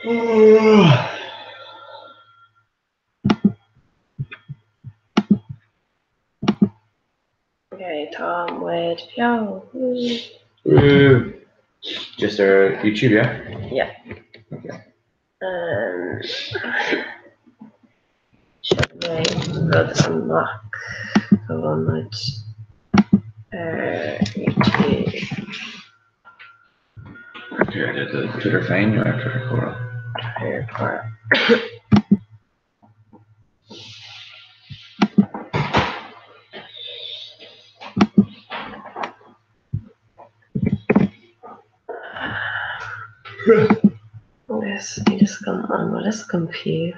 Okay, Tom with Pio. Just our YouTube, yeah? Yeah. Okay. Should my brother unlock the one with YouTube? Here, I did the Twitter fine, or Twitter Coral. Twitter Coral. Yes, I just come on. What is confused?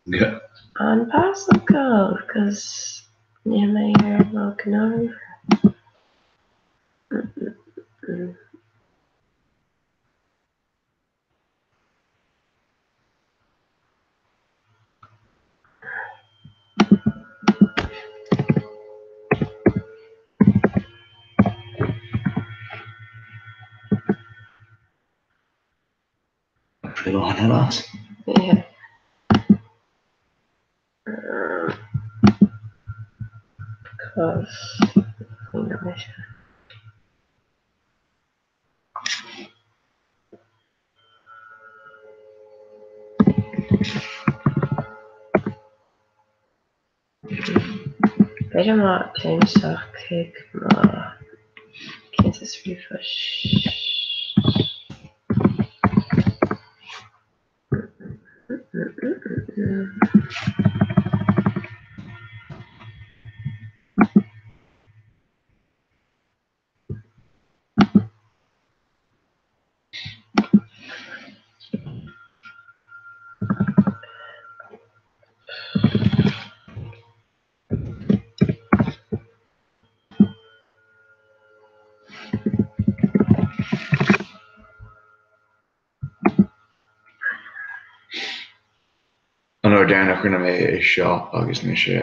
Yeah. On Pascal, because you may hear walking over. Pretty long, hellas. Yeah. Because Beijo mal, James Kick mal Kansas Refresh. An ordeanach rinne mé é seo agus ní se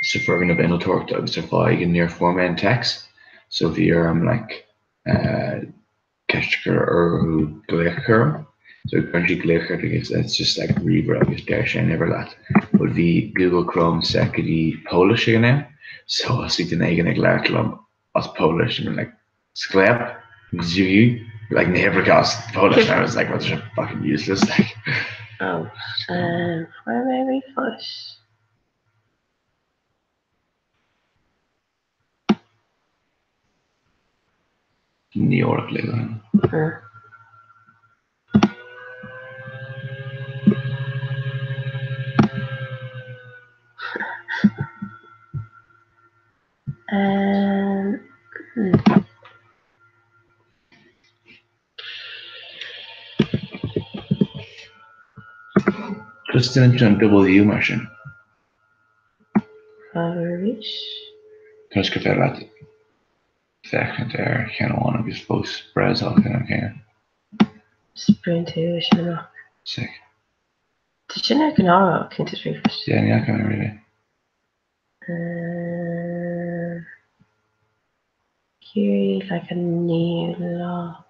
sa fergan a ben tocht agus ar fáig in near format text. So bhí am like kechtgur ar gléchcur. So country gléchcur because it's just like Reaver agus der sé never that. But bhí Google Chrome secondly Polish again. So as den eigen ag leirlumm as Polish and like sklep zoo like never cast Polish. I was like, what's fucking useless like. Oh, where may we push? New York living. Just an W machine. Tusk fer rat. Second there, can one of his posts Brazil can. Sprint to Shannon. Sick. Did you know Canara Kansas Refresh? Yeah, I can really. Kiri like a new law.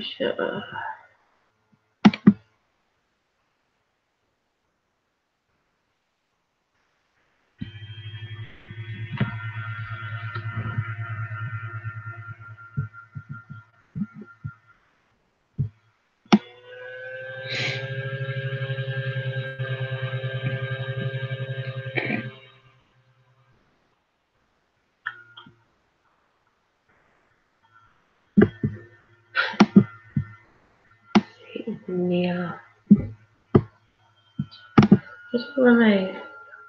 Sure. Yeah. Just for my.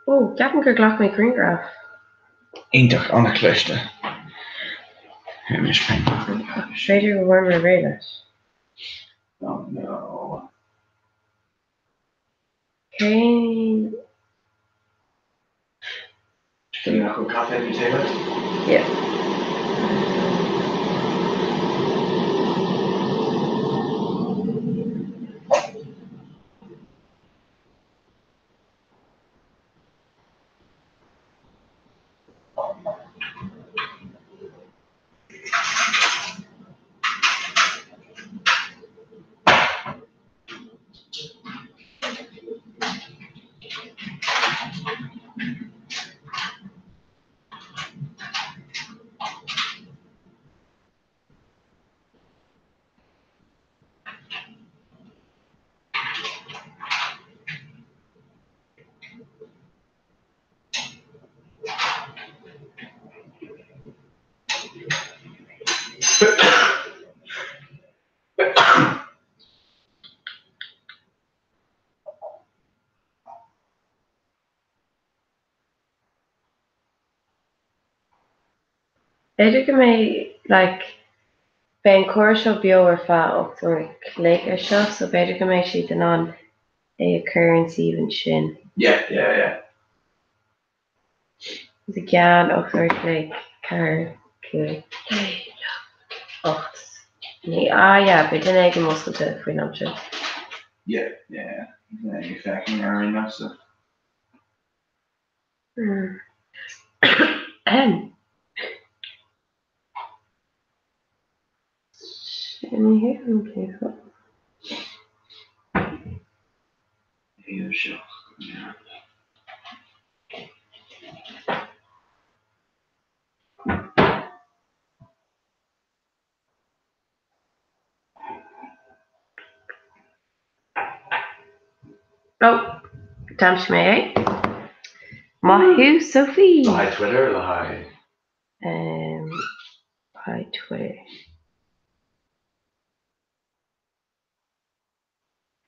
Oh, Gavin could lock my green graph. Eintach on a cluster. Trader warmer radars. Oh no. Okay. Do you know cafe you take it? Yeah. Beidir go mé like ben cuair seo beo ar fá optar lé ar seo, so beidir go mé si den an é currency even sin. Yeah. The gan optar lé car ocht. Ja, be den ag moskelte faoin am sin. Yeah. You're fucking Aaron Nelson. Yeah, sure. Yeah. Oh, tam me. Mahu Sophie. Hi Twitter, hi. Hi Twitter.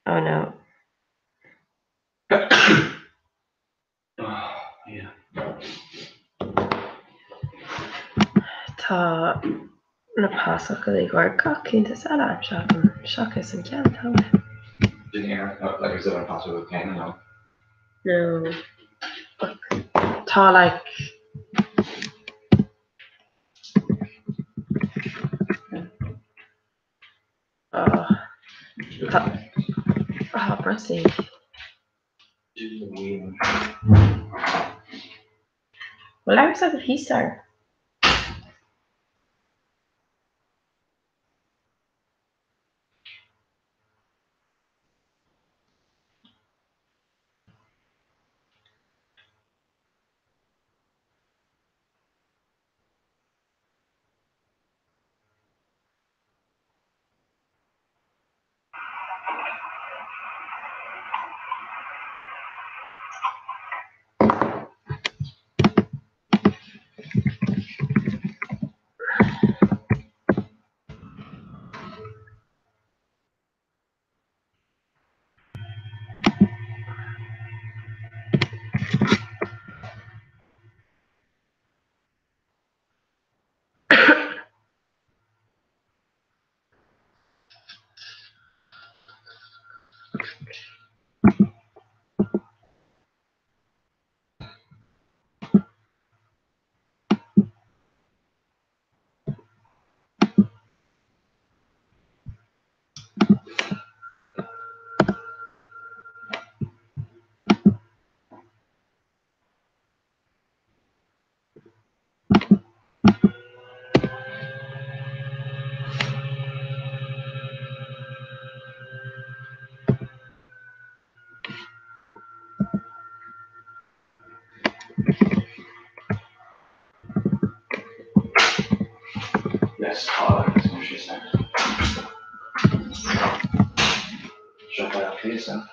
Oh no. Yeah. Tá na pásach go ggur gacínta sala seachas an cean tá. Didn't hear like I said I passed with pain no. No. Tá like brusty. Well, I was like a P-star. Yes, that's what she said. Shut that up, please, then.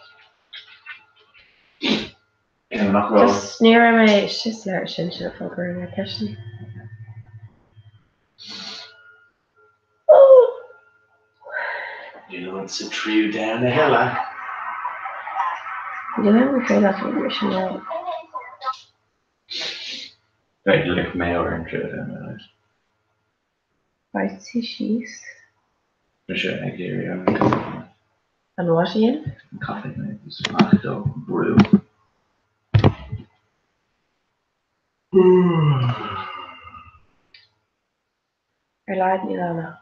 Yeah, not well. Just near my just there sin over in my kitchen. Oh. You know it's a trio down the hill, huh? You never feel that information out. Right, you lift me over and shit, and Right, see she's. for sure, I hear you. And what again? Coffee, mate. It's fucked up, brew. Lied you know,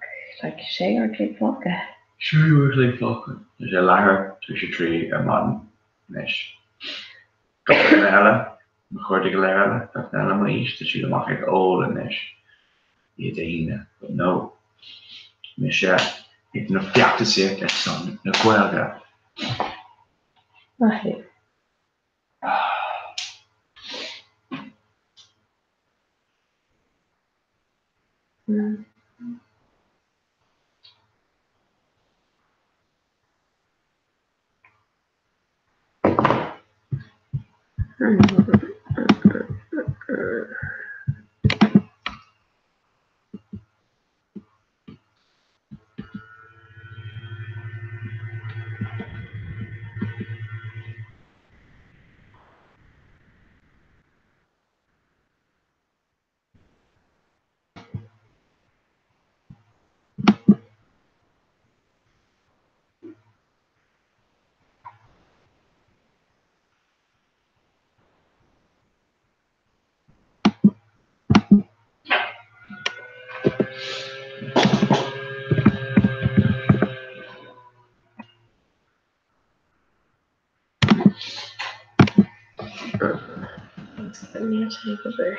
like Shay or Kate Vodka. Sure, you were like fucking. There's a lager, there's a tree, a man, nish. Ela, mejor que ela, ela mais, dat je de mag ik olen is. Je deine, but no. Misha, ik nog fiat te zeer, dat son, no cuelga. Right. actually cover.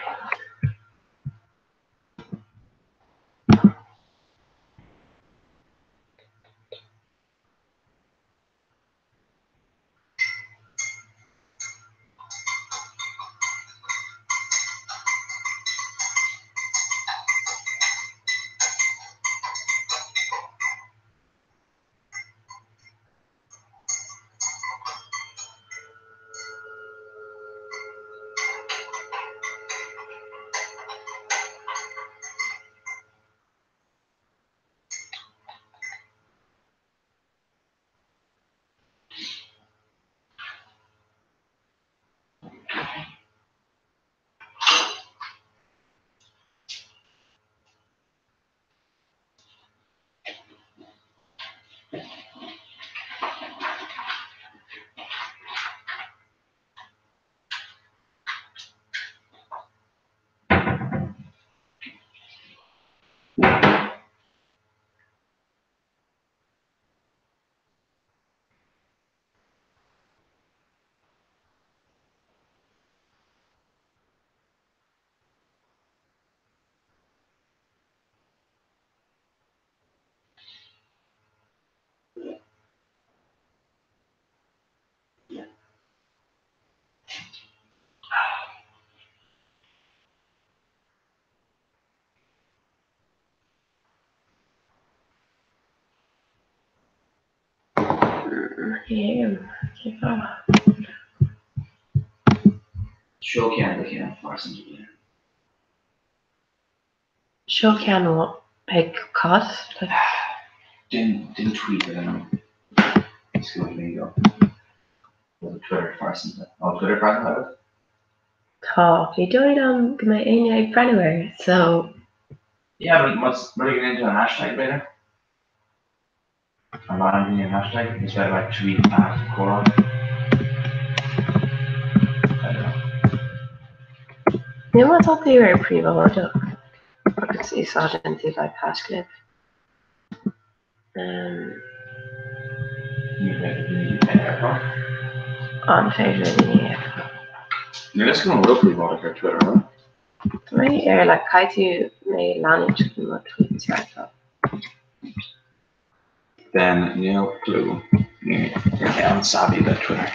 Yeah, keep on. Show can't force him to be there. Show can what? Like cut? Like, Didn't tweet it, I know. See what you go. Was it Twitter first? Oh, Twitter first about it? talk. You do it on my AI anywhere, so Yeah, but what are you going into a hashtag later? I'm not into a hashtag instead of like tweet at Cora. I don't know. you know what we were pre-voted. Because you saw it into like hash clip. On Facebook, yeah. You're just going to real pre-voted for Twitter, huh? Right, or like Kaitu may manage to tweet yourself. Then no clue. You're unsavvy about Twitter.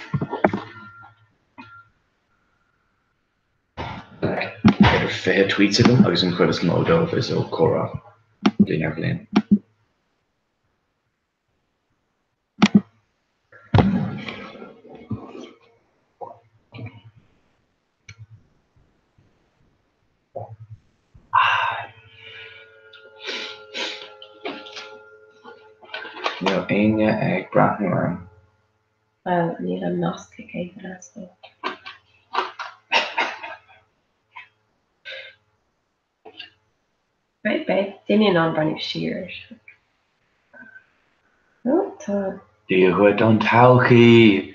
Like, fair tweets of them, agus an chuid is módó is ó Cora blin ar blin. No, aine ag brathnú Well, need a Gnostic even as well. Right, babe. Didn't on running shears. Oh, Tom. Dí chuid an tauchaí.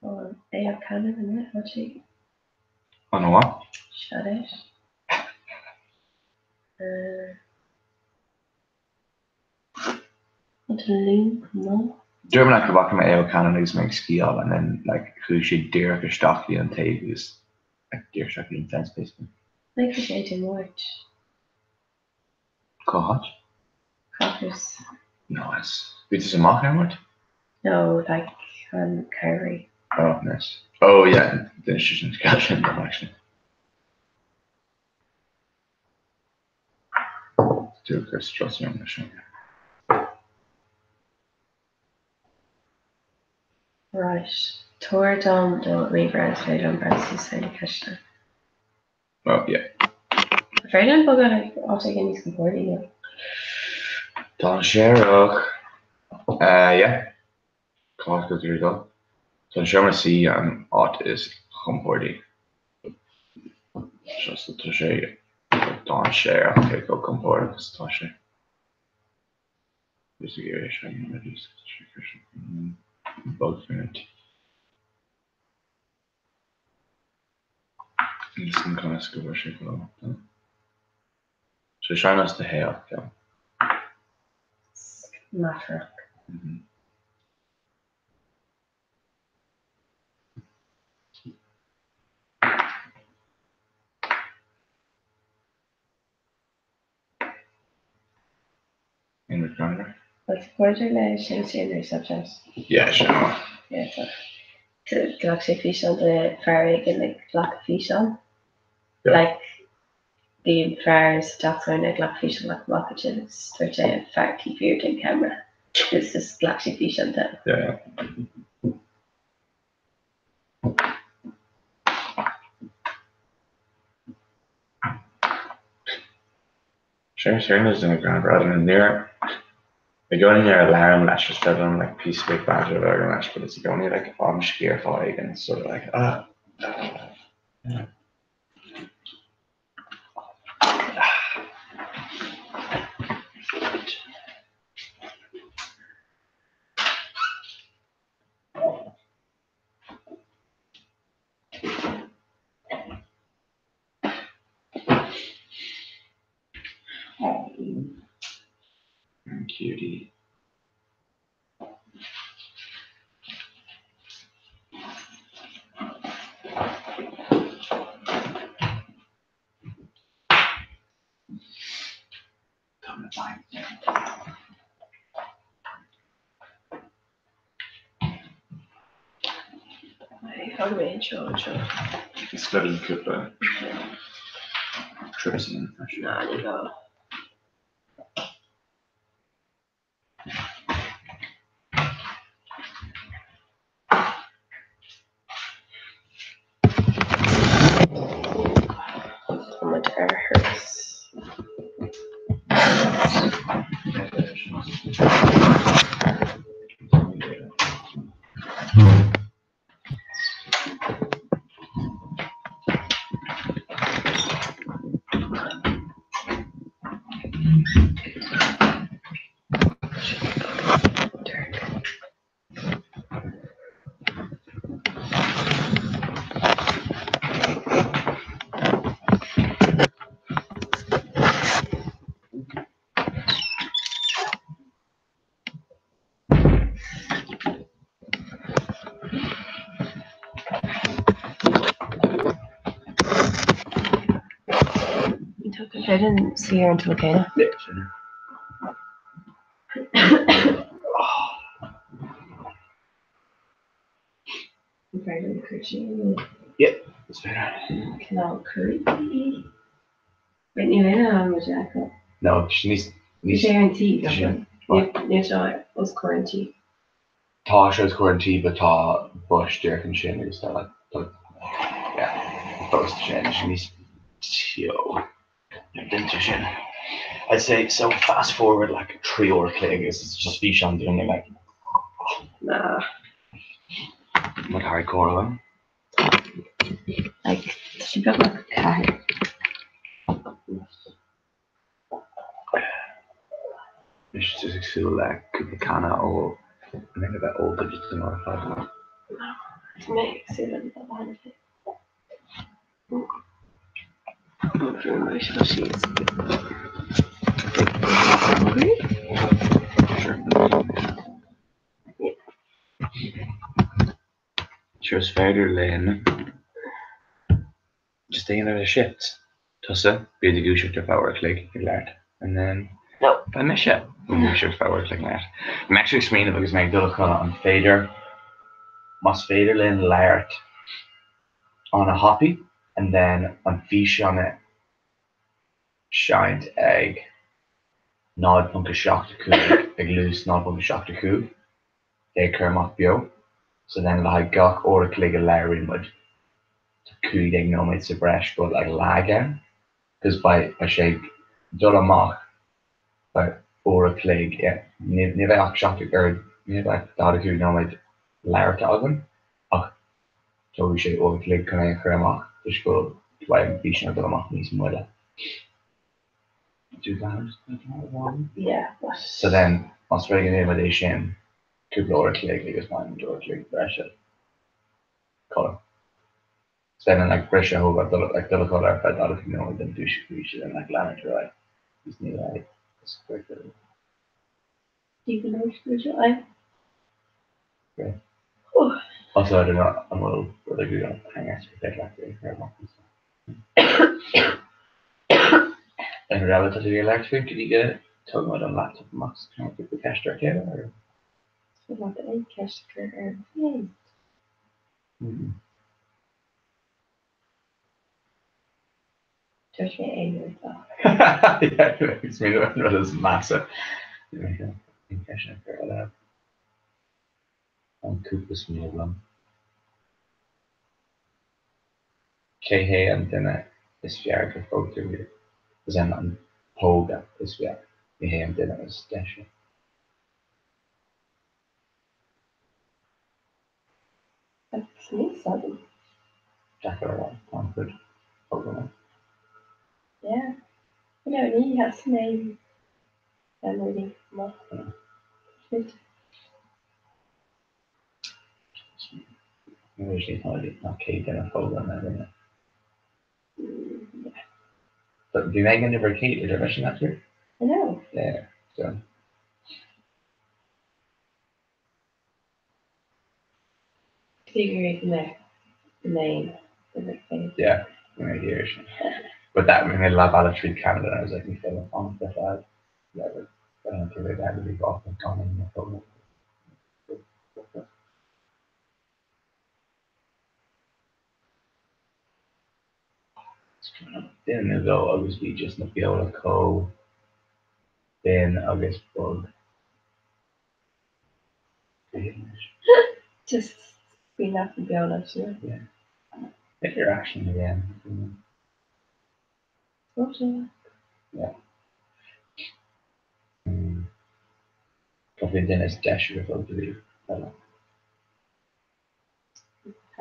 Oh, they have Canada in it, what she An bhá? shut it. What a loop, no? Dermot like go back to my AO Canon is make skill and then like who should dare a stocky and take is like deer stocky in fence basically. Like the shade too much. Cohot? Coffers. No, it's is a mock hammer. No, like curry. Oh nice. Oh yeah, then she's in Scotland actually. Do Chris trust me on the show. Right. Tour down the reverse later on versus any question. Oh yeah. Afraid I'm bugger I'll take any supporting you. Don Sherrock. Yeah. Cost goes here go. Don Sherrock see art is comforting. Just to say Don Sherrock okay go comfort is Don Sherrock. This is a shiny reduce both minute. Listen kind of scuba ship. So shine us the hair, yeah. Matter. Mm-hmm. grinder. What's quarter le Shakespeare subject? Yeah, sure. Yeah, so to actually fish on the ferry and like black fish on. Yeah. Like the ferries that's when like fish on like watches start to far keep your camera. It's just black fish on them. Yeah. Sharon is in the ground rather than near. They go in your alarm lash just better than like piece of big badger alarm lash, but it's only like if I'm scared for and it's sort of like yeah. Oh, cutie. Come to find me. How do we intro? It's bloody good, but Tristan. Nah, you go. How much air hurts. I didn't see her until Kayla. Yeah, sure. Very cushy. Yep, it's better. Canal curry. Brittany Lena was Jacob. No, she needs. Guarantee. What? You saw it was quarantine. Tasha's quarantine, but Ta Bush, Derek and Shane is like, yeah, first Shane, she needs yo. Into Shane. I'd say so. Fast forward like 3 hour click is just fish on doing it like. Nah. What hardcore one? Like she got like a cat. You should just feel like Kupakana or maybe that old digits in our five. Makes it behind it. Very much how she's hungry. Sure, it's fair Lane. Just staying out of shift. Tussa, be the goose to power click, and then. No. By Misha, we should power click that. I'm actually screening because my double color on Fader. Must Fader Lane Laird on a hoppy, and then on fish on it. Shined egg. Nod punk a shock to cool, egg loose, nod punk a shock to cool. Egg kermot bio. So then like gok or a click a layer in would to cool egg no mates a brush, but like lager. Because by shake dollar mock. But or a click, yeah. Never have shock to girl, never thought who no mates layer to oven. Oh, so we should or a click can I kermot. Just go to buy fish and dollar mock needs more. Yeah. So then Australian invitation to blow a click is mine to click pressure color. So then like pressure over like the color but out of then do she and like lemon to right. It's new like it's correct. You can always eye. Okay. Also I don't know I'm a little really good on hang out to like and relatively electric, did you get it? talking about on laptop max, can I keep the cash direct here or? So what the eight cash or yeah. Mm-hmm. Just me angry though. Yeah, it makes me know that is massive. There we go. In cash direct here, an cúplas míle. Cé hé an duine is fear go fógú is an póga is fear. Ní hé an duine is deise. That's me sudden. Jack ar an good póga. Yeah. You know, he has name memory more. Usually not Kate duine fóga na duine. Yeah. But bhí Megan never Kate idir mission that year? I know. Yeah, so. Figure the name. Yeah, right here. But that when I love Alice Street Canada, I was like, you feel on the side. Yeah, but I don't think that would be often common in the photo. Then as well, obviously, just not be able to co. Then August bug. Just be not to be honest, yeah. Yeah. If you're action again. Okay. Yeah. Probably then it's dash with over the I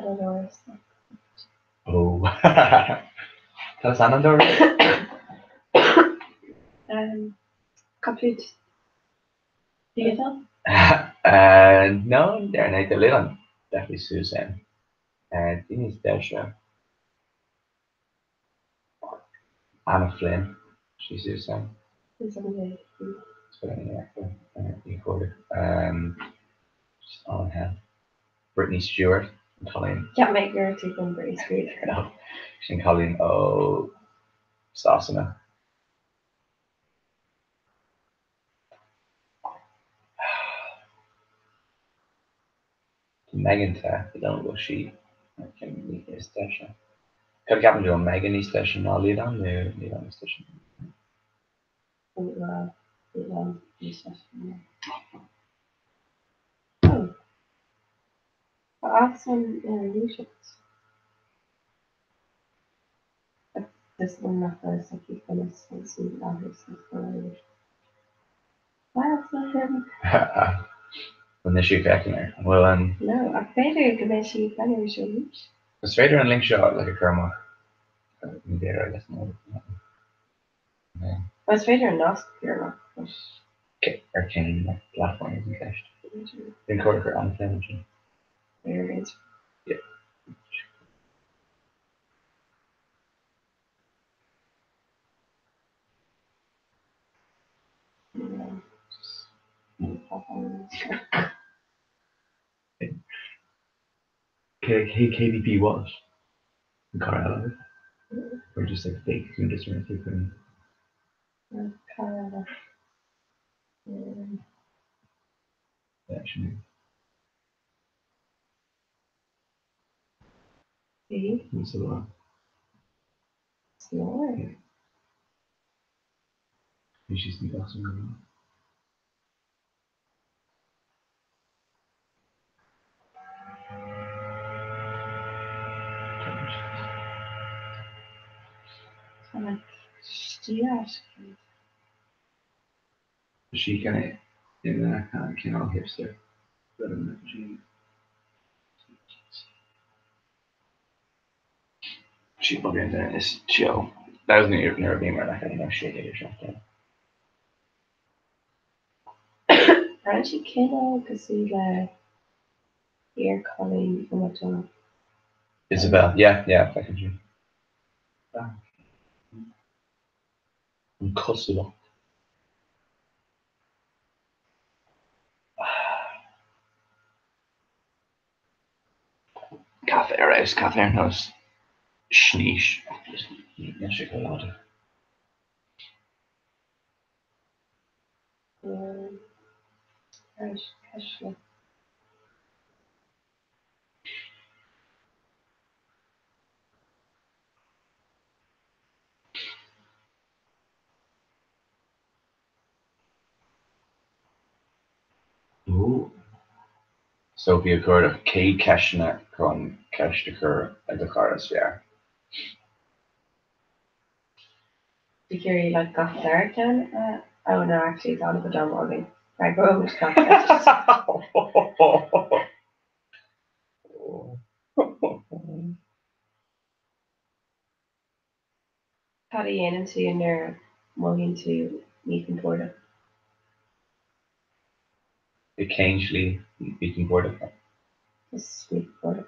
don't know. Oh. Tell us Anandor. Complete. Do you know? No, they're not the little. Definitely Susan. And Denise Dasha. Anna Flynn. She's Susan. It's amazing. So yeah, recorded. Just on hand. Brittany Stewart and Colleen. Can't make your two from British Street. No. She's Colleen O. Sasana. Megan Ta, I don't know what she can meet this station. Could have happened to a Megan station, I'll lead on the station. Oh. Awesome illusions. This one not first, I keep on this see that his Why is not him? When the shoot back in there. Well, No, I better to make sure better illusions. it's Vader and Link shot like a Kerma. There, I guess. No. Yeah. Well, it's better not here. Okay, Arcane platform isn't cached. Then quarter on the engine. Where is? Yeah. KDP was in Colorado. Or just like fake, you can just run fake thing. Colorado. Yeah, actually. See? It's a lot. Snore. She's the awesome. I'm like, yeah. She kind of in that kind of can all hipster. But she probably in there is chill. That was near beamer, like I don't know shit or something. Francie Kiddo, because he's ear calling from a job. Isabel, yeah, I can do. And Kosovo. Cafe knows Schneesh. Ja, chocolade. Cashflow. Ooh. So if you heard of K Cashna con Cash the Cur at the Chorus, yeah. The Curie like got dark then? Oh no, actually it's on the John Morgan. Right, bro, which got dark. Paddy in into in there mulling to meet and Porter. Occasionally you can board it. Just meet Porter.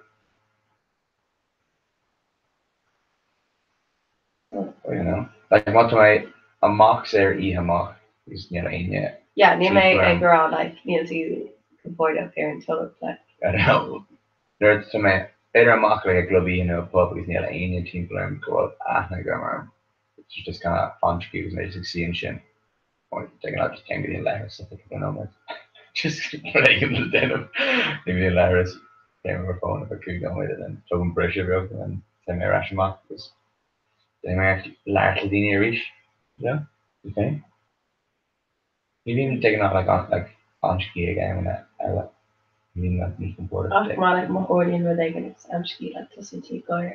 You know. Like what do I a mock there a mock is yet. Yeah, ni me Cheap a girl like to Porter up here until it's like I don't know. There's some either a mock like a glubby, pub is near a team plan go up grammar. It's just kinda fun to use and see and shit. Or taking out just 10 million letters, stuff like that number. Just making the denim. Maybe letters. Came over phone if I could go with it and plug pressure broke and then send my ration mark because they may actually largely didn't reach. Yeah. Okay. Maybe even taking out like on ski again and that I like mean that me comported. like Mahordian where they can actually like to see go.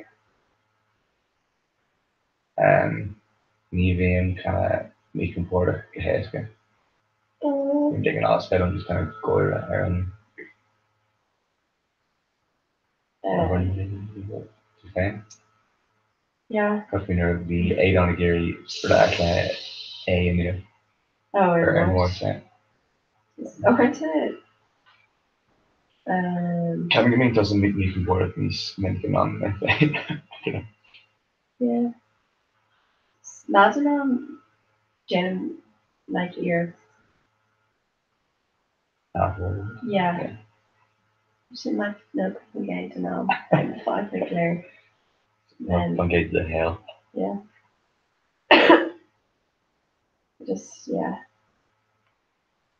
Nivian kinda me comported geheske. I'm taking out spell and just kinda go around okay. Yeah. Customer the 8 on the Gary for that A in the or more percent. Okay, to Coming doesn't make me from board these mention on yeah. Imagine Jen like your yeah. She might no coming to know I'm 5 clear. From gate to the hell. Yeah. Just yeah.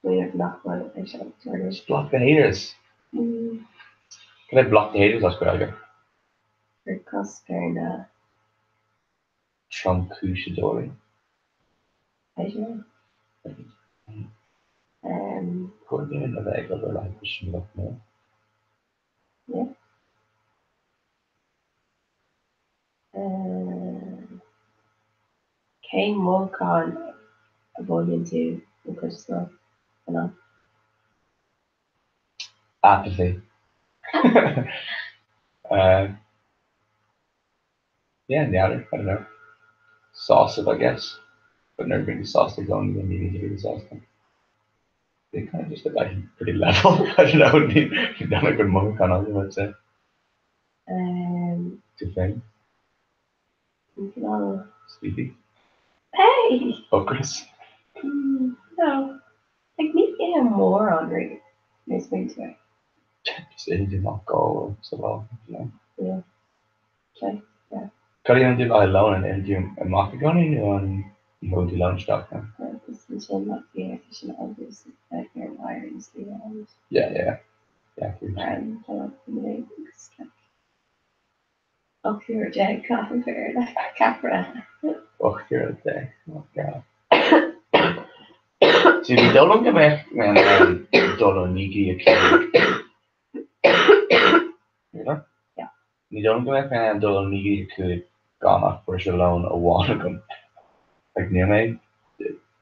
We have not one I shall just block the haters. Can I block the haters? That's good idea. For Cosperna. Trump Kushidori. I don't know. Coordinating the leg of the life machine look more. Yeah. Kane Mulcon volume 2 in Crystal. Apathy. Yeah, and the other, I don't know. Sauce I guess. But never really sauce to go and then needing to be the sauce thing. They kind of just look like pretty level. I don't know. You've done a good monk on all I'd say. Too faint. No. Sleepy. Hey! Focus. No. Like, need to get him more on read. Nice thing to it. Just it did not go so well, Yeah. Okay. Yeah. Kan je inte vara alone and do a market gunning on hold the lunch stuff now? This is one like the efficient obviously like your wirings the Yeah. Oh, pure Jack coffee fair like Capra. Oh, you're a day. Oh god. See, we don't give a man don't niki Yeah. We don't give a fan don't niki could gone off for alone a while ago. Like near me,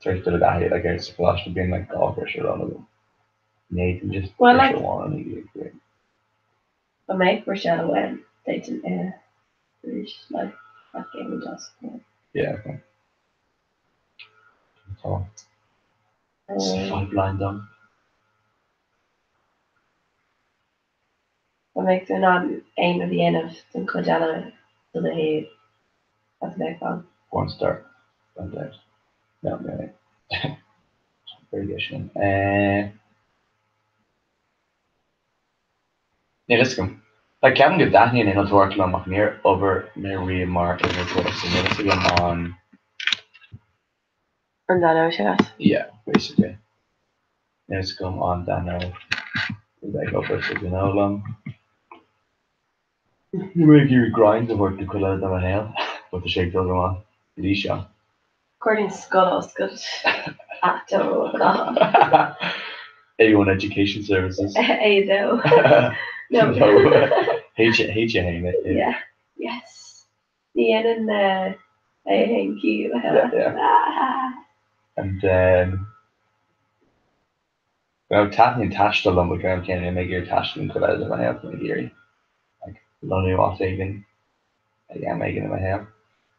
tries to die like it's flash to being like golf for alone. Nathan just well like one niki. But make Rochelle when they didn't reach like that game with us. Yeah, okay. So, blind dumb. What makes it not aim at the end of some Cojala to the head of the phone? One star. No, variation. Nee, let's go. Like Kevin did that in het work lang near over Mary Mark and it was and let's go on. And that was yes. Yeah, basically. Nes gom an dan like op long. You make your grind of work to pull out of my hair, but the shake doesn't want. Alicia. According to Scott, Atto, A1 Education Services. Ado. No. H Yeah. Yes. The N and the A and Q. Yeah. And well, tapping and tash the lumber ground can make your tash and cut out of my hair from the like lonely off even. Yeah, making in my hair.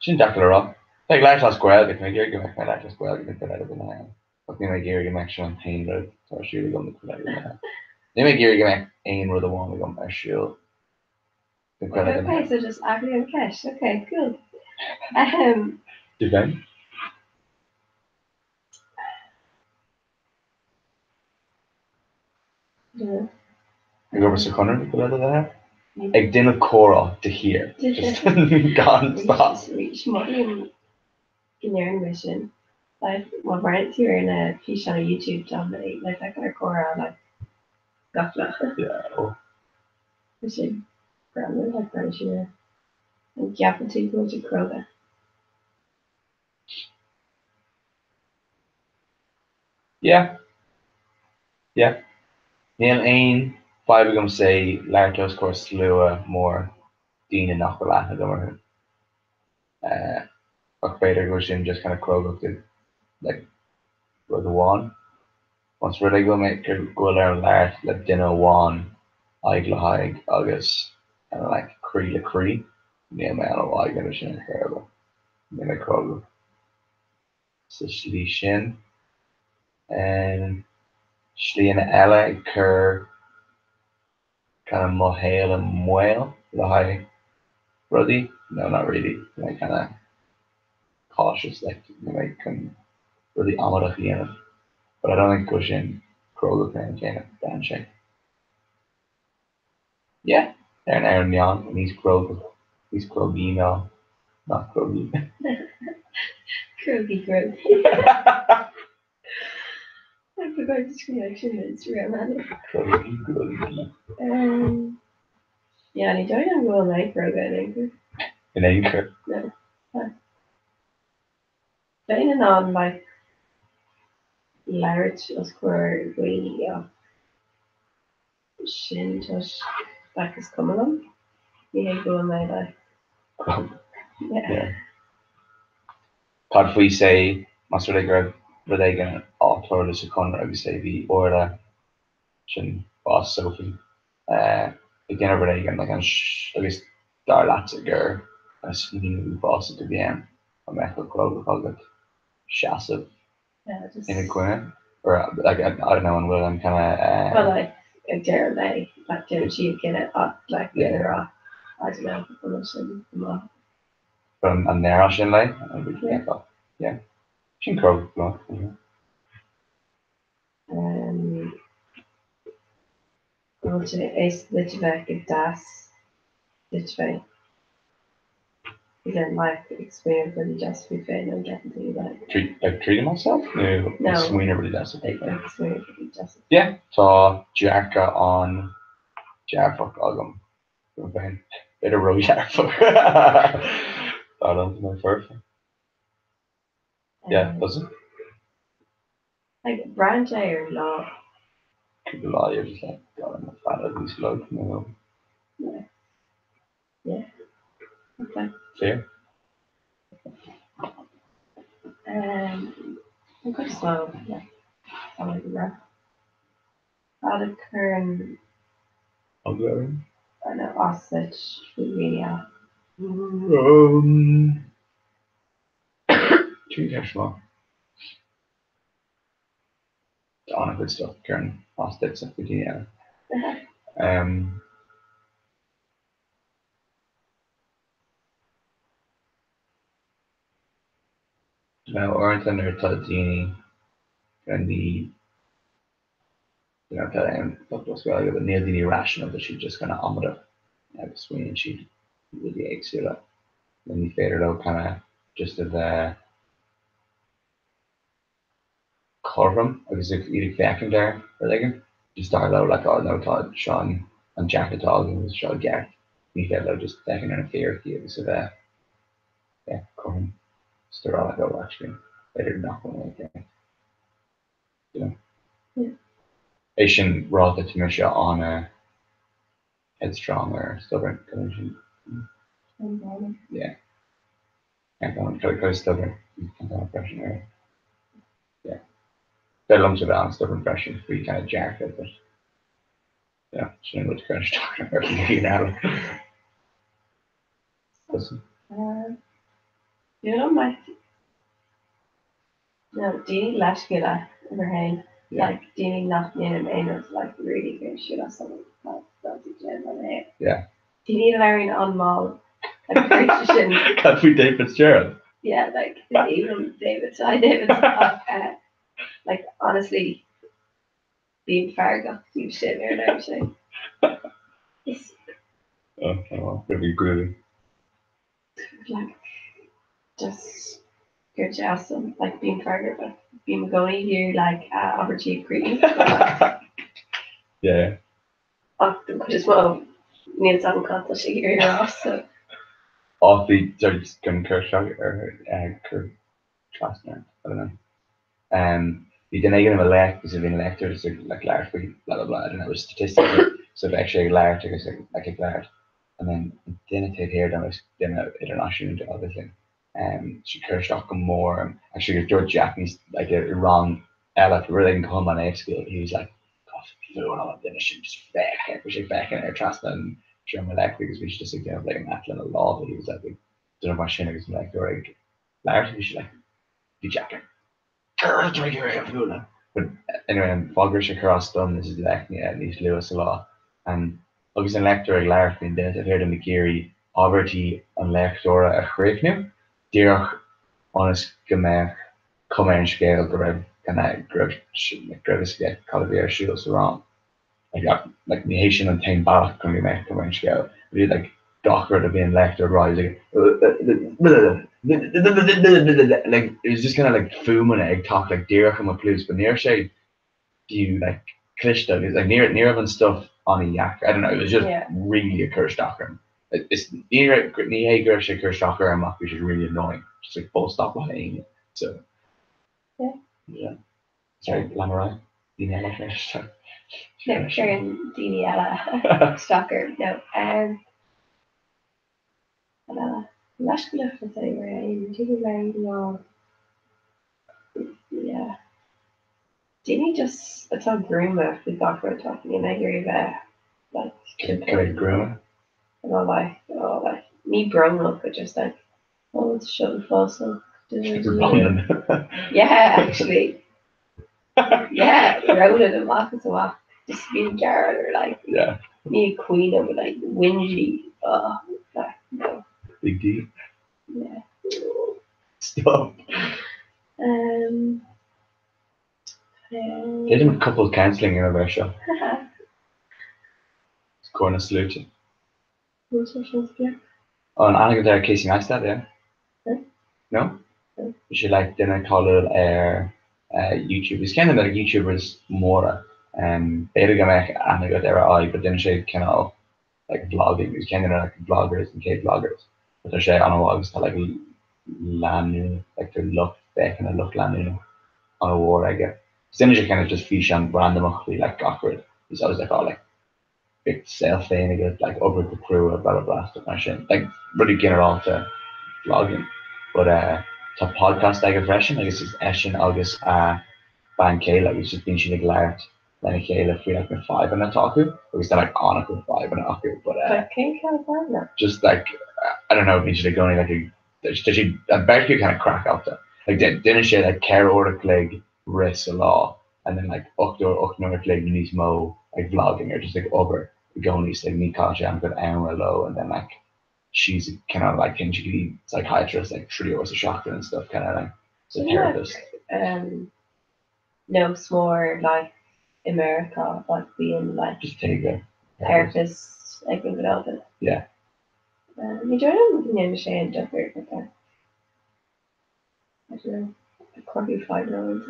Shouldn't tackle her up. Like light last square, like my gear give my light last square, give cut out of my hair. But my gear give actually on pain road, so I should go to cut out of my hair. Then my gear give my aim with the one we my shield. Okay, so just ugly and cash. Okay, cool. Depend. Yeah. I go over to Connor to cut out of the hair. Ag dinner Cora to here. Just gone stop. Reach money in your mission. Like my parents here in a piece on a YouTube channel, like I got a Cora like gafla. Yeah. Fishing. Grandma like very sure. And Gappa to go to Kroga. Yeah. Yeah. Neil Ain, five of them say Lartos course Lua more Dean and Nakala over Vader goes in just kind of Kroger to like go to one. Once where they go make go there last let dinner one Igla Hig August and like Cree to Cree. Yeah man I gonna shin terrible. Then I Kroger. So Shin and Shli and Ella Kerr kind of Mohale and Moyle Lahai Ruddy? No, not really. Like kind of cautious, like really Amadach Ian. But I don't think Gushin Kroger can Dan Shake. Yeah, they're Aaron Young and he's Kroger. He's Krogi now, not Krogi. Krogi. I forgot to screen action Instagram. Krogi. Yeah, and he joined on Google Night Kroger in Anchor. In Anchor? No. Playing on like large square really shin tush like is coming on. Yeah, Google Night Yeah. Pod we say Master League they gonna author the second I would say the order sin boss Sophie. Again over there again like I guess dar lots of girl as new boss at the VM a metal club called it Shassive in a Quinn or like I don't know and will I'm kinda well like a girl like she get it up like get her off. I don't know promotion but I'm there Shin like yeah. Shin Crow is literally das literally then life experience really just be fair and getting to that. Treating myself? No. Swing really does it. Experience really just. Yeah. So Jacka on Jaffa Ogum. Bit of row Jaffa. Thought on my first. Yeah, does it? Like branch or law. Could be law, you're just like God, I'm a fan of these low, you know. Yeah. Yeah. Okay. Fair. I'm quite slow. Yeah. I like that. Out of current. I'll go over. I know Osage, yeah. Two cash law. On good stuff, Karen. Osage, stuff, Virginia. Now, Orrington or Tadini can be, telling what's going on, but near the irrational that she just kind of omada. Have a swing and she really aches it up. Then you fade it out kind of just as chorm agus if iad fecin there or like just start out like oh no tá Sean an Jack at all and was Sean Gart. Ní fé le just fecin an fear agus so that yeah chorm stir all go actually better not one like that. You know. Yeah. Asian raw that to on a headstrong or stubborn condition. Yeah. Can't go on because stubborn. Can't go on pressure area. Yeah. That lumps about stubborn pressure free kind of jack it, but yeah, shouldn't know what kind of talking about getting out. Listen. You know my no Deanie Lashkila overhang. Yeah. Like Deanie not in and was like really good shit or something. Like that's a gem on it. Yeah. Deanie Larry on mall. Like Christian. Can't we David Fitzgerald? Yeah, like even David. So I David like honestly being Fargo, you shit there now saying. Oh, well, pretty good. Like just good awesome. Like being Fargo, but being going here like Overchief Green. Yeah. Just well Neil's on contact here off so Off the sorry just going Kershaw or Kurt Trostner, I don't know. You didn't get him elect because of being elected so like large blah blah blah. I don't know, it was statistically so if actually large like a large. And then it here then was then international into other thing. She Kershaw more actually George Japanese like a wrong Ella where they can come on A school. He was like flew on then it should just back in air trust and show my leg because we should just again like an athlete a law but he was like don't know my shin was like alright Larry we should like be jacking. But anyway Fogger across done this is like yeah these Lewis a lot and agus an lector ag leir fin de a bhéir an Gary ábhartí an lectora a chréicniú díreach anas go mbeadh cuma an scéal go raibh ganna greibh calavéir siúil sa rám. Like ní hééis sin an tain bailach chun go mbeadh cuma an scéal. Bhí like dochar a bhíon lector ráid like it was just kind of like fuman ag talk like díreach am a plus but near sé you like clista is like near of and stuff on a yak. I don't know. It was just really a Kerstocker. It's near Niehager Kerstocker and which is really annoying. Just like full stop lying. So yeah. Sorry, Lamorai. Diniella. No, Sharon Diniella Stalker. No. Last clip was anyway. Yeah. Didn't he just it's on groomer we got for talking and I hear you like groomer and all like me brown up but just like oh it's shut fossil yeah actually yeah rounded and walking to walk just being Garrett or like yeah me queen of like whingy no big D yeah stop They did a couple of cancelling in our show. Corner solution. Oh, and Anna there Casey Neistat, yeah? No? She like didn't call it YouTube. It's kind of like YouTubers more better go make Anna got there but then she kind of like vlogging. It's kind of like vloggers and K vloggers. But they're on a vlogs like Lanu, like they look back and they look Lanu on a war I guess. Then you kind of just fish on randomly like awkward. It's always like all like big self thing like over the crew or blah blah blah stuff and shit. Like really get it all to vlogging. But to podcast like a freshen, like it's Eshin August Ban Kayla, which has been she like large then Kayla free like with 5 and a taku. Because they're like on with 5 and a taku. But just like I don't know, she's like going like she basically kind of crack out there. Like didn't she like care order leg risk a law and then like Uknor like Nismo like vlogging or just like over going like me college I'm good hour low and then like she's kind of like injury psychiatrist like 3 hours of shocker and stuff kind of like so therapist. No more like America like being like just take it therapist like in it. Yeah. You don't understand Ducker like that. I don't know. Corby 5 years.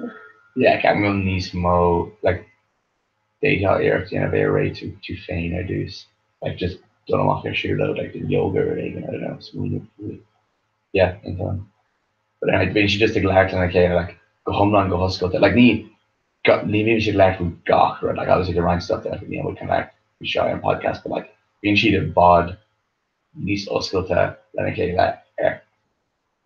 Yeah, ceap go níos mó like détá iarcht déanamh é ré tú féin ar dús. Like just don't amach ar siúr like the yoga or anything, I don't know. It's really yeah, in time. But anyway, ben si just ag leart an chéine like go homlan go hoscoilte. Like ní mé si leart from gach or like obviously the rank stuff that you know, we can like we show on podcast, but like being she did bod níos oscailte lena chéile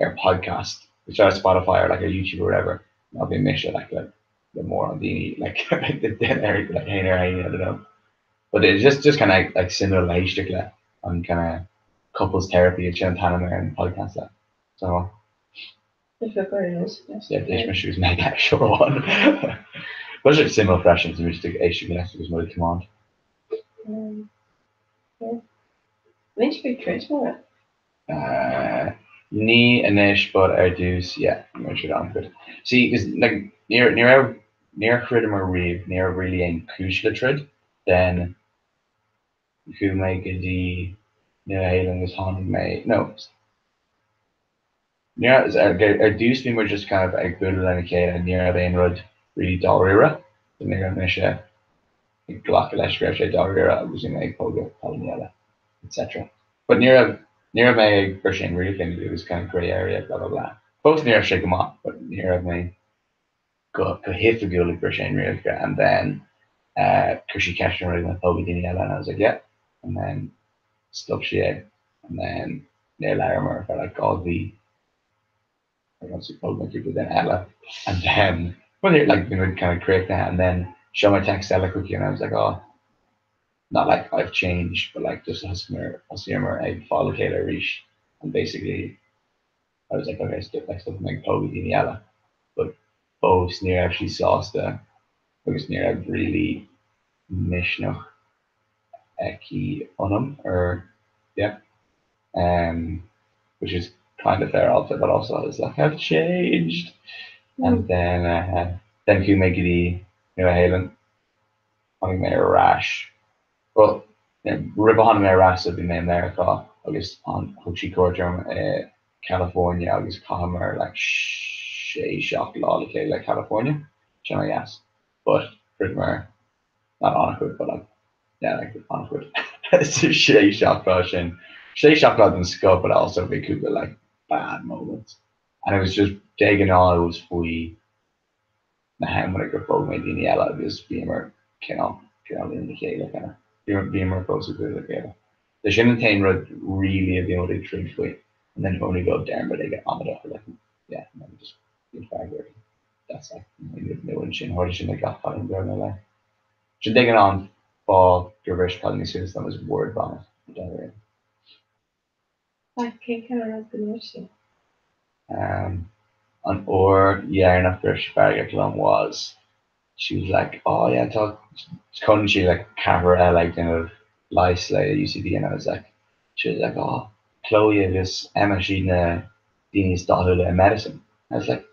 ar podcast, which are Spotify or like a YouTube or whatever. I'll be mixture like the more on the like the dinner like hey I don't know. But it's just kind of like similar leisure on kind of couples therapy and Tanner and podcast that. So yeah, this shoes made that sure one. But it's similar fashions in which the Asian was more command. When's your church more? Ní inis but ar dús, yeah, mar si an good. See, because like near chrid mar riomh near really ein cúisle trid, then who make the near hailing is han may no. Near ar dús mi mar just kind of ag good lenike and near ein rud really dorira, the near me se glock leisgre sé dorira agus in ag pogo polniela, etc. But near my Persian really thing it was kind of gray area, blah blah blah. Both near shake them off, but near my go hit the goal Persian real and then Kushi Cashin really went over Daniela and I was like, yeah, and then stuff she and then near Larimer for like all the I don't suppose like people then Ella and then when they like you know kind of create that and then show my text Ella cookie and I was like, oh not like I've changed, but like just Husmer a follow Taylor Reach and basically I was like, okay, stuff like Poe Diniela. But both near actually saw the because near really Mishno Eki Unum or yeah. Which is kind of fair outfit, but also it's like I've changed. And then you make the New Haven on my rash. Well Ribbon me ras be me America agus an hoshi core California agus Calmer like sé shock law like California. Yes. But pretty more not on but like yeah like on it's a sé shock version. Sé shock in scope but also be could be like bad moments. And it was just digging all it was fui na ham when I go fog me in yellow this beamer can indicate like kind of beamer possibly like the Shintain road really the only tree fleet and then only go down but they get on it like yeah and then just that's like new and shin hard shin got fine there my life. Should dig it on for Gervish calling me soon that was word bomb it. I can't kind of the On or yeah enough British Bargatlon was she was like, oh yeah, talk couldn't she like camera like kind of lice like UCD and I was like she was like, oh Chloe this Emma she Dean's daughter in medicine. I was like,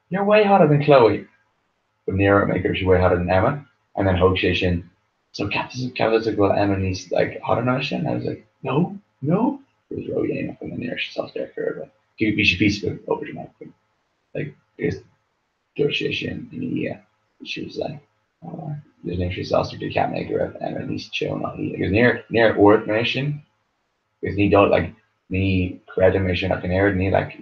you're way hotter than Chloe. But near it maker she way hotter than Emma. And then Hope Station. So Captain took well Emma needs like hotter than and I was like, no. It was really enough and then near she saw there for but you should piece of over dramatic. Like it's negotiation in the year. She was like, oh, there's an interest also to cat maker of and at least chill not because near orth mission because he don't like me credit mission I can air need like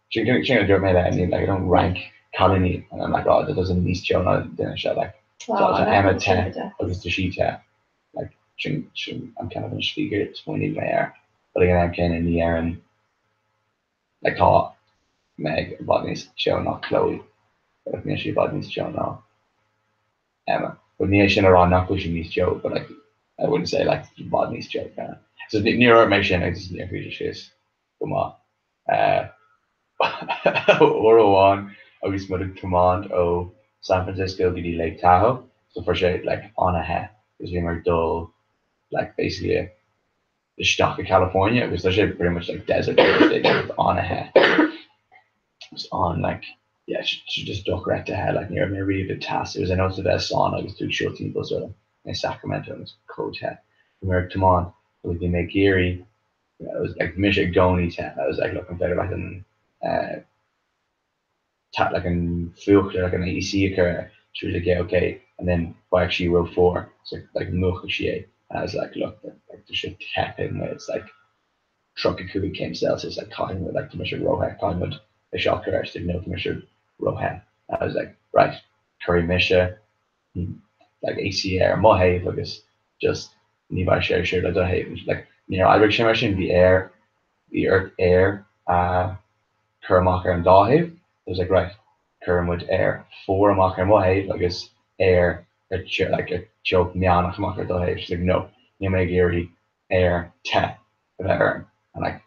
she can do me that I need like I don't rank colony and I'm like oh that doesn't least chill not then shut like so Emma 10 because the sheet like I'm kind of a speaker it's when in my air but again I'm kind in the air and like thought Meg Bodney's show not Chloe. But if she Bodney's show now Emma. But near sin around not pushing these joke, but like I wouldn't say like Bodney's joke kind of. So near my shin I just near future shoes. Come on. Or one I was smothered command San Francisco BD Lake Tahoe. So for sure like on a hat because we were dull like basically the stock of California because there's pretty much like desert on a hat. Was on like yeah she just duck right to head like near me really good task it was an also best song I was too short team plus in Sacramento it was cold head where come on we can make Erie it was like Michigan Goni I was like looking better back than like an fuch or like an AEC occur. She was like, yeah, okay. And then by actually row 4, it's like milk she ate. And I was like, look, like the shit happened where it's like truck and Kubi came Celsius, like Collingwood, like Commissioner Rohan, Collingwood, the shock arrest, didn't know Commissioner Rohan. I was like, right, Curry Misha, like ACR, Mohave, agus just Levi Sure, like that, like, Albert Shimmershin, the Earth Air, Kuramacher and Dahave. I was like, right, Kermwood Air, 4 Amacher and Mohave, agus Air, like a joke, Mianach Macher Dahave. She's like, no, Nimegiri, Air, 10, whatever. And like,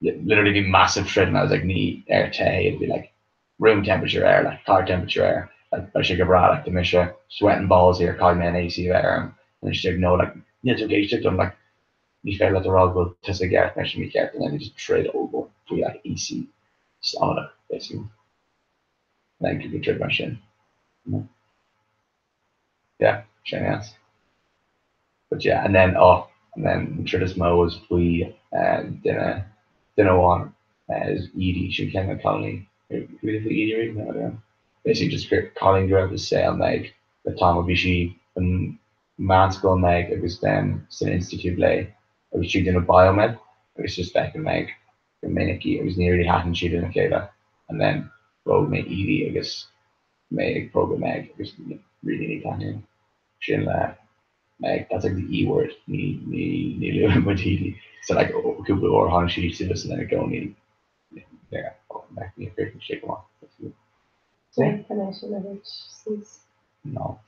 literally be massive shred, and I was like, knee air te, it'd be like room temperature air, like car temperature air, like I should give like the Misha sweating balls here, calling me an AC air, and she's like, no, like, yeah, it's okay, she's done like, you feel like the Royal Gold Tessa Gareth, mention me Gareth, and then you just trade over for like EC, just on it, basically. And then you can trade my shin. Yeah, shiny ass. But yeah, and then Tridis Mo was we dinner one as Edie should kind of colony. Edie basically just calling throughout the sale meg the Tom would be she and man school meg it was then an institute lay. It was she doing a biomed. It was just back in meg the Miniki. It was nearly happened she didn't Kayla. And then road me Edie I guess meg program meg it was really neat on him. She'll like that's like the E word. Ni living with Edie. So like Kubu or Han she to this and then go need yeah, back me a bit and shake them off. No.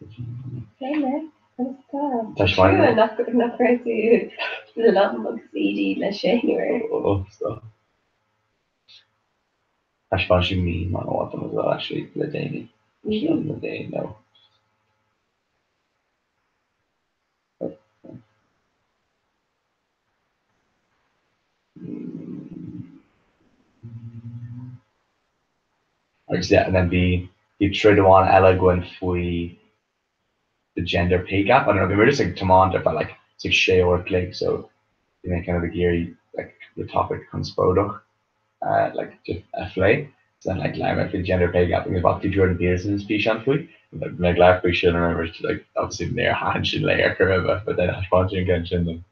That's fine. Not crazy. The lot of CD le anywhere. Oh, so. That's fun. She mean on what them as well. Actually, the day, the day, no. Yeah, and then the try to want Ella going for the gender pay gap. I don't know. We're just like Tamanda, but like it's like Shay or Click, so you make kind of the gear like the topic comes product, like just a flay. So then like Lima for the gender pay gap, and about the Jordan Peterson's speech on food. Like last week, she'll remember like obviously near hand she layer curve, but then I want you can chin them.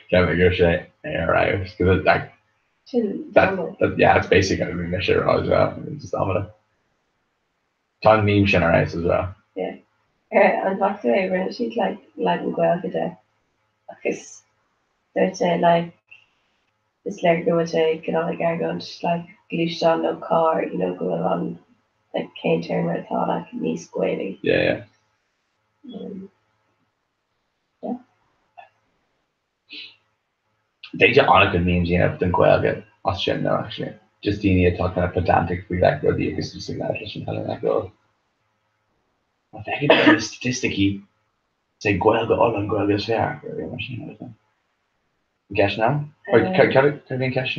Can't make your Shay, right? Because it's like. Yeah, it's basically going to be measure as well. It's just omelette. Ton meme generate as well. Yeah. And back to it, when she's like and go out today. Because there's like this leg go with a get on like argon just like glued on no car, going on like cane turn where I thought I could knee squatting. Yeah. Yeah. They just honestly memes, then Guelga, Austrian no actually. Just Dini talking kind of pedantic free like the existence of that just telling that girl. I think it's statistically say Guelga all on Guelga's fair. Very much cash now? Or can be in cash?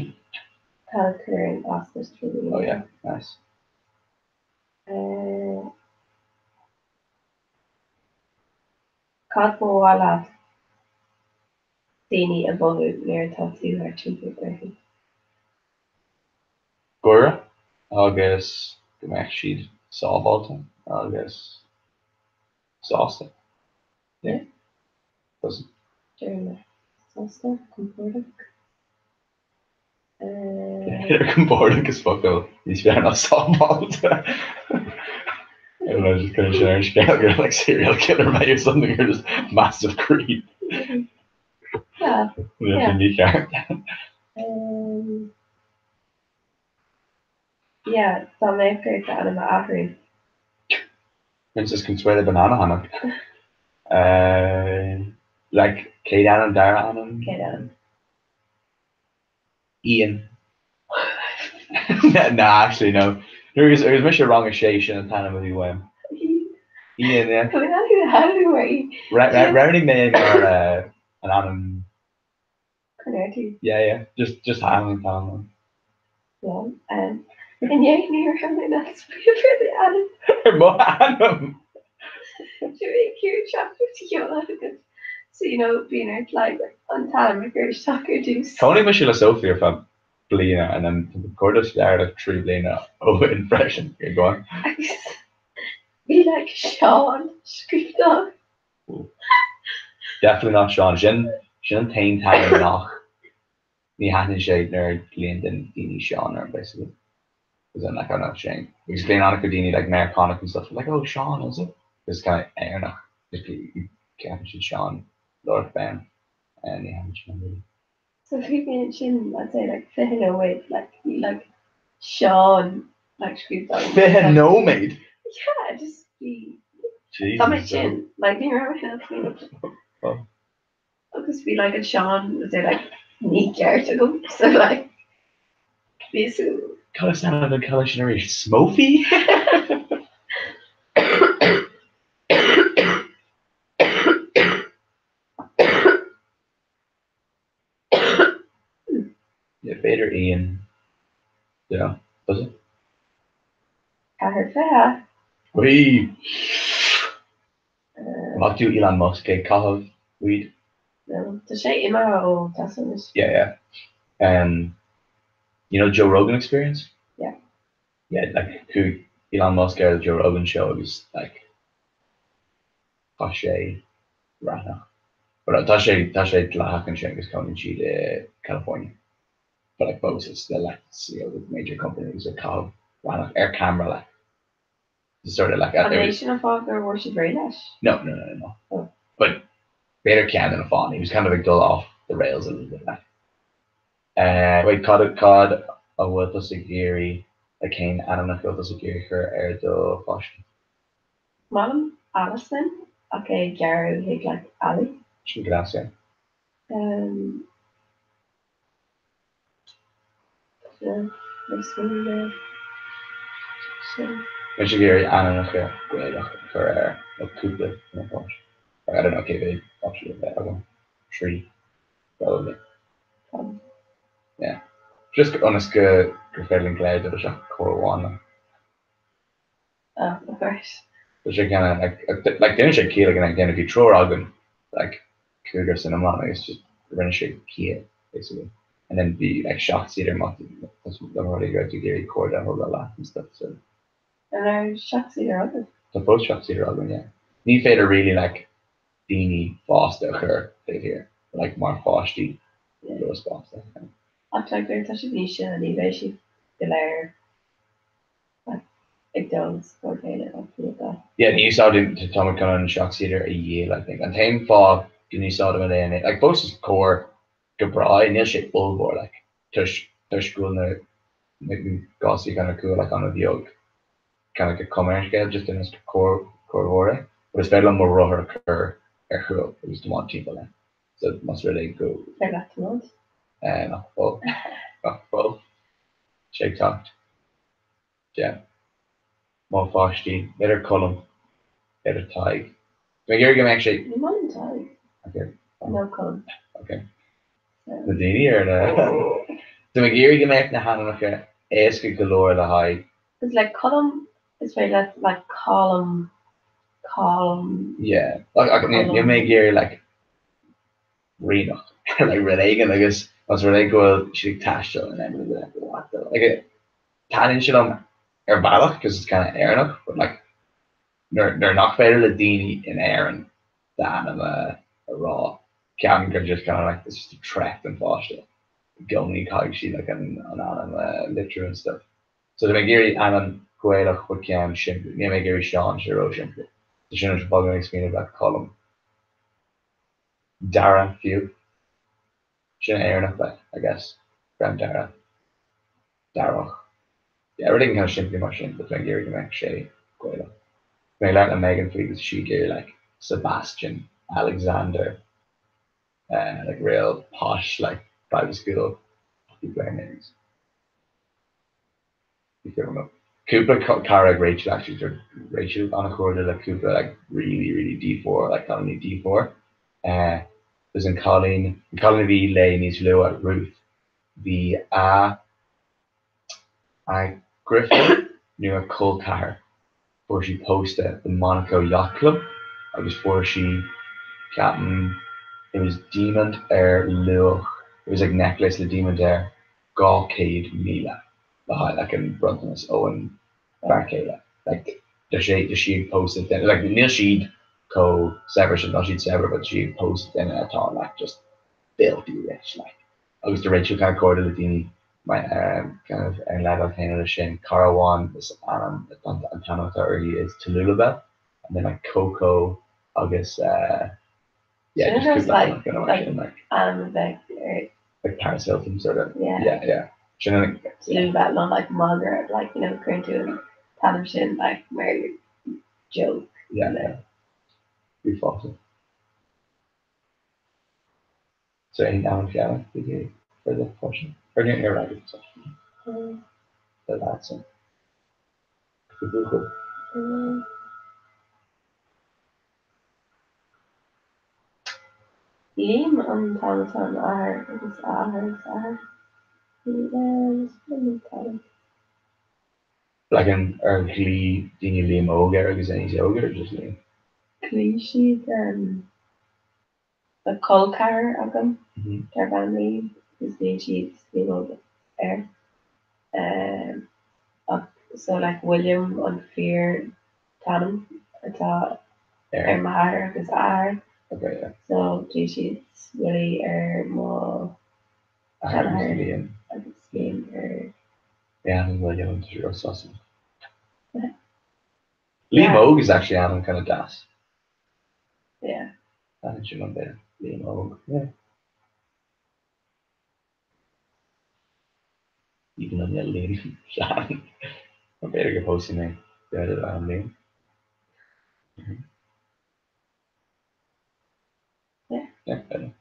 Calculator and Oscars for the Oh yeah, nice. Codful Walla Dini above it near top 2 or 230. Gura, August, the Mac Sheet, Saw Bolton, August, Saucer. Yeah. Doesn't. Jeremy Saucer, Comportic. Comportic as fuck though. He's fair not Saw Bolton. Everyone's just kind of sharing scale, you're like serial killer mate or something, you're just massive creep. Yeah. Yeah, so I'm going to Anima Afrin. Princess Consuela Banana Hanna. Like Kate Allen, Dara Allen. Kate Allen. Ian. Nah, actually, no. It was Mr. Wrong Association and Panama Ian, yeah. Rounding name or an Adam. Yeah. Just Hamlin Panama. Yeah, and yeah, you're having that for the Adam. More Adam. Doing cute chapter to you, so being like on time, like your soccer juice. Tony Michelle Sophia from. Blina, and then Curtis started 3 Blina over impression. Okay, go on. Be like Sean, script dog. Definitely not Sean. Sin tain time nach. Ní hatin sé nar blian den Dini Sean or basically. Because then like I'm not saying. Because Blian Anna Dini like Mayor Connick and stuff like, oh Sean, is it? It's kind of Erna. If you can't see Sean, Lord Ben, and yeah, really. So if you mention, I'd say like say hello with like you like Sean, like script dog. Fair no mate. Yeah, just be Jesus. Tommy Chin, like you remember that? Oh. I'll just be like a Sean, would say like neat article. So like this. Call sound of collisionary Smofy. Yeah, Vader Ian. Yeah, does it? I heard that. We. What do Elon Musk get called? Weed. No, the shit in my old testament. Yeah. You know Joe Rogan Experience? Yeah. Yeah, like who Elon Musk or the Joe Rogan show was like Tashay Rana. But Tashay Tlahakan Shank is coming to California. But like both it's the like CEO of major companies are called Rana Air Camera like sort of like A nation of folk or worship very much. No. Oh. But better can than a fawn. He was kind of like dull off the rails a little bit like. Wait, cod a Wilta Sigiri, a Kane, Anna Wilta Sigiri, her do fashion. Madam Alison, okay, Gary, he like Ali. Should we get asked, yeah. Yeah, this one there. So, Sigiri, Anna her a Kubla, no gosh. I don't know, okay, they actually I don't know. 3, probably. Yeah. Just honest go feeling glad that it's a core one. oh, of course. Which I kind of like the initial key, like again, if you throw Rogan, like Cougar Cinema, like it's just the initial key, basically. And then the like shots either that's already go to Gary Cord and all that laugh and stuff. So And our shots either other. the both shots either Rogan, yeah. Need fader really like Deanie Foster her here. Like more Fosty, Lewis Foster. I'd like their touch of niche and eBay she the layer like McDonald's or like that. Yeah, you saw them to Tom McConnell and Shock Cedar a year, I think. And time for you saw them in it. Like both is core Gabrai and shit Bulbor, like Tush cool now maybe gossy kind of cool like on a yoke. Kind of like a commercial scale just in his core horror. But it's better than more rougher occur cool. It was the one people then. So it must really go. I got to know. Not both. Not both. Shake talked. Yeah. More Foshty, better column, better tag. You're actually. You mind tag? Okay. No column. Okay. The Dini or the. So McGeary can make the hand like a Eska galore the high. It's like column. It's very like column. Yeah. Like you make Gary like. Reno. Like Renegan, I guess. As Reneg go, she tashed and then like what the like a tannin shit on air balloch because it's kind of air enough, but like they're not better than Dini in Aaron than a raw. Kevin could just kind of like this just trapped and foster. Gummy cog she like an literature and stuff. So the McGeary and Guelach would can shimp me McGeary Sean Shiro shimp. The Shinner should probably makes me about column. Dara few. Shin Aaron I guess. Graham Dara. Dara. Yeah, everything kind of simply much in but McGeary can make Shay Guelach. They learned a Megan Fleet was she gear like Sebastian, Alexander, like real posh, like private school player names. If you remember. Cooper, Cara, Rachel actually, Rachel on a quarter like Cooper, like really D4, like only D4. There's in Colleen V. Laney's Lua Ruth. The Griffin knew a cold car before she posted the Monaco Yacht Club. I was before she Captain. It was Demon Air Lure. It was like necklace the Demon Air. Gawcade Mila behind like in Brunton's Owen Barcade. Like the she posted then like Neil Sheed co sever should not she'd sever but she posted then at all like just filthy rich like I was the Rachel kind of Corda Latini my kind of level kind of Shin Carawan is Antano Authority is Tallulah and then like Coco August yeah just There's keep that going on like Annabeth like Paris Hilton sort of yeah. yeah Shannon Blue that not like Margaret, like you know, current to television, like Mary joke. yeah be fawful. So any down piano did you for the portion? Or you're right Um, the last one. um, Liam on Thomason are is are Like an early Dini Liam Oger is any Oger or just Liam? Clichy a Colcar of them. Mm-hmm. Their family is the sheets people there. So like William on Fear Tanum atá mar agus air. Okay, yeah. So dí sheets really má Liam. agus céim Yeah, I'm William to your sausage. Liam Og is actually Adam kind of das. yeah. That is your there. Liam Og. Yeah. Even on your Liam. I'm better get posting name. Yeah, Liam. Mm-hmm. Yeah, better.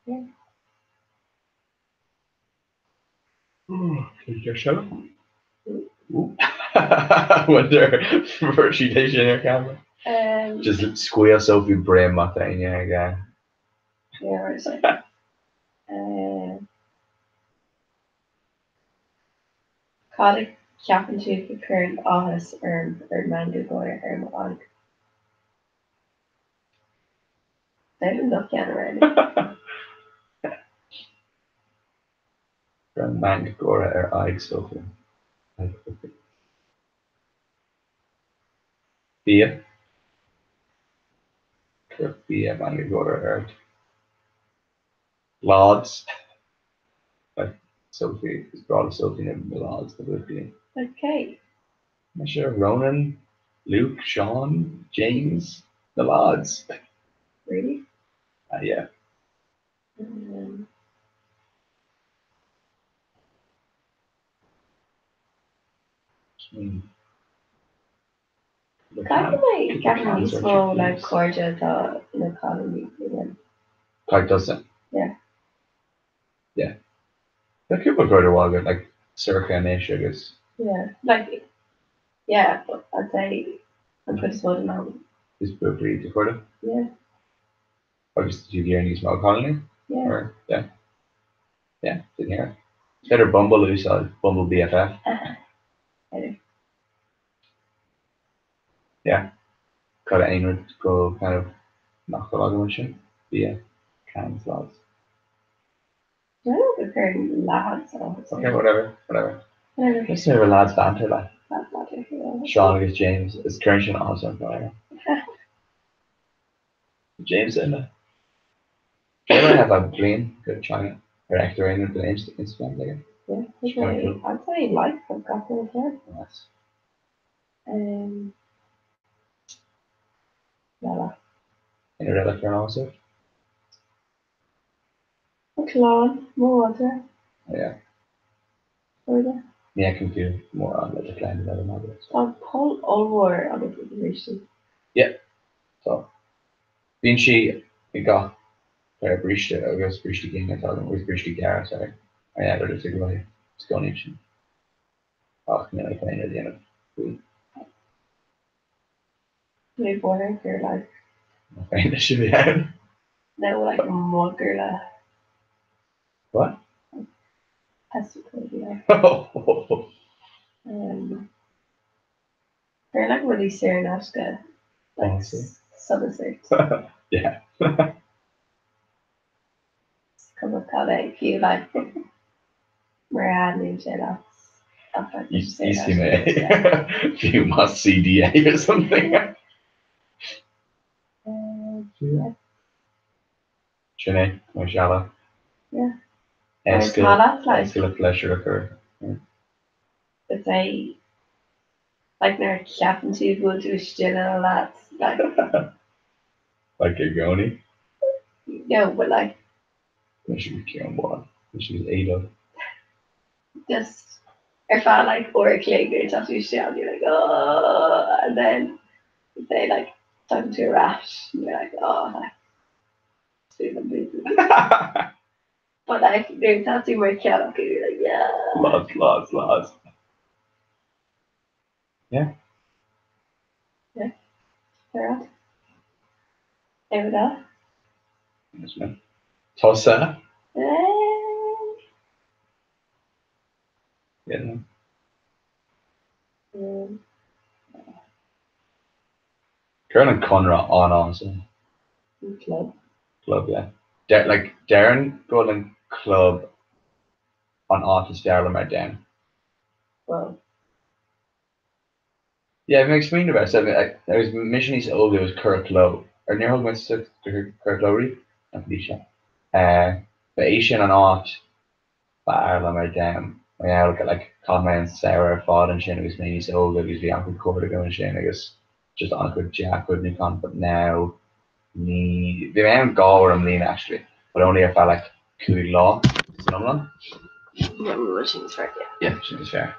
Yeah. Take your shut up. Wonder virtualization in your camera. Just squeal Sophie brain mata in your guy. Yeah, right. So, Cádig ceapan tú go current áthas man go goir mag. David not cean around. From Mangagora Ig Sophie. Bia. Bia Mangagora Lads. Like Sophie is brought Sophie in the lads that would be. Okay. I'm sure Ronan, Luke, Sean, James, the lads. Really? Yeah. Kind of like Gavin small like cordial thought in the economy again. Quite doesn't. Yeah. Yeah. The people go to Walgett like circa and ish, I guess. Yeah. Like yeah, but I'd say I'm pretty small now. Is pretty Dakota? Yeah. Or just do you hear any small colony? Yeah. Or yeah. Yeah, didn't hear it. It's better Bumble who saw Bumble BFF. I do. Yeah. Got it anywhere to go kind of knock the log on shit. Yeah. Cans logs. I don't prefer lads. So Okay, whatever. Whatever. Let's have a lads banter like. That's not it. Yeah. Sean against James. It's current Sean awesome for James in there. I have a plane good China or actor in the Instagram there. Yeah. It's kinda cool. I'd say like I've got them here. Nice. Yeah. Any relic for also? Claude, more water. Yeah. Further. Yeah, I can do more on the decline than other models. Paul Olwar on the preparation. So being she got breached it, I guess breached again, I thought it was breached again, sorry. I added a figure by Stonehenge. Oh, no, I can at the end of the week. Maybe border for like I find this should be out. no like more girl. What? Pesticide. Oh, They're like really Serenashka. Like Honestly. Somerset. yeah. Come up Calais if you like. Marianne sé that's You see me. You must CDA or something. Sinead, Marshalla. Yeah. Where's Mala, like- Skill of pleasure occur. But they like they're chapping too good to still and all that. Like Like a Goni. no, but like When she was Kieran Watt. When she was 8 of. just I felt like or Klager tattoo shit and you're like, oh, and then they like talking to a rash and you're like, oh like feeling busy. But like they're tattoo more chaotic and you're like, yeah. Lots. Alright. There we go. Yes, man. Tossa. Yeah. Um, Kieran and Conrad on so. club. Club, yeah. Like Darren Golden Club on artist Darren are down. Well, Yeah, I've explained about it. So I was Missionaries Olga was Kirk Lowe. Or near Hog went to Kirk Lowry. Not Felicia. But Asian and art but Ireland are down. Yeah, look at like Conrad and Sarah Fod and Shane was mainly Olga because we have recorded going Shane, I guess. Just on a good Jack with Nikon, but now the man Gaul I'm lean actually. But only if I like Cooey Law. Phenomenon. yeah, we were she's right, yeah. Yeah, she was fair.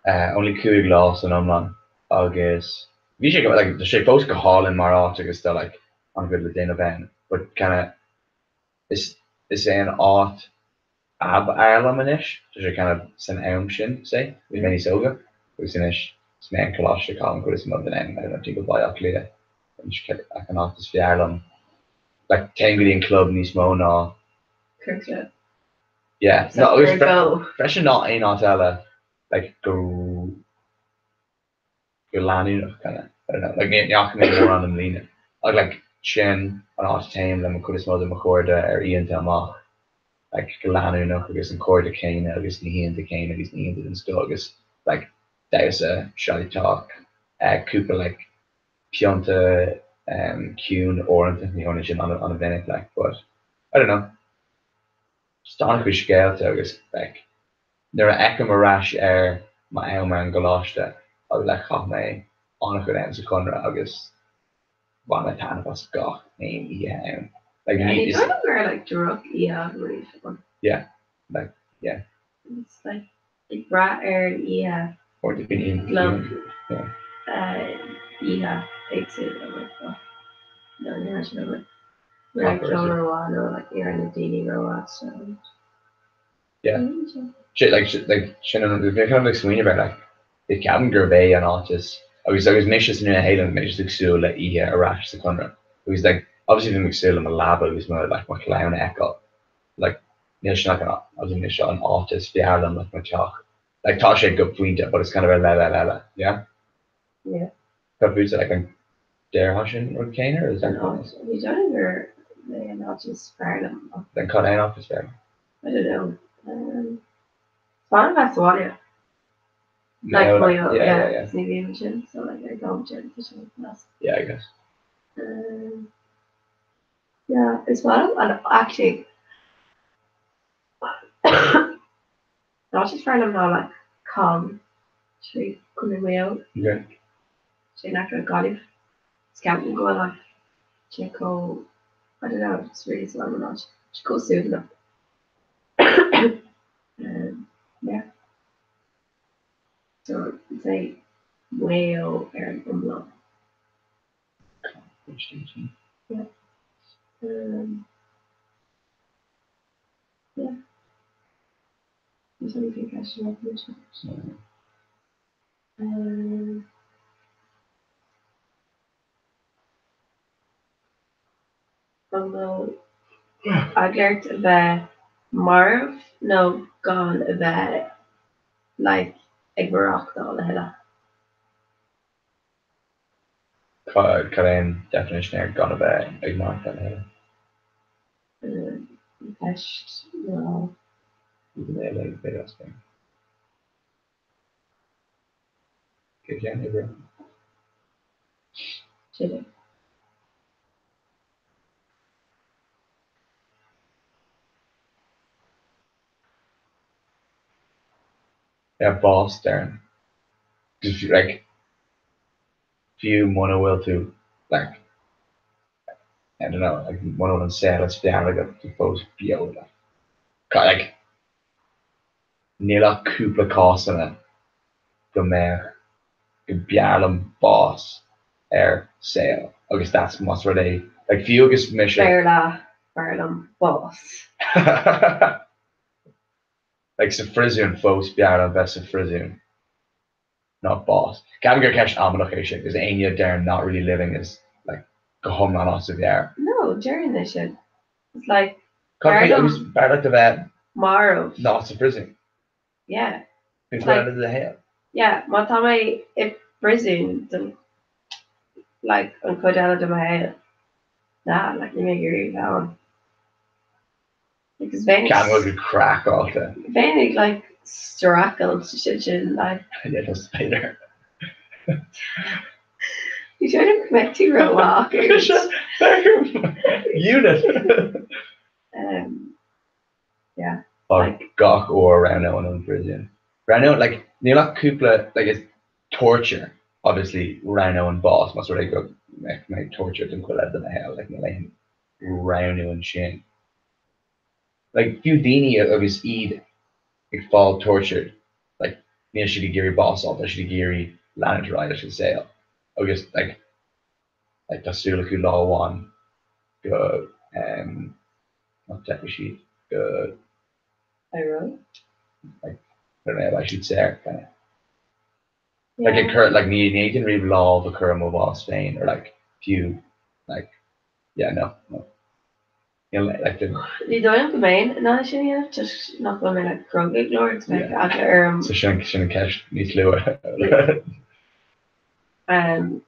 Only Cooey Law Phenomenon. Agus. Vi sé like the sé post go hall in mar agus still like on good with Dana Ben, but kind of is saying art ab Ireland-ish, so sé kind of sin sin say with many soga, who's in ish man Kalash Colin good as mother name. I don't think by a clear. And she I can artist for Ireland like Tangrian Club Nice Mona. Kirkland. Yeah, So no, it was go. fresh not in Artella like go Lanu kind of I don't know like Yakin more on them leaning. I'd like Shin an art time then could have smothered Macorda or Ian Telmach like Lanu no agus an Corda Kane agus ni Ian de Kane agus ni Ian still agus like there's a shoddy talk Cooper like Pionta Kuhn Orant the origin on a Venice like but I don't know. Stónach scale agus like there are Ekam Arash my Elmer Galashta I would like have my on go down to Conrad agus one tan was gach name yeah like Yeah, you you kind of wear like drug, yeah, really fun. Yeah, like yeah. It's like brat air, yeah. Or the in Glove. yeah. Yeah, it's it. I'm like, oh, no, you're not sure. We're like Proper, is it? Joe Rowan or like Aaron and Dini Rowan, so. Yeah. Shit like Shannon we kind of explain about like the cabin Gervais and artists. I was Mishas in a Halen Mishas Xul like a rash the Conrad. It was like obviously the McSill and the lab it was more like my clown echo. Like I was in Misha an artist the Ireland like my chalk. Like Tasha good pointer, but it's kind of a la yeah. Yeah. Got boots like a Dare Hushin or Kane or is that No, you don't ever, they're not just fired them. then cut in off his fair. I don't know. Fun that's water. Like No, oil, yeah. yeah. It's maybe engine, so like I don't gin for something else. Yeah, I guess. Yeah, it's fun. And actually, not just find them now like calm. She coming way out. Okay. She not gonna got it. Scouting going like she go. I don't know. It's really slow or not. She goes soon enough. Yeah. So it's like whale and umlaut. Yeah. Yeah. There's anything I should have mentioned. Although I'd learned about Marv, no, gone about like ag Barack all hella. Karen definition er gone about ignore that. Pest, no. Even though like they ask me. Okay, yeah, never. Chile. Yeah, boss Darren. Just like if you wanna will to like I don't know, like one of them said let's be like a suppose bio like Nila Kupla Kosana go mer go Bialum boss sale. Agus that's most where they like Fiogus mission Berla. Berlum. Boss. like Safrizion folks Bialum best Safrizion. Not boss. Can't get cash on location because Anya Darren not really living is like go home on us of the air. No, during this shit. It's like It was Barrett the vet, Morrow. not Safrizion. Yeah. It's Like- out of the hell. Yeah, má tá mé I Brisbane den like an codella de my head. Nah, like you make your down. Because Can't Venice look at crack all the Venice like Strackle shit like little spider. you trying to commit to real walkers. Unit. Yeah. Or Like- Gawk or Rano in prison. Rano, like, Nila Kupla, like, it's torture. Obviously, Rano and Boss must really go make torture to go out of the hell, like, Rano and Shin. Like, Fudini of his Eid, like, fall tortured. Like, Neil Shigiri Boss, all the Shigiri landed right, I should say. I guess, like Tasulaku Law 1, go, not Deputy, go, I wrote. I don't know if I should say kind of like a current like you can read law of a current mobile Spain or like few like yeah no you know like the You don't domain not sin just not go like groggy lords like after so shouldn't catch these lower um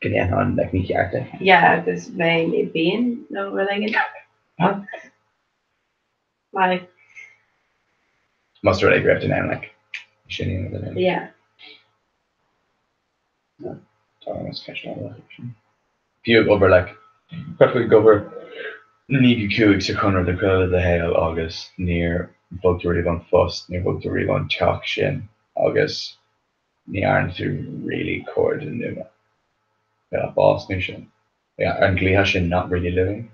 can you on like me character yeah this vein it being no really like must already grabbed it now like shouldn't yeah almost catch that few over like quickly go over Nígi cuaig sa chunar de chuile de héal agus níor bugtarí an fust níor bugtarí an teach sin agus ní airn tú really cord in nua. Yeah, boss mission. Yeah, and glitha sin not really living.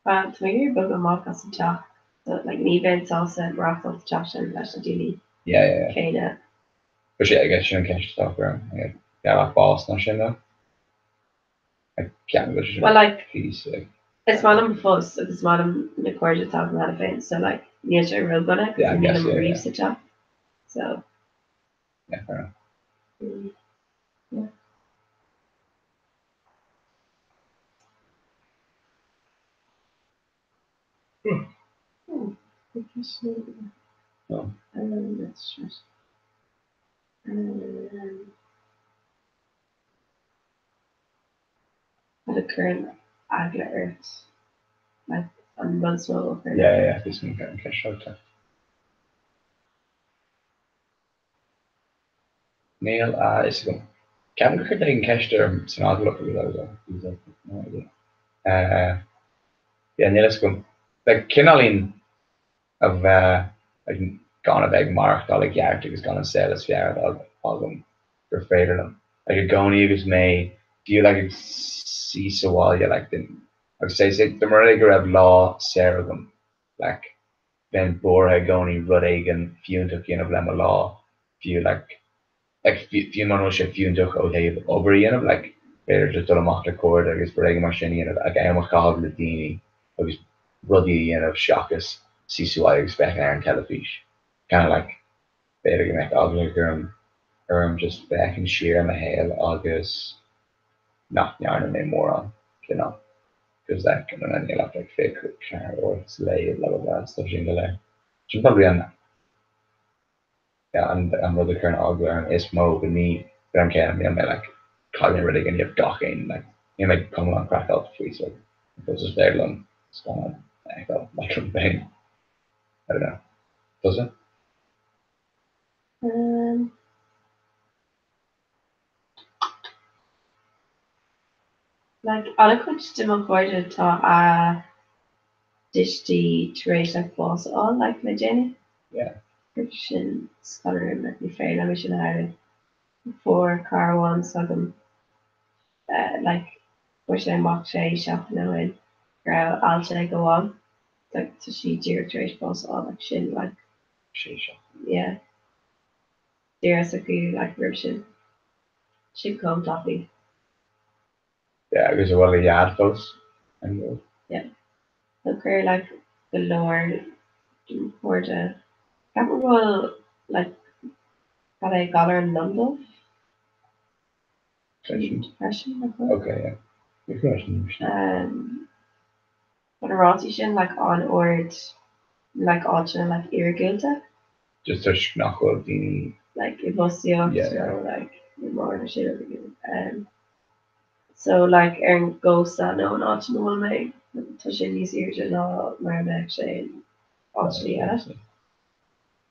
to me you're book a mock as a chat so like me events also rock off chat and that's really Yeah. kinda But yeah, I guess she didn't catch stuff around. Yeah, like boss no sin though. I can't go to well like please like it's one of the first it's one of the quarter talking about events so like near to real gonna Yeah, I guess, yeah. reads the chat so yeah, fair enough. yeah. No. That's just the current Agla Earth like on Buzzwell Yeah, this one can't catch shot. Neil is go. Kevin go chuir an ceiste san ágla go no idea. Yeah, Neil is go. Like Kinalín of like gone a big mark all like yeah is gonna sell us fair all them for favorite them. Like a goni was may do you like see so while you like them I would say the Murray have law Saragum like then Bora goni Rudagan few took in of them a law few like few mono few took okay over in of like better just on a mock record I guess Bora machine and like I am a call Ladini I was ruddy and of Shockus see so I expect Aaron Telefish kind of like better make ugly just back and sheer my hair August not yarn anymore on you know because that can then you'll have like fake car or slay blah blah blah stuff in there so probably on yeah and I'm really current ugly and Ismo with me but I'm kidding I'm like calling really gonna have docking like you might come along crack out the free so if it's just very long it's going on I go like I don't know Does it? Like an chuid de mo chuide tá a distí taréis le fós á like na déine. Yeah. Sin scholar me ni fé le sin ha for carháin sagam like bu sé mocht sé seach noin gra alte go on like to si dear taréis fós á like sin like She shot. yeah. Dear a go like version. She come toppy. Yeah, it was a well a yard post. And Okay, like the lower for the well like got I got her in London session. depression I thought. Okay, yeah. Good question. But a rotation like on or like option like irrigata Just a knuckle the like it was the Yeah, so like more shit so like Erin goes that no not will make touching these ears and all my actually actually yeah.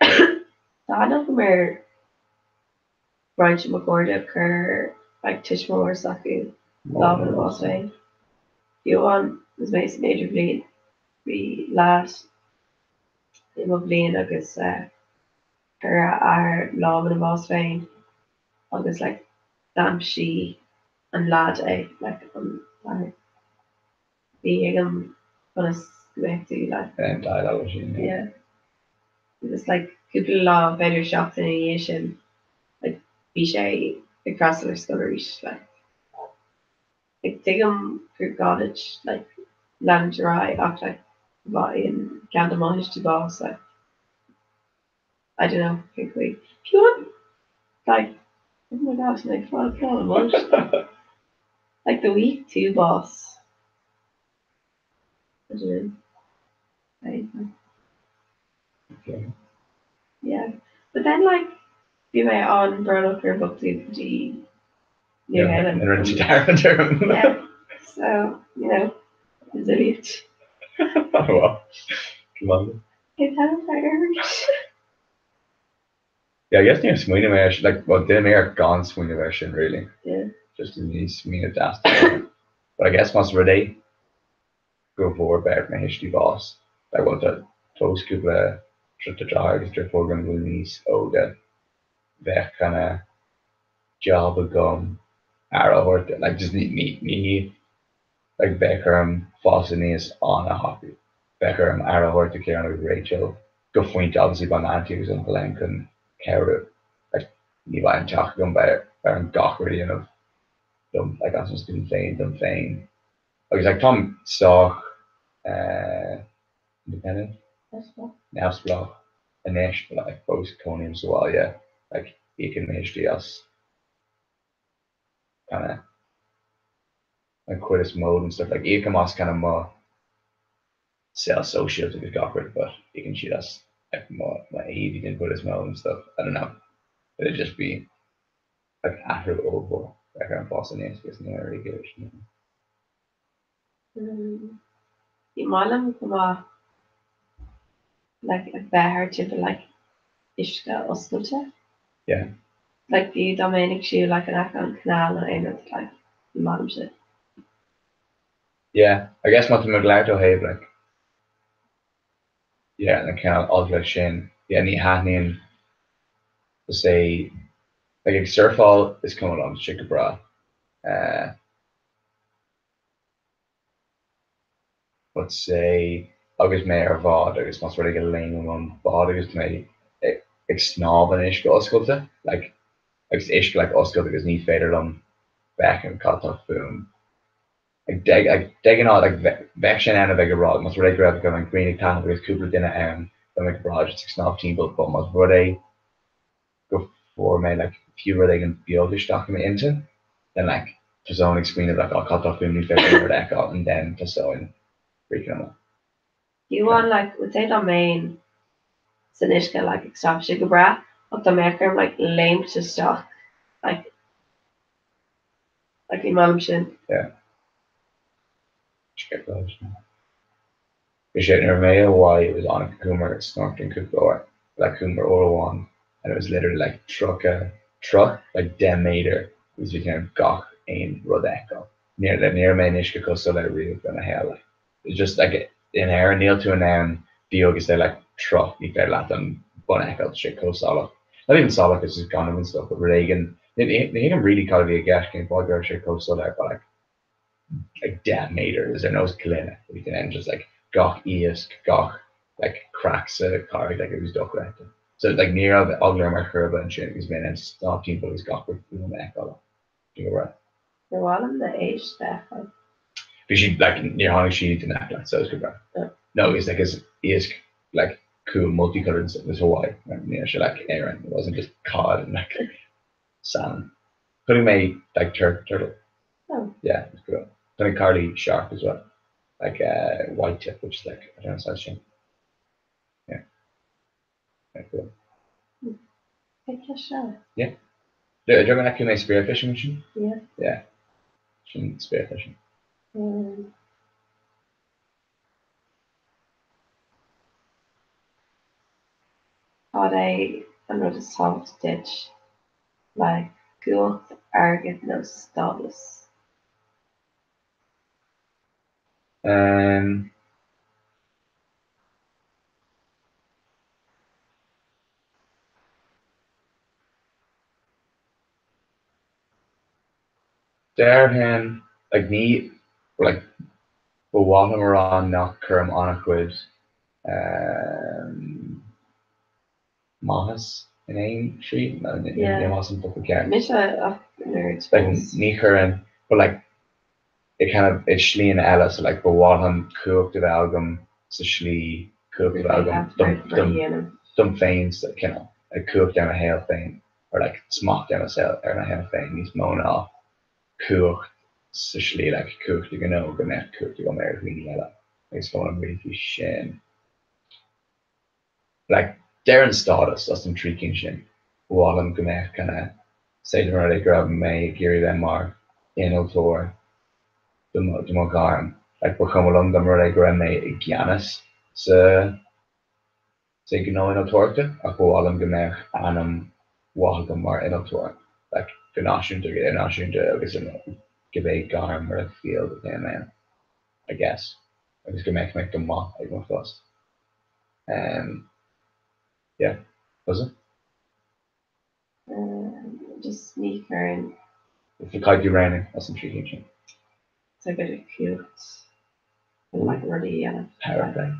I know from where Brian McGorda occur like Tishmore Saku love and boss way. You want was major bleed be last in my bleed agus her our love and boss way agus like damn she and lad like like being on a to like and dialogue machine. yeah. It's like people love better shots in aviation like Bishay across the discoveries like take them for cottage like land dry after like in Candamonish to boss like I don't know quickly if you want like oh my gosh like like the week two boss I don't know. Okay. Yeah but then like you may on Burlocker book the New Yeah, Haven and Richie Darren. yeah so you know resilient Oh well. Come on. it's how Yeah, I guess near Sweeney version, like well the American gone Sweeney version really. yeah Just in these Sweeney dust. But I guess once ready go forward back my history boss. I want to close couple trip to drive trip for going to these the that kind of job of gum arrow or like just me like Beckham Fawson is on a hockey. Beckham arrow or to care with Rachel. Go point obviously by Matthews and Blank and Carrot like you buy and talk them by Dockery and of them like I was doing playing. I was like Tom Stock independent. Navsblad and Nash like both Tony as well, yeah. Like he can history us kinda like quitters mode and stuff like he can kind of more sell socials if he's got rid but he can shoot us like more like he can quitters mode and stuff. I don't know. It'd just be like after over background Boston is no really good. Die Malm kuma like bear to like Ishka Osculta. Yeah. Like the Dominic shoe like an Akon canal and it's like the Malm shit. Yeah, I guess what the McLeod have like yeah, and kind of ultra shin. Yeah, and he had in to say like if Surfall is coming on Chickabra. Let's say agus mé ar bhád agus mas ru go léon an bád agus mé ag snáb an isce oscailte like agus isce like oscailt agus ní féidir an back an catach fum ag degan á like bheith sin anna bheith go rád mas ru raibh go an greenig tan agus cúpla duine ann go mé rád ag snáb team but mas ru é go for mé like fiú ru ag an biogisteach mé inte then like just only screen of like I'll cut off ní féidir deck out and then just so in freaking You want like would say the main Sinishka like stop sugar bra up the maker like lame to stock like in Malm shin. Appreciate near Mayo why it was on a Coomer snorting could go like Coomer or one, and it was literally like truck like den meter was became gach ein rodeco near main ishka so like real gonna hell like it's just like in air neil to an noun Diogus they like truck you fair latin boneco shit co solo not even solo because it's gone and stuff but Reagan they can really call it a gas game boy shit co so but like den meter is there no clinic we can end just like gach isk gach like cracks a car like it was documented. So like near the ugly Mercury and shit is been and stop team but he's got with the neck all. You're right. You're one the age stuff. Like, Because she like near how she the neck like so it's good. Yeah. No, he's like he is like cool multicolored and stuff. It was Hawaii. And, you know, she like Aaron. It wasn't just cod and like salmon. Putting made like turtle. Oh. Yeah, it's cool. Putting Carly shark as well. Like white tip, which is like I don't know size shape. Yeah. Yeah, cool. Take a shot. Do you remember that my spearfishing machine? Yeah. Yeah. Spearfishing. Had another soft ditch like good argent no stobus. Derhan like me like Walham around knock Curm Onquid Mahas in Ain Street Yeah. wasn't book again. Misha of nerds. Like ni Curran but like it kind of it's Shlee and Ella so like Walham cooked the album so Shlee cooked the album some things that kind of like cooked down a hail thing or like smocked down a cell or a hail thing he's moan off cooked so Shlee like cooked you know go net cooked you go marry really Ella it's going really shin like Darren Stardust as an trícinn sin bhálam go mbeadh kinda Satan mar grab me Gary Van Mar inaltóir do mo garm like bu chum do mar grab me I Giannis sa gno inaltóirte a bhálam go mbeadh anam wahagam mar inaltóir like gnáisiúnta agus gibé garm mar a field man I guess agus go mbeadh me go má ag mo fast yeah was it just sneaker and if you kite you raining that's some tricky it's a bit cute. Like really power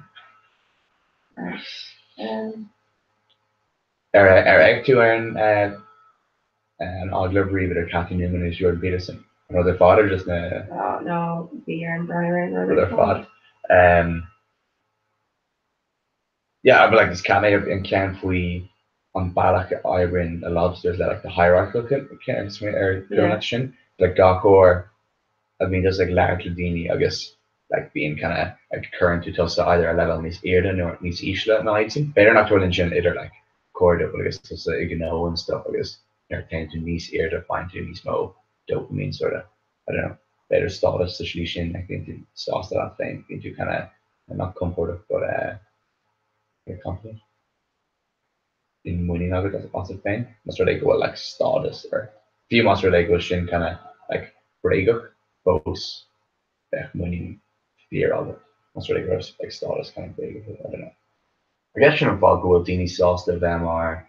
ag tú an agla breather or Kathy Newman is Jordan Peterson or their father just no beer and Brian or their father yeah but like this can in Can Fui on Balak Ibrin a lobsters that like the hierarchical connection like Gakor I mean there's like Larry Dini I guess like being kind of like current to toss either a level Nis Earden or Nis Ishla nighting better not to either like Corda but I guess just like you know and stuff I guess they're tend to Nis Earden find to Nis Mo dopamine sort of I don't know better status the solution I think to sauce that thing into kind of not comfort but confident in winning of it as a positive thing. That's where they go like status or few months where they go shin kind of like breakup both winning fear of it. That's where they go like status kind of breakup. I don't know. I guess shouldn't fall go with Dini sauce of them are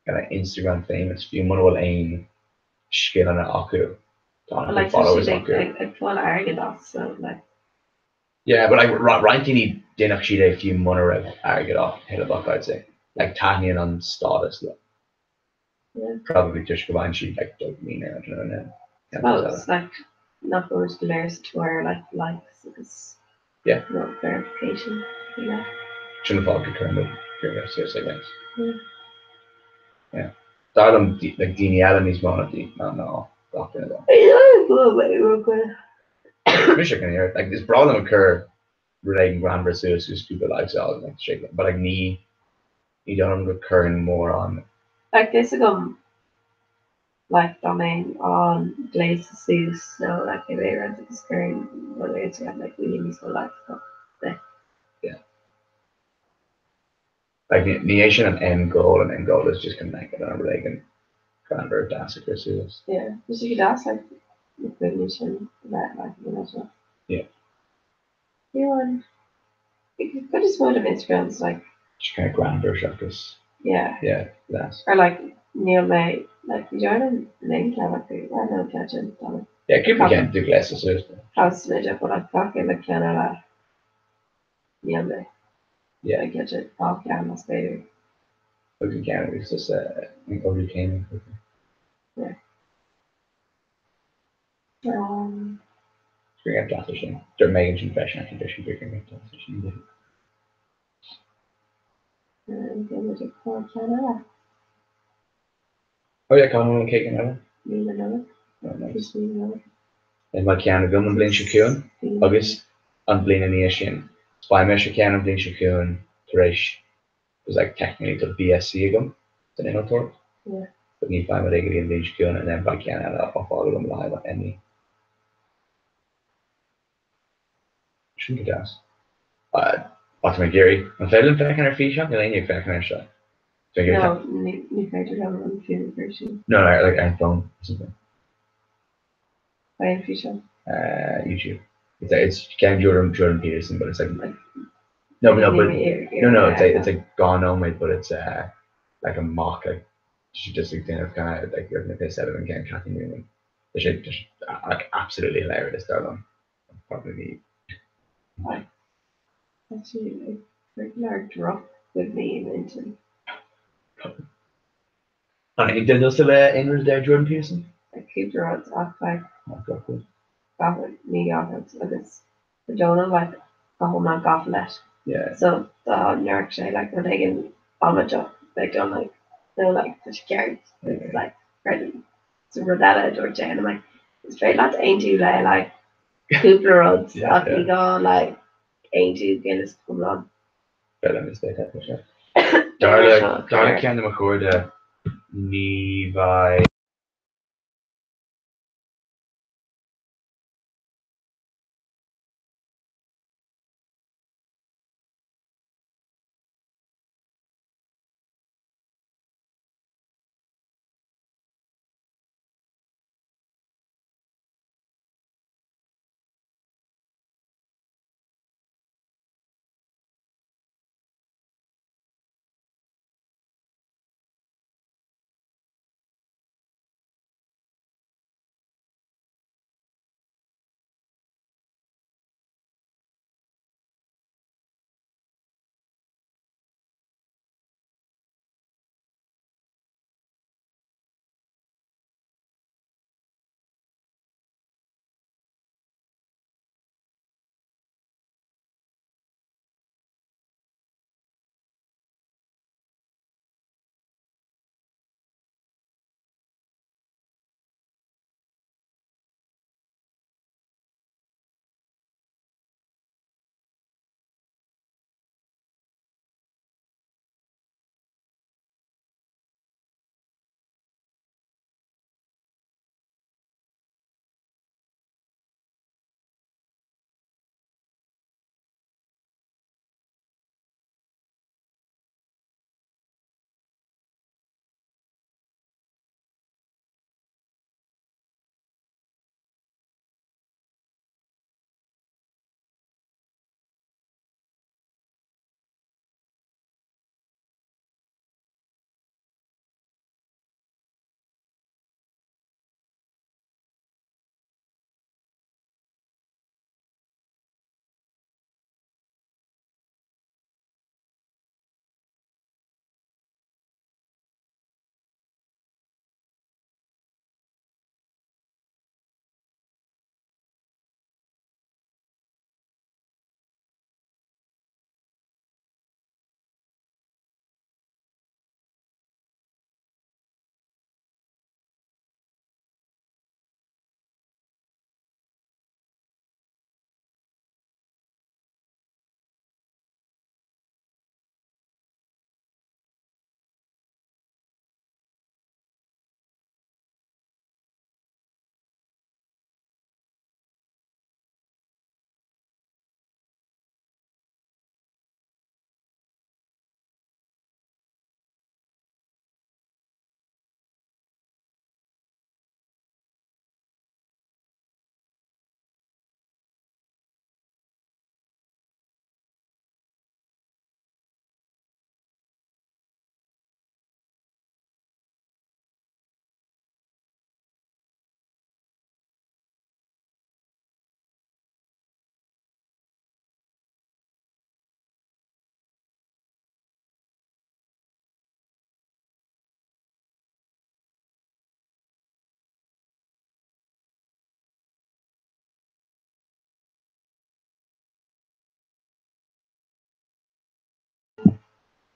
kind of Instagram famous. Few money will aim skill on an aku. Like followers like fun argue so like yeah, but like Ryan Dini didn't actually a few money argue off hit a buck I'd say. Like Tanyan on status though. Yeah. Probably just combine she like dopamine or I don't know. Well it's like not going to layers to wear like likes because no verification, you know. Shouldn't fall good term of curious segments. Yeah. Darlem like Dini Allen is one of the no doctor though. Michigan here like this problem occur relating grand versus stupid lifestyle like shaking but like me you don't recurring more on like this like domain on Glacier so like if they rent this current whether it's like really useful life stuff. Yeah. Like nation and end goal, and end goal is just kind of like an Reagan Cranberry Dassic or serious. Yeah, because you could ask like the definition that like so. Yeah. You want you could put his photo of Instagram is like Just kind of Cranberry Shackers. yeah. Yeah, that's. Or like Neil May, like you join a name like I don't catch it. Yeah, Cooper can't do glasses, seriously. House Smidge, but like fucking like Canada. Neil May. Yeah. I catch it off camera later. But you can't, it's just over came. Bring up transition. They're making confession condition bringing up transition. And then we just call Canada. Oh yeah, Colin and Cake and Ella. Me another. Oh, nice. Just me another. And my Keanu Gunn and Blaine Shakoon. Agus an Blaine and Asian. Spy Mesh Keanu and Blaine Shakoon. Thresh was like technically the BSC again. The name for it. Yeah. But you find my regular and Blaine Shakoon and then by Keanu off all of them live on any. Shouldn't get asked. What's my Gary? I'm feeling back in our feet shop. You're like back in our shop. No, new character have a few version. No, like iPhone or something. By a few shop. YouTube. It's kind of Jordan Peterson, but it's like no, it's like gone on but it's like a mock. Like she just like kind of like you're gonna piss out of and getting chatting with. They should just like absolutely hilarious. They're probably Right. Actually, a regular drop with me into. I think there's also Andrews there, Jordan Peterson. I keep the rods off by Cool. Goffin, me Goffin, so this. I don't know like the whole man Goffin that. Yeah. So the New York State, like when they can bomb a job, they don't like, they're like, such carrots. It's like, right. So Rodella, Georgia, and I'm like, straight lads ain't too like, Cooper roads, off you go, like, ain't too Guinness coming on. Better mistake that for sure. Darla Candy McCord, Levi.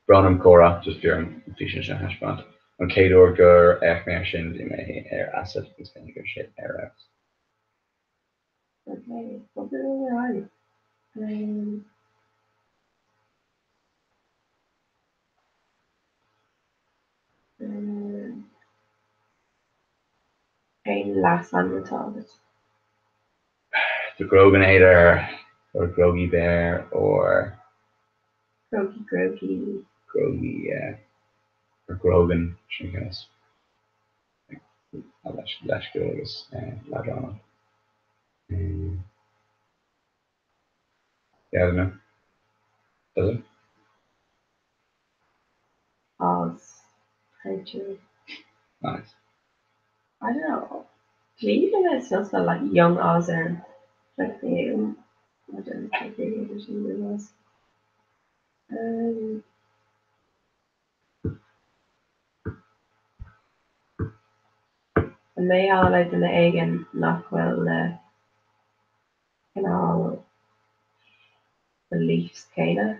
Bronam Cora, just pure efficient sin hasbrand. An céadú gur mar sin di mé acid gus gan gur shit out. Okay, what did we on? Pain last on the target. The Groganator or Groggy Bear or Groggy. Groggy, yeah. Or Grogan, I guess. Let's go agus ladrona. Yeah, I don't know. Does it? Oz. Creature. Nice. I don't know. Cleveland is just like young Oz or like the I don't know what the original it was. And they all like in the egg and Knockwell and all the Leafs kinda.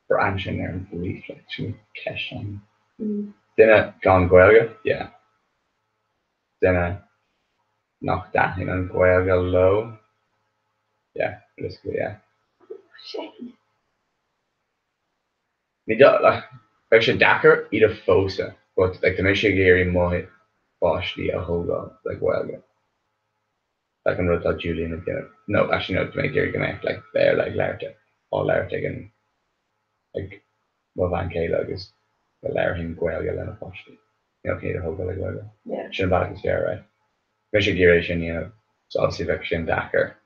Branching there and belief, like to cash on. Mm. Dinner gone Guelga, yeah. Dinner knock that in on Guelga low. Yeah, basically, yeah. Shit. Ní like actually Dakar eat a fosa, but like the Michigiri moi boshly a hoga like Guelga. Like I'm gonna Julian again. No, actually no, to make Gary connect like they're like Larta. All Larta and like Van Kayla is the Larry Guelga Lena boshly. You know, Kate Hoga like Guelga. Yeah. Shinback is fair, right? Michigiri, you know, so obviously like Dakar.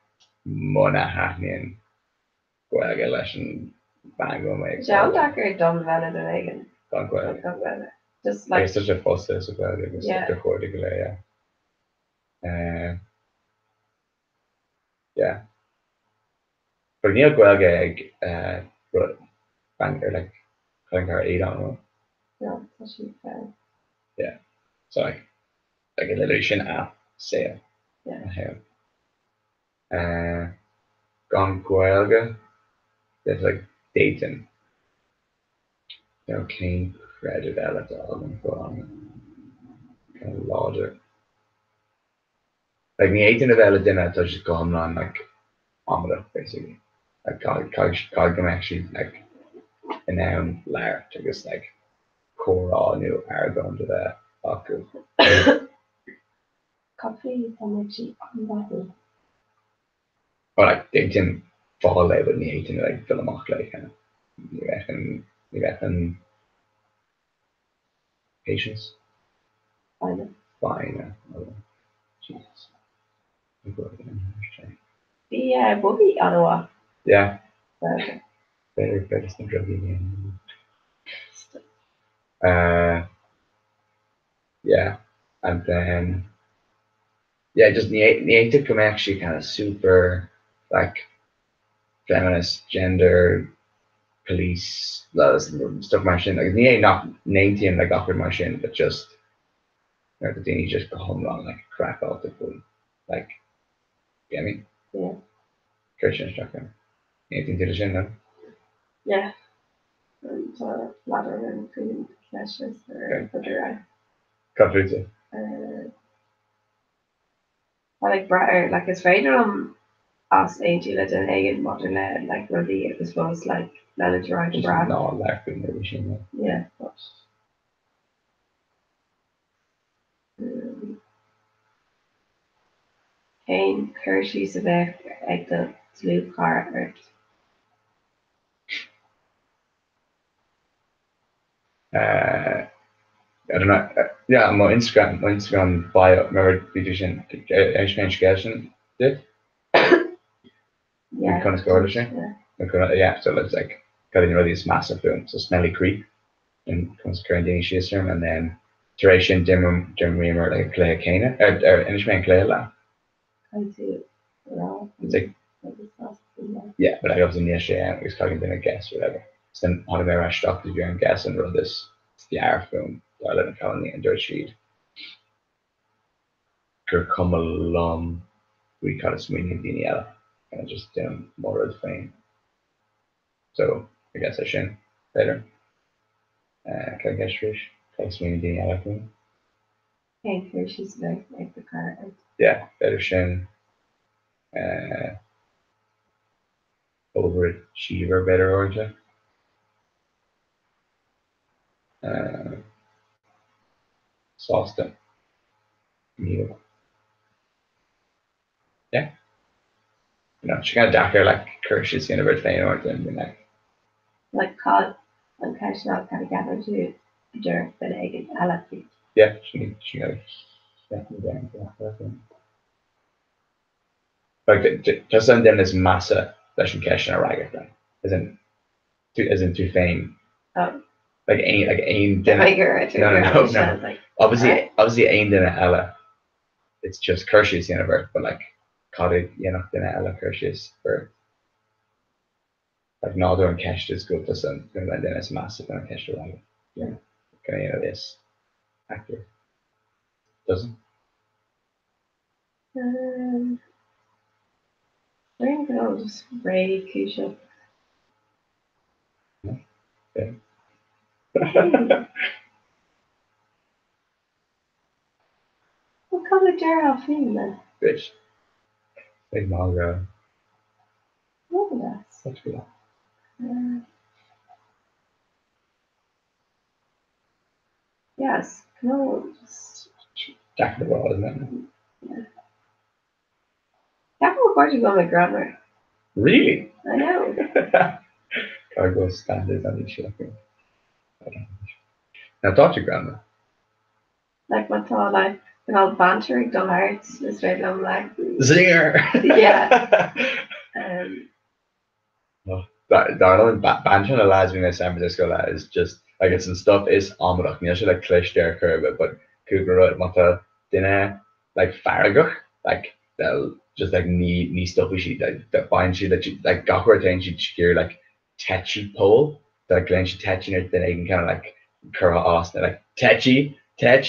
Mona Hackney Guelga lesson bang on my John Tucker done better than Megan. Just like it's such a process of Guelga, it's yeah. like a quarter, yeah. Yeah. But Neil Guelga wrote bang or like I think our 8 on one. No, that's actually fair. Yeah. So like a little shin app sale. Yeah. Gone Guelga. There's like Dayton. No clean credit element all and go on. Kind of larger. Like the 18 of Ella dinner so just gone on like Omada basically. Like cog can actually like an layer to just like core all new Aragon to the Baku. Coffee from actually on bottle. Or like they didn't fall out with the 18 like fill them off like kind of you reckon patience? Fine. Jesus. The Bobby Ottawa. Yeah. Okay. Better than druggy. Yeah. And then just the 18 come actually kind of super like feminist, gender, police, stuff machine. Like the not 19 like awkward machine, but just the thing you just go home on like crap out the food. Like get me? Yeah. Christian instructor. 18 to the gym then? Yeah. And ladder and cream flashes or butter. Coffee. I like brighter like it's radar as Angel and Hagen modern like really it was supposed like manager right to brand. No, like the machine. Yeah, but Kane Hershey's of like the blue car I don't know. Yeah, my Instagram bio. Remember Vision Education did? yeah. Kind of scored it, yeah. So it's like got in really this massive film. So Smelly Creek and comes current Danish system, and then Duration Dim Reamer like Clay Kana or Englishman Clay La. It's like yeah, but I was in the yesterday and we was talking to a guest or whatever. So then on the I stopped the young guest and wrote this the R film. I live in Colony and Dirt Sheet. Come along, we call it Sweeney Daniela. And just more of the fame. So I guess I sin better. Can I guess fish? Close me the elephant. Hey, here she's like the car. Yeah, better sin. Over achiever better origin. Sauceton. Meal. Yeah. She kind of darker like Kirsch's in a bit faint or than Like cod and cash not kind of gather to dirt, but egg and elephant. yeah, she got definitely down for that thing. Like just then this massa leis an ceis a raige then. As in to fame. Oh. Like ain The dinner. bigger, No. Like, Obviously ain dinner Ella. It's just Kirsch's universe, but like cottage, dinner Ella Kirsch's for like Northern Cash is good just and then it's massive and Cash right. Yeah. Kind of this actor. Doesn't. Where can I just Ray Kusha? Yeah. What color Gerald film then? Bitch. Big Margot. What was that? That's good. Yes, no, just Jack of the World, isn't it? that was watching on my grammar. Really? I know. Cargo standards on each other. Now talk to grandma. Like my thought, like when I was bantering the hearts, it's right I'm like Zinger! Yeah. Darling, bantering a lads in San Francisco lad is just like it's and stuff is omelette. You should like clish there curve but cougar out mata dinner like farraguch like they'll just like knee stuff she that find she that she like got her attention she gear like tetchy pole that Glenn she tetching it then I can kind of like curl Austin like tetchy I can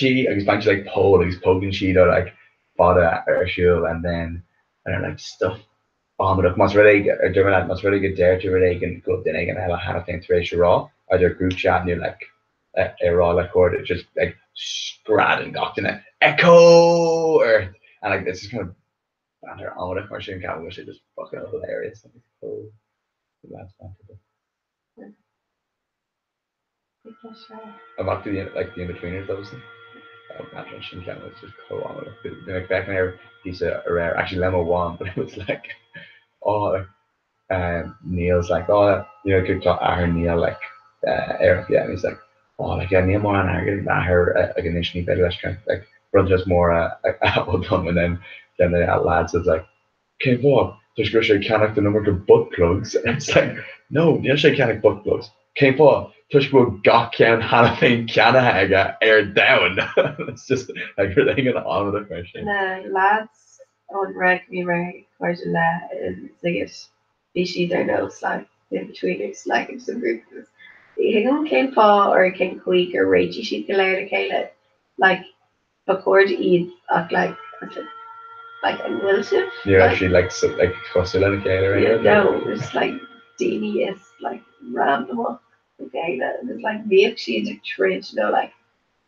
find she like pole he's poking sheet or like fodder or shoe and then I don't know like stuff but mas really German mas really good dare to really can go then again have a hand of things ratio raw or their group chat and you're like a raw like chord it just like scrad and got in it echo earth and like this is kind of banter on with a question count which is just fucking hilarious like, oh that's I'm up to the like the in-betweeners obviously Shin Count was just cool on it like back in there he's a rare actually Lemo won but it was like oh Neil's like, oh, good talk. I heard Neil like, Eric, yeah, and he's like, oh, like, yeah, Neil more and I heard like initially better kind of like run just more apple done, and then the lads is like, okay, Bob, there's go say canic the number of butt plugs, and it's like, no, Neil say canic butt plugs. Okay, Bob, tush go gach can Hannafin Canahaga air down. It's just like you're thinking on with the question. The lads on Red Mirror version is like species their notes like in between it's like it's a group of Higgum came Paul or King Queek or Ragey sheet the layer to Kayla like before to eat like a Wilson. Yeah, like, she like so like Costilla and Kayla yeah, no, it's like Deanie is like random up okay that it's like the she's a tridge, like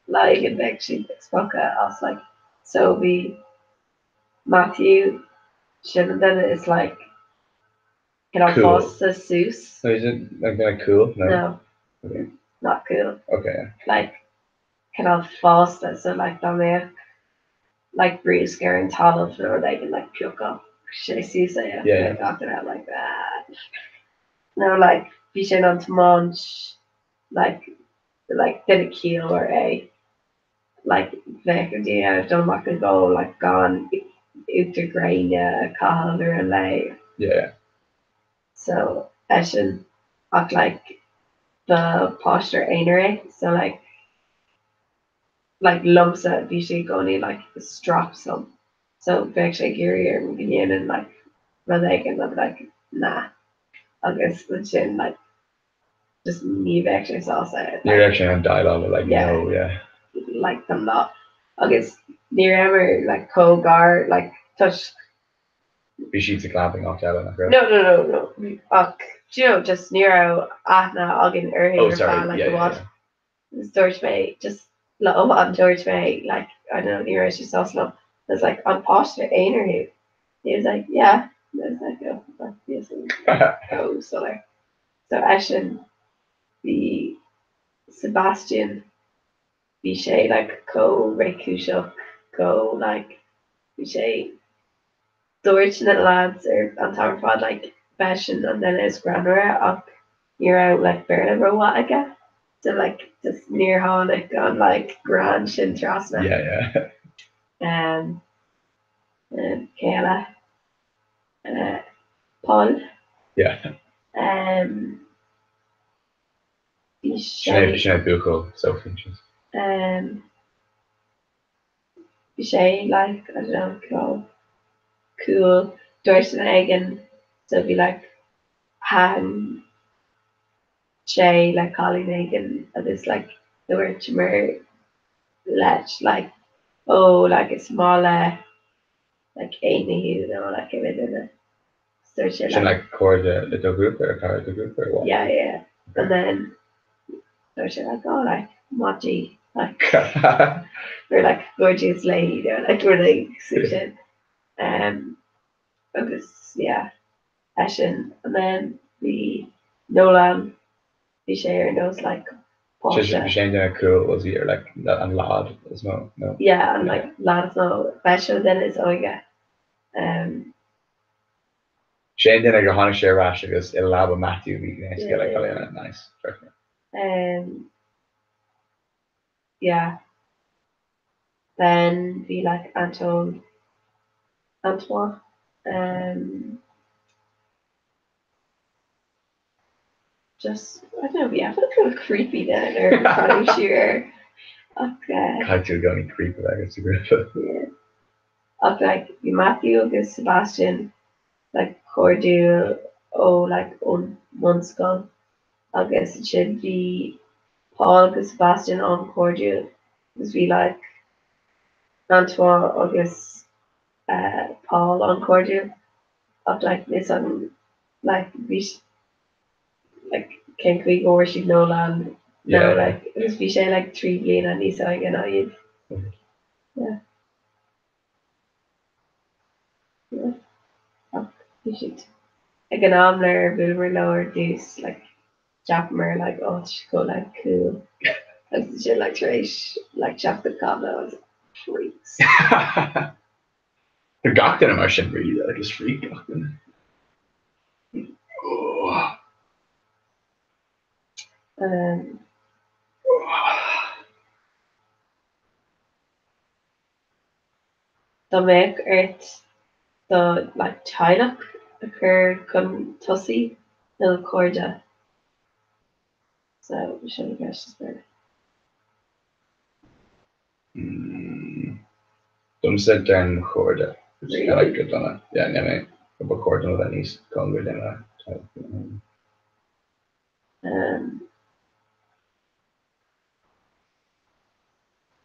lying in bed she's spoka I was like so we Matthew Sheridan is like cool. Foster Seuss. So is it like kind of cool? No. Okay. Not cool. Okay. Like Foster, so like down there like Bruce and Talent or they can like puke up. Should I see say yeah. Talking out like that. No, like Vision on Munch, like did a kill or a like Vecchia don't want to go like gone into grain Calder and lay. Yeah. So Eshin act like the posture ainery. So like lumps that usually going in like straps them. So actually Gary or begin and like Raleigh I'm like nah. I guess the chin like just me actually saw say you're actually on dialogue like yeah. Like them not. I guess near ever like Kogar like touch Be sheets of clapping off that one, right? No. you know, just Nero Athna Ogin Oh, Urhi sorry. like Yeah, the yeah, what? It's George May, just love on George May, like I don't know, Nero she's so slow. I was like on posh to Ainer who he was like, yeah. And I was like, oh that's amazing. yeah. Oh solar. So Ashen the Sebastian Bichet like co Rekushok go like Bichet George and the lads are on top of like fashion and then it's grammar up you're out like Berlin or what I guess. So like just near Honic on like Grand Shin Trasna. Yeah. And Kayla. Paul. Yeah. Bichet. Sinead Buchel, Sophie. Bichet like I don't know cool Doris and Egan. So it'd be like Han Shay like Colin Egan and it's like the word Chimera Lech like oh like a small like Amy you know like within a search She like cord the group or card the group or what? yeah. And then search like oh like Mochi like we're like gorgeous lady or like we're like suited focus yeah Ashen and then the Nolan the share knows like Porsche Shane cool was here like that and lad as well. No. yeah and like lads know special then it's Oiga Shane didn't go Hana share rash because it'll allow Matthew be nice to get like Yeah. nice. Yeah then be like Antoine just I don't know we have a kind of creepy then or probably sure okay Can't you going creep like it's a group. yeah okay like Matthew agus Sebastian like Cordial like on Munskull agus it should be Paul agus Sebastian on Cordial because we like Antoine agus Paul on Cordial of like this on like we like Ken Creek or she no land no like it was we say like 3 blian and Lisa again I yeah oh, you should like an Amler Wilbur lower deuce like Japmer like oh she go like cool like shit like trash like chocolate combo freaks The Gokten emotion really like just freak Gokten. Oh. the make it the like China occur con Tussie il Corda so we should have guessed this Dum said down Corda. Really? I like good on it. Yeah, anyway. But Corda no that needs Congo then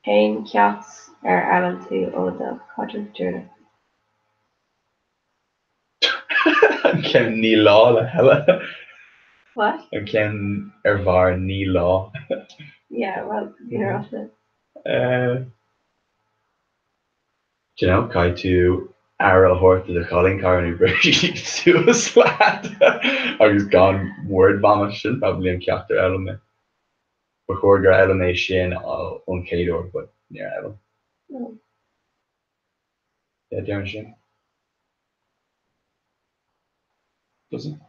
Cain Cats Alan to Oda Quadrant Journal. Ken ní lá le helle. What? An ken bhar ní lá. Yeah, well, you're off it. Do you know, cai tú ara horta de Colin Carney Brady to a slat. Agus gone word vomit sin probably an ceachtar eile. Before gur eile mé sin on céadúir, but near eile. No. Yeah, dearan sin. Doesn't?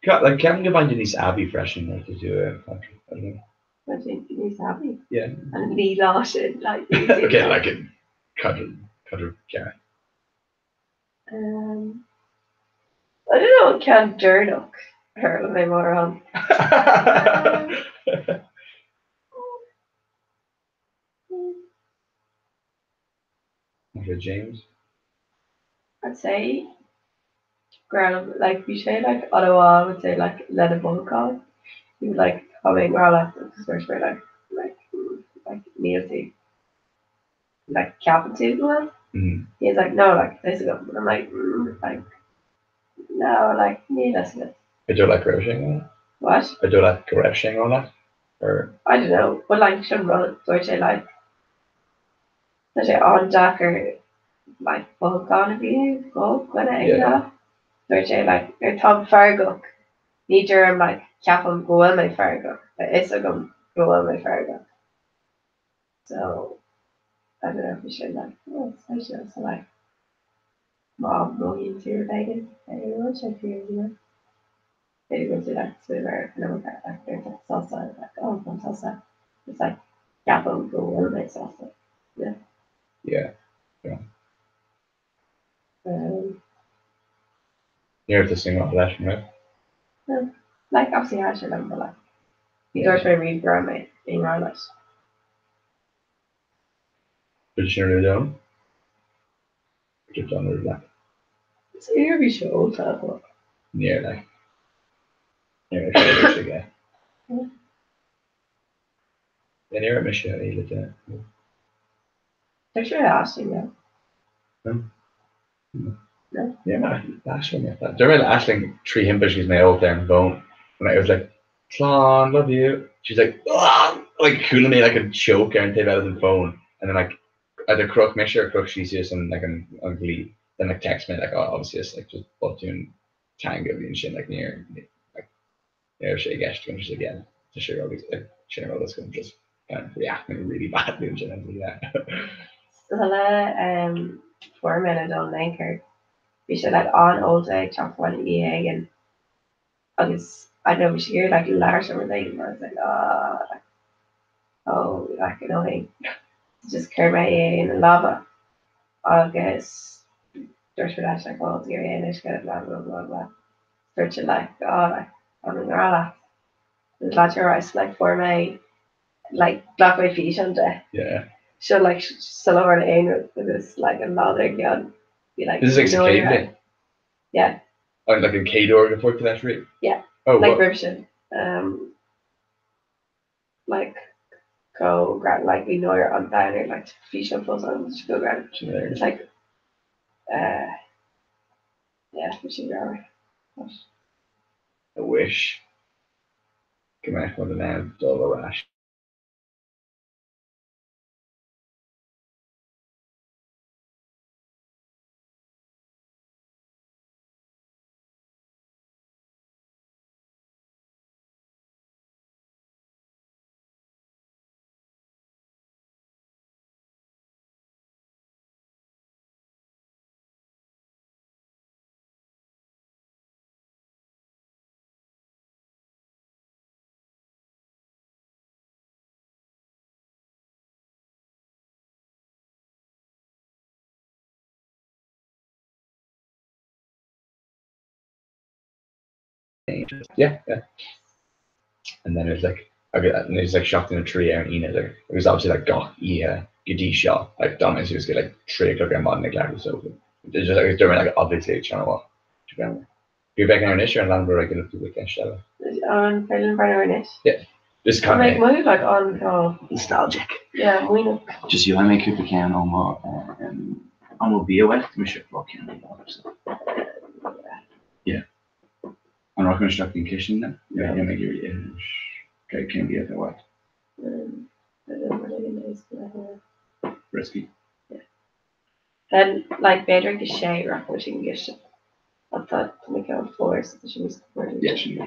Like Kevin go find these Abbey freshen like to do a country. I don't know. I think he's happy. Yeah. And Lee Larson, like. Okay, like a cutter guy. I don't know, can Durnock her my more on. Okay, James. I'd say ground like we say like Ottawa would say like let a bone call. He would like coming or like the first word like Neil like Captain one. Mm-hmm. He's like no like this go. I'm like like No, like me listening. I do like crocheting on that. What? I do like crocheting on that. Or I don't know. But like should run such a like such a on Jacker like bug gonna be bug when I know. Such a like your Tom Fargo. Níidir like ceafam gohfuil mé fergo, but is a go gohfuil mé fergo. So I don't know if we should like oh it's special so like mom going to your vegan. Anyone check your video. Maybe go to like swimmer and then like there's like salsa like oh from salsa. It's like ceafam gohfuil mé salsa. yeah. Um You have to sing off that, right? like obviously I should remember like you Yeah. don't try to read grammar in Ireland. But you really don't. Just on the like So you're be sure so near like near a again. Yeah. Yeah, near a mission he lived in. they're sure asking you. Yeah, man, Ashling. Yeah. Do you remember Ashling tree himper she's my old down bone? And I was like, Slán, love you. She's like, "Ah!" Like cooling me like a choke and take out of the phone. And then like either crook make sure crook she's just on like on glee. Then like text me like oh obviously it's like just both doing tango and shit like near like she gets to just again to share all these like share all this kind of just kind of reacting really badly and shit. And yeah. Sulla 4 minute on anchor. We should like on all day talk one and agus I know we should hear like Lars or something. I was like, oh, like annoying. Just clear my ear in lava. Agus there's for that like all the area and get blah blah blah blah. Search it like I mean all there's lots of rice like for my like black my feet on the Yeah. so like still over the aim with this like another again. Be like This is like you know where you're cicada. at. Yeah. Oh, like in Cade Organ for that rate? Yeah. Oh, Like what? revision. Like go grab like we know you're on diner like fish and full on just go grab it's like yeah we should go I wish. Come back from the man, Dollar Rash. Yeah, yeah. And then it's like, okay, and he's like shot in a tree out in there. It was obviously like got Gadi shot. Like Thomas, he was like 3 o'clock in the morning, like so. It's just like it's doing like obviously trying to walk. You're back on an issue and Lambert regular to weekend shadow. on Berlin Burner in it Just I'm kind like of move like on Nostalgic. yeah we know Just you and make it can almost be a wet mission for can. Yeah. I'm not going to start in kitchen then. Yeah, you make your okay, can be at the wet. I don't know really nice but Risky. then like better get shay rock which you can get shit I thought to make it on floors so she was Yeah, she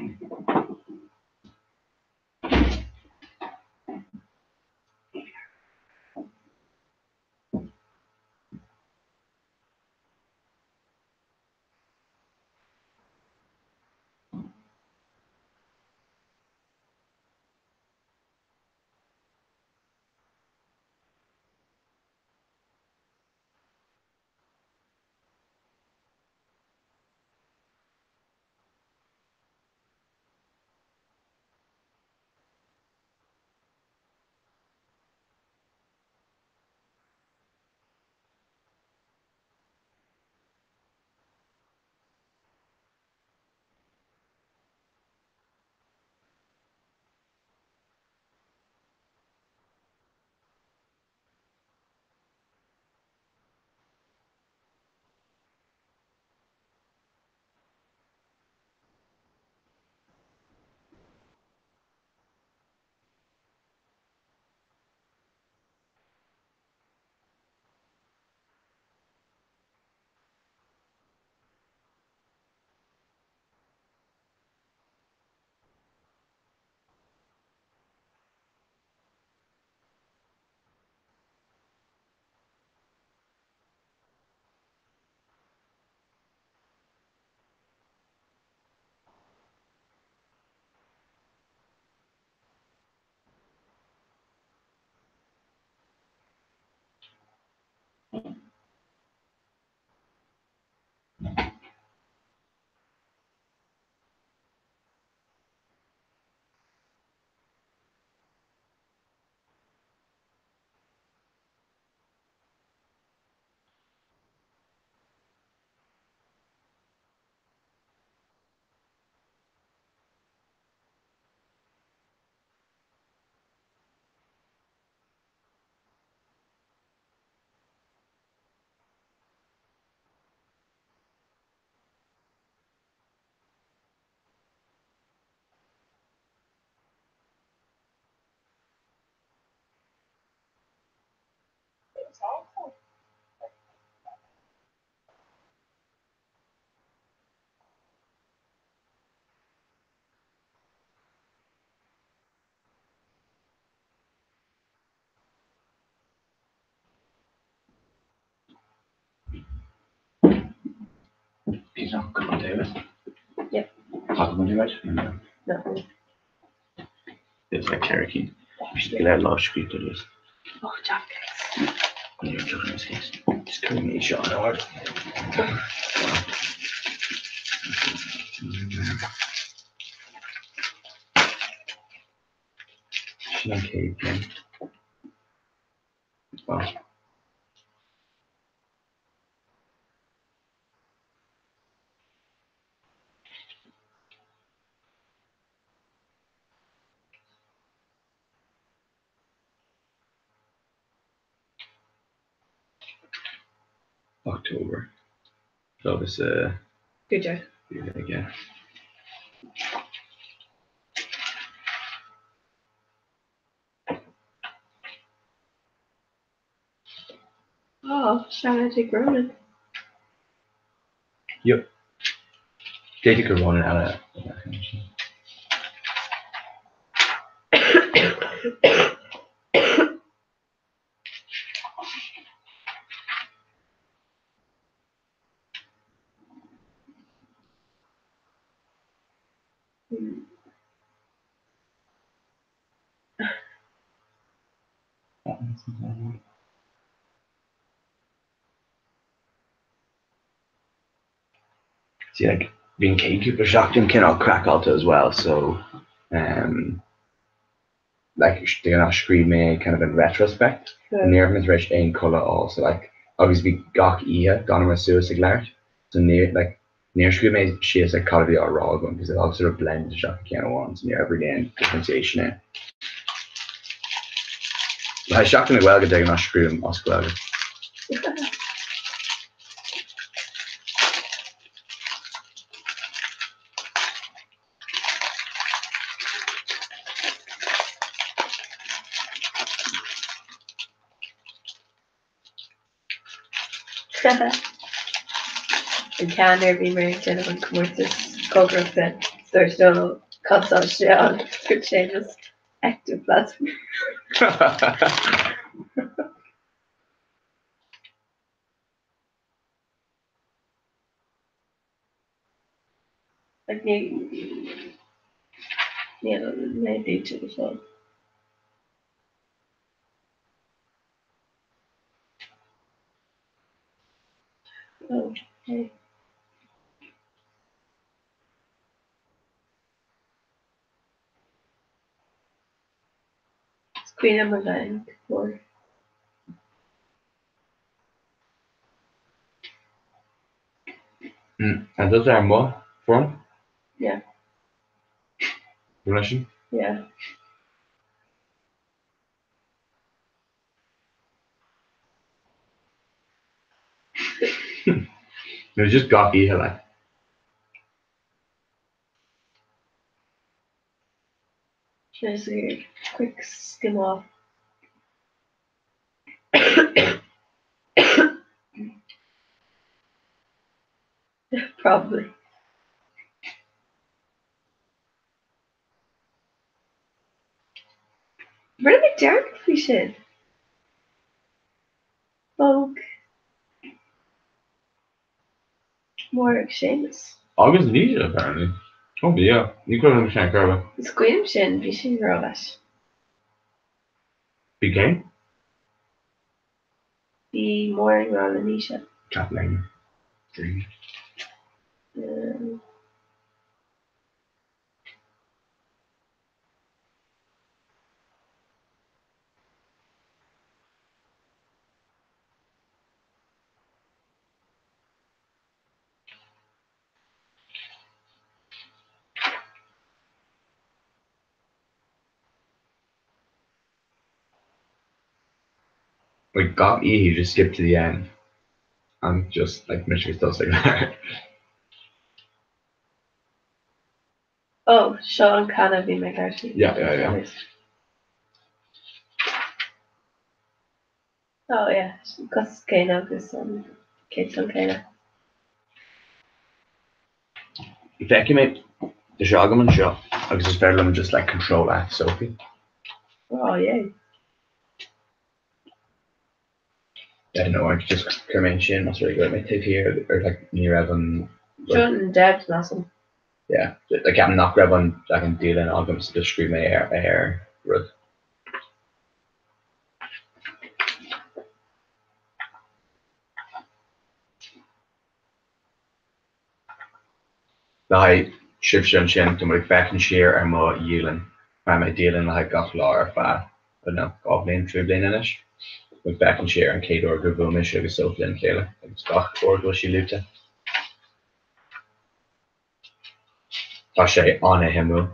He's not going to do it. Yep. Hot going to do it? No. No. It's like Cherokee. We should get out a lot of street to this. Oh, chocolates. When you're talking this case. Just couldn't make sure I know it. She's on cake again. Wow. October. So it's Good job. again. Oh, Shanatic Ronan. Yep. Data could run it out of See, like being gatekeeper shocked him cannot crack alto as well. So, like they're not screaming kind of in retrospect. And near him is rich in color also. Like obviously gach ia Donna suicide glart. So near screaming she has like color or raw one because it all sort of blends the shock can of ones near every day and differentiation in. I shocked me well good they're not scream Oscar. En kan er vi mer känna vad kommersiellt koggruppen största konsortial för changes active platform. Like nej det är typ så. Okay. Queen number 9 4. And those are more from? Yeah. Relation? Yeah. It was just gawky here like. Just a quick skim off. Probably. Really dark we should. Vogue. More Seamus. August Nisha apparently. Oh yeah. You couldn't understand Carla. Squim Shin, Vishin Rovash. Big game? Be more around Anisha. Captain. Like got E, he just skipped to the end. I'm just like Michigan still like that. Oh, Sean Canna be McCarthy. Yeah. Oh yeah, because Kana is Kate on Kana. Effectivamente, the Shagaman shot. Because it's better than just like control at Sophie. Oh yeah. Yeah, no, I just mention that's really good. I take here or like near Evan Shouldn't doubt nothing. Yeah, like I'm not grabbing like I'm dealing arguments to just scream my air rud. Like shift an sin to my fecin sheer ar má dhélan my dealing like gach lá ar fa but no goblin triblin in it. With fecin sheer an céad or go bhfumis agus soflin chéile agus gach or go si luúte. Tá sé anna himú.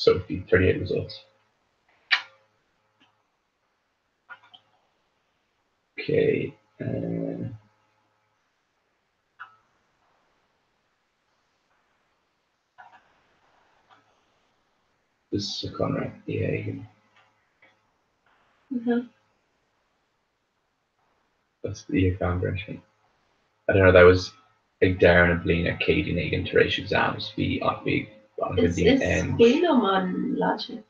Sophie, 38 results. Okay. This is a Conrad. Yeah. That's the conversion. I don't know. That was like Darren and Blaine at Katie Nagan to race exams. Be on big on It's the end. William on Latin.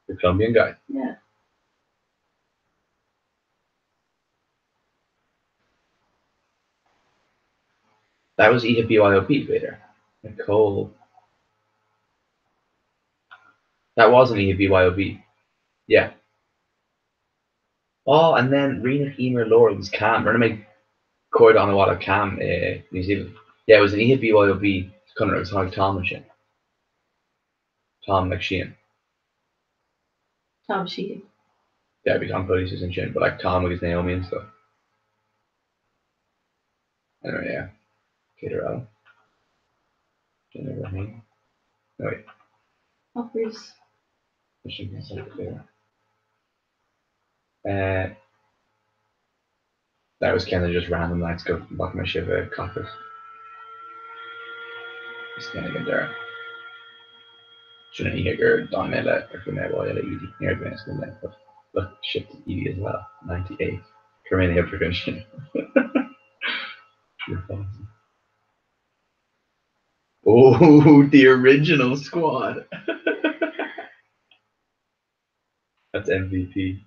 The Colombian guy. Yeah. That was either BYOB later. Nicole. That wasn't either BYOB. Yeah. Oh, and then Rena Emer Laura was Cam. Remember my cord on a lot of Cam New Zealand. Yeah, it was an either BYOB. Connor, it was like Tom and shit. Tom McSheen. Tom Sheehan. Yeah, it'd be Tom Cody and shit, but like Tom with his Naomi and stuff. Anyway, yeah. Caterella. Jennifer Rahane. No, wait. Offers. I should be something there. That was kind of just random nights go back my ship at Cockers. Just kind of get there. Shouldn't you get your Don Mela or Gwinnett while you're Edie near Gwinnett Gwinnett, but look, shipped to Edie as well. 98. Kermaine here for Gwinnett. Oh, the original squad. That's MVP.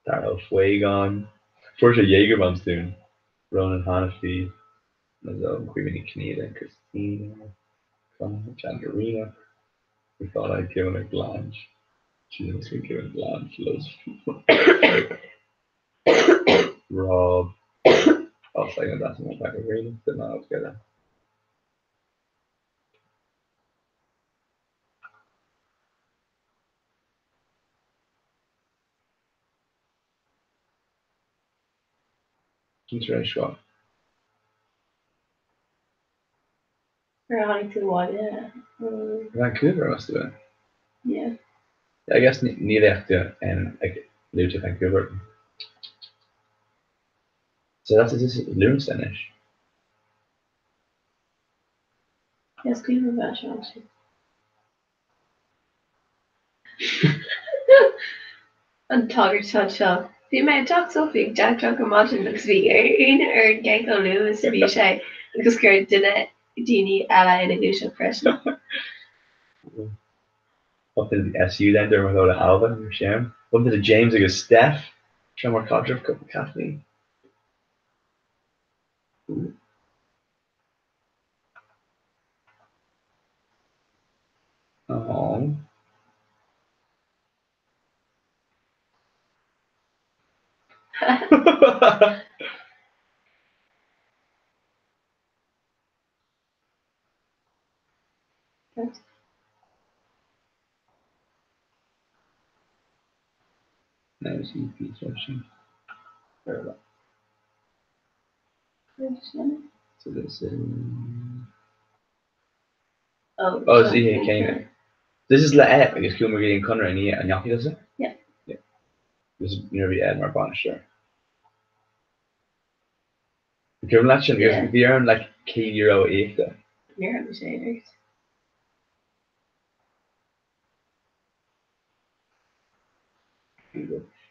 Darrell Fuegon. Portia Jagerbaum's doing. Ronan Hannafy. Mazzo Queenie Canada. Christina. Chandarina. We thought I'd given a glance. She knows we given a glance. Loads of people. Rob. I was like, that's not back of Rena. Didn't know how to get that. Consideration squad. We're on to one, yeah. Vancouver must have been. Yeah. I guess neither after and like Lou to Vancouver. So that's just Lewis finish. Yes, people about Chelsea. An tágur tá seo. Bhí mé teach Sophie Jack Drunk imagine agus bhí ar Gecko Lewis bhí sé agus gur duine daoine eile ina gúise freisin. Up in the SU then there without a Alvin or Shem. Up to the James agus Steph. Shamar Codriff Cup of Kathleen. Oh. Nice EP session. So this is. Oh, it's Ian Kane. This is Laet, I guess Kilmurray and Connor and Yaki, does it? Yeah. Yeah. This is nearly Ed Marbanisher. The Kilmurray, the earn like €8. You're on the shaders.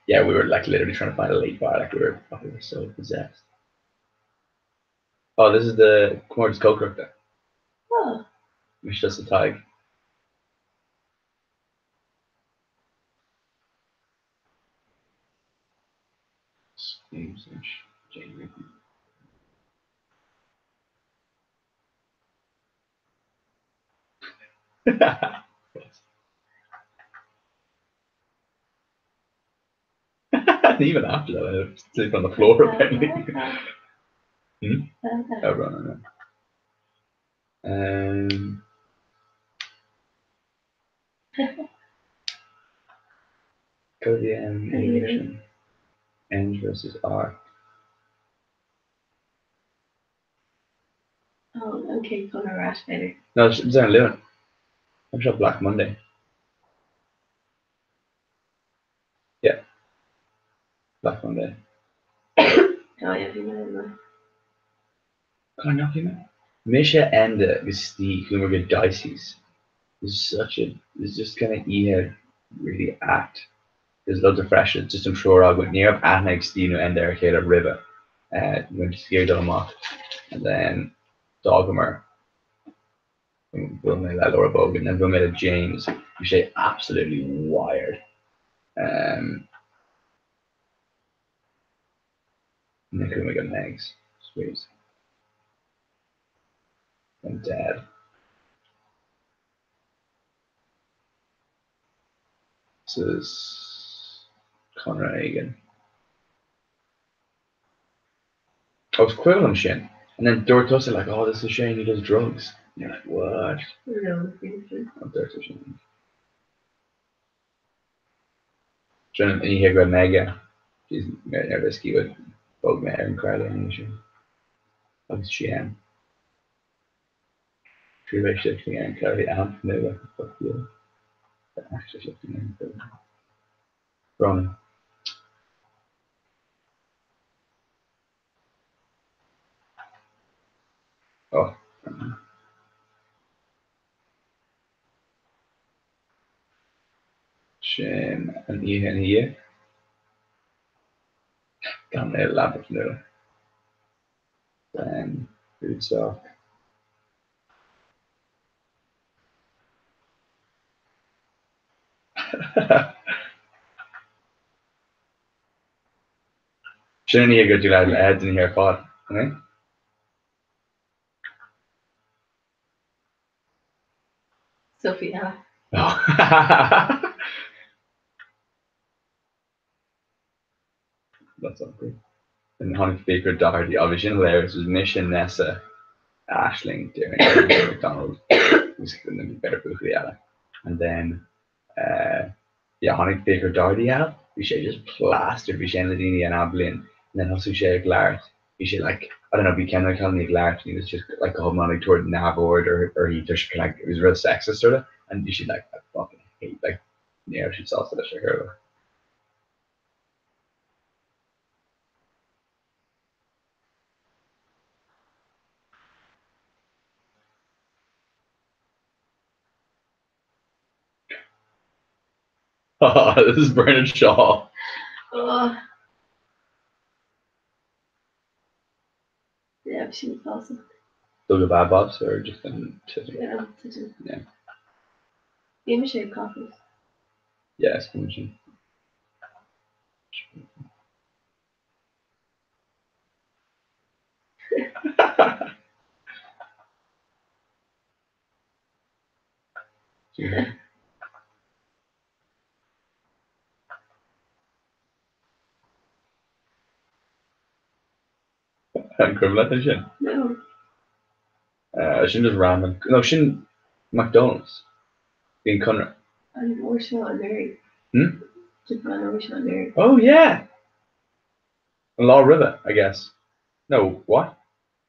Yeah, we were like literally trying to find a late bar. Like we were so possessed. Oh, this is the Comortis Coke there. Oh, It's just a tag. James January. Even after that, I had to sleep on the floor apparently. okay. Oh, right. Go to the end. Aviation. Eng versus R. Oh, okay, Conor Rash better. No, it's Darren Lewin. I'm sure Black Monday. Yeah. Black Monday. Oh, yeah, you know. Kan jag hinna? Misha Ende with Steve, who were good dices, is just kind of really act. There's loads of fresh, just I'm sure I'll go near up Annex Steve and there here at River. Went to Skier Dulmach, and then Dogmer, Wilmade Laura Bogan, and Wilmade James, who say absolutely wired. And then could we got Megs, sweet. And Dad. This is Conrad Egan. I was quibbling Shane. And then Dortos are like, oh, this is Shane, he does drugs. And you're like, what? No, Oh, Dortos Shane. And you hear about Mega. She's risky with Bogmare and Crowley and Shane. That's Shane. True way shifting and Crowley Amp, Mega. Fuck you. Actually shifting and Ronan. Oh. Shane and Ian here. Gamle Labbit nu. Then Foodsock. Shouldn't you go to that ads in here pot, right? Sophia. Oh. That's awkward. And Honey Baker Doherty, obviously hilarious was Mission Nessa, Ashling, Darren, McDonald, who's going to be better Bucliata. And then yeah, Honey Baker Doherty out, we should just plastered Vishen Ladini and Ablin, and then also Shay Glart. You should like I don't know, we can call me Glart, and he was just like holding on like toward Navord or he just like it was real sexist sort of, and you should like I fucking hate like yeah, she's also the sugar. Oh, this is Bernard Shaw. Oh. Yeah, she was awesome. Those are bad bobs or just in Yeah, yeah. Give me shade coffee. Yeah, it's machine. Yeah. Equivalent and shit. No. I shouldn't just random. No, shouldn't McDonald's being Conrad. I wish not married. Japan, I wish not married. Oh yeah. Law River, I guess. No, what?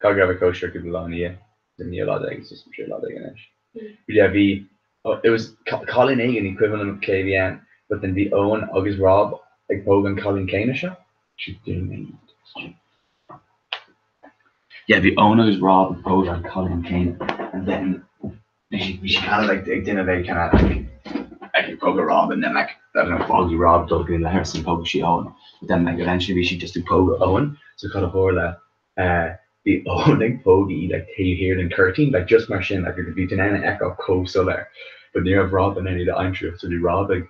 Coggrava kosher could be long, yeah. The new law eggs, just sure law egg But yeah, it was Colin Egan equivalent of KVN, but then the Owen August Rob like Bogan Colin Kane show. Should do me. Yeah, the owners Rob and Poe and Colin came, and then we kind of like digged in a very kind of like Pogo Rob, and then like I don't know, Foggy Rob, Doug and Larson, Pogo she Owen. But then like eventually we should just do Pogo Owen. So kind of Horla, the owning Pogi like Taylor here and Curtin, like just machine like it could be Tanana Echo Co Solar. But near Rob and any that I'm sure so the Rob like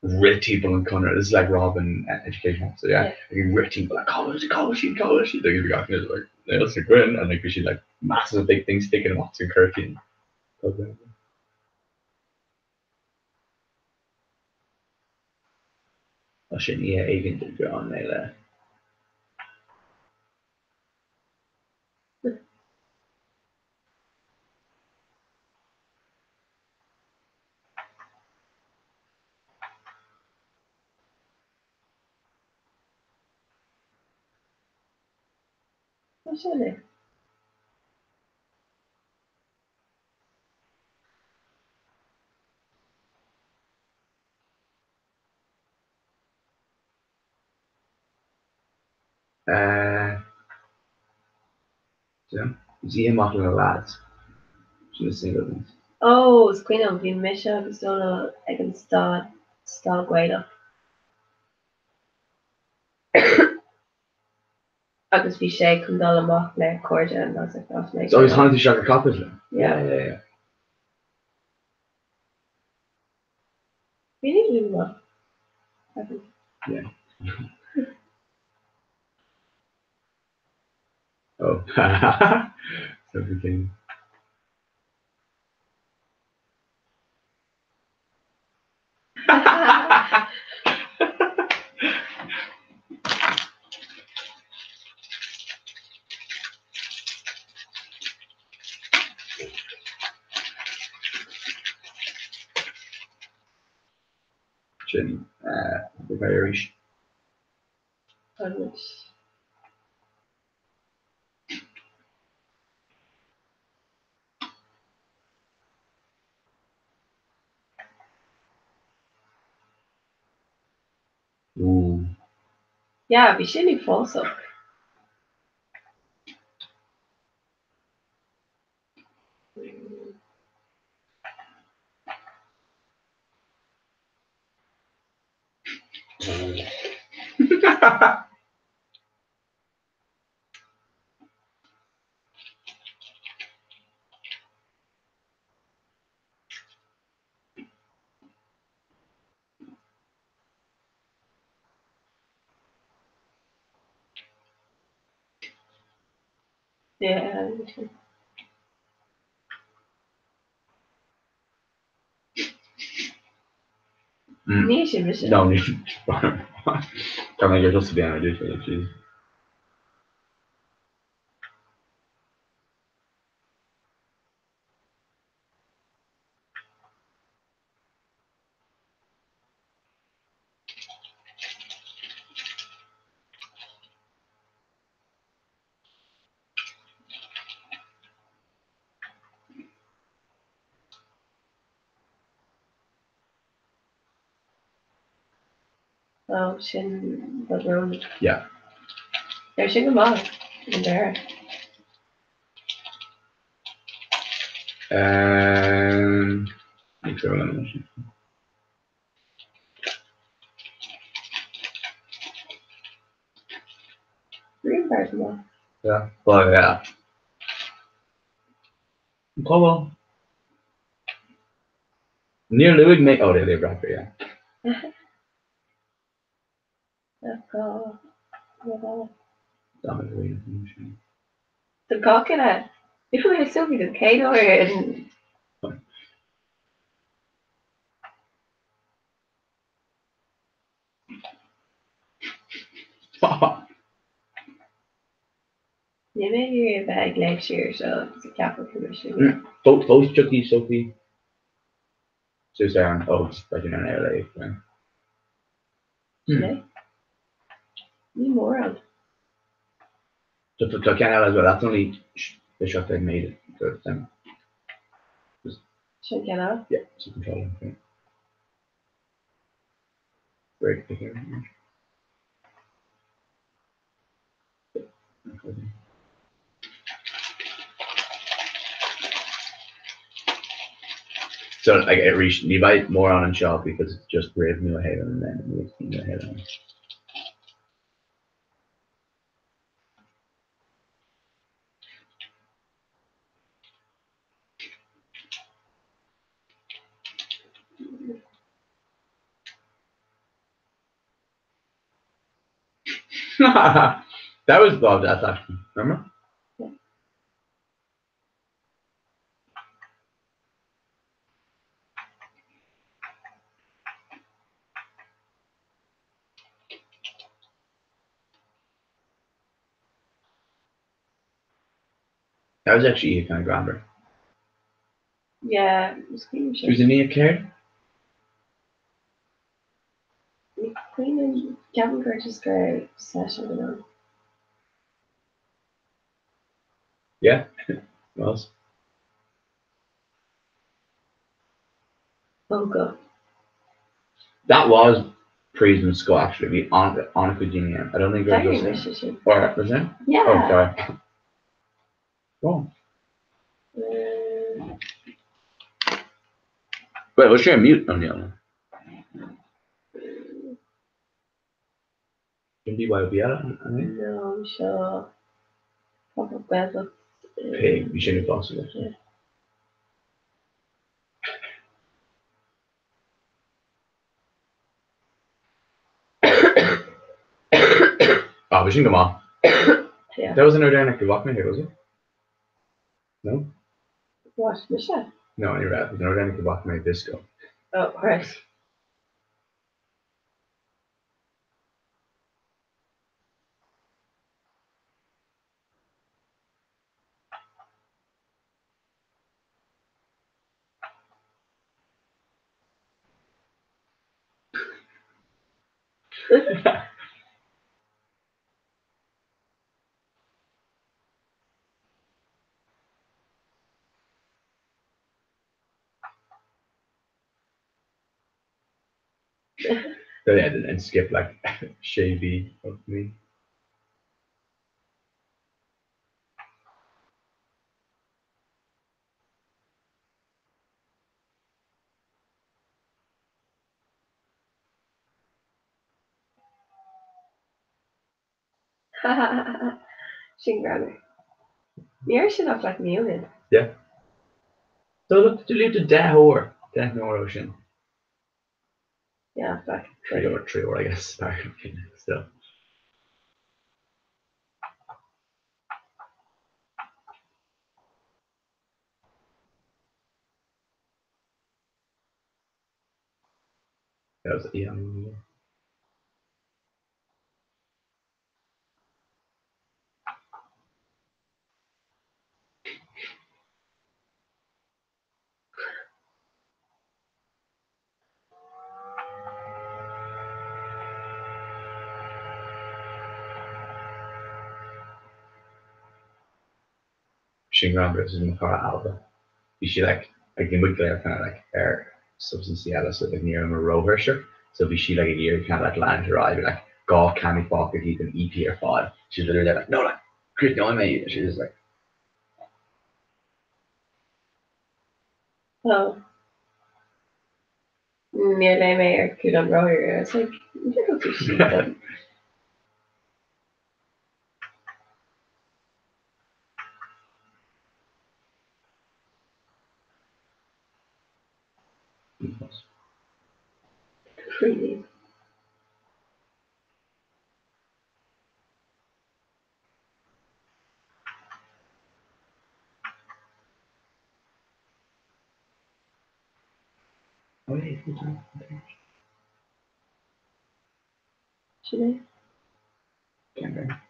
rich people in Connor. This is like Rob and education. So yeah, like rich people like college. Like if you got like they'll stick in and like we should like massive big things sticking in Watson Curtin. I shouldn't even do it on there. What's your name? So, zie mag wel laat. Zo'n single. Oh, is Queen of Bhí mis agus dóna ag an stá gweile. Agus bhí sé chun dal amach le cóide an as mé. So he's hunting to shaka copy. Yeah. We need to do more. Yeah. Oh. Everything. Jenny, the Irish. Ooh. Yeah, bhí sin ní fósa. Yeah. Ní sin mis. No, can I get just to be honest with you? Oh, sin the room. Yeah. There's sin go má in there. Make sure I'm Green part má. yeah. Well, yeah. Oh well. Near Louis make oh they live right there, yeah. The coconut. If we had Sylvie the Kato and you may hear a bag next year, so it's a capital commission. Both Chucky, Sophie. Susan, oh, it's better than LA. Yeah. Today? Need more of. So for Canada as well, that's only the shot they made it. So them. Should get out. Yeah, so controlling. Yeah. Break the here. So like it reached you buy more on shop because it's just Brave New Haven and then New Haven. That was Bob Death actually. Remember? Yeah. That was actually kind of grander. Yeah, it was Queen She was in Nia Caird? Queen and Gavin Curtis Gray set, I don't know. Yeah, it was. Oh god. That was Prism Skull actually. Be on Genius. I don't think it Very was initiative. or was it? Yeah. Oh sorry. Wrong. Wait, was she on mute on the other one? Can be YBL, I think. No, I'm sure. Pop-up bezel. Pig, you shouldn't have possible. Yeah. Oh, we shouldn't come on. Yeah. That wasn't organic to walk me here, was it? No? What, Michelle? No, you're right. It was an organic to walk me disco. Oh, right. So yeah, and skip like Shavy of me. Shin Grammy. You're should have like Neilin. Yeah. So look, delete the death whore. Death no ocean. Yeah, fuck. Three or I guess. Sorry, still. That was yeah. Shingram versus Makara Alba. You should like in Wickler kind of like her substance Seattle, so like near a row hersher. So be she like a year kind of like land her eye, be like golf candy pocket heat an EP or five. She's literally like, no, like Chris, no, I made. She's just like, Oh. Near Leme or Kudon Royer. It's like, you don't do shit then. Really. wait, Should I? can't remember.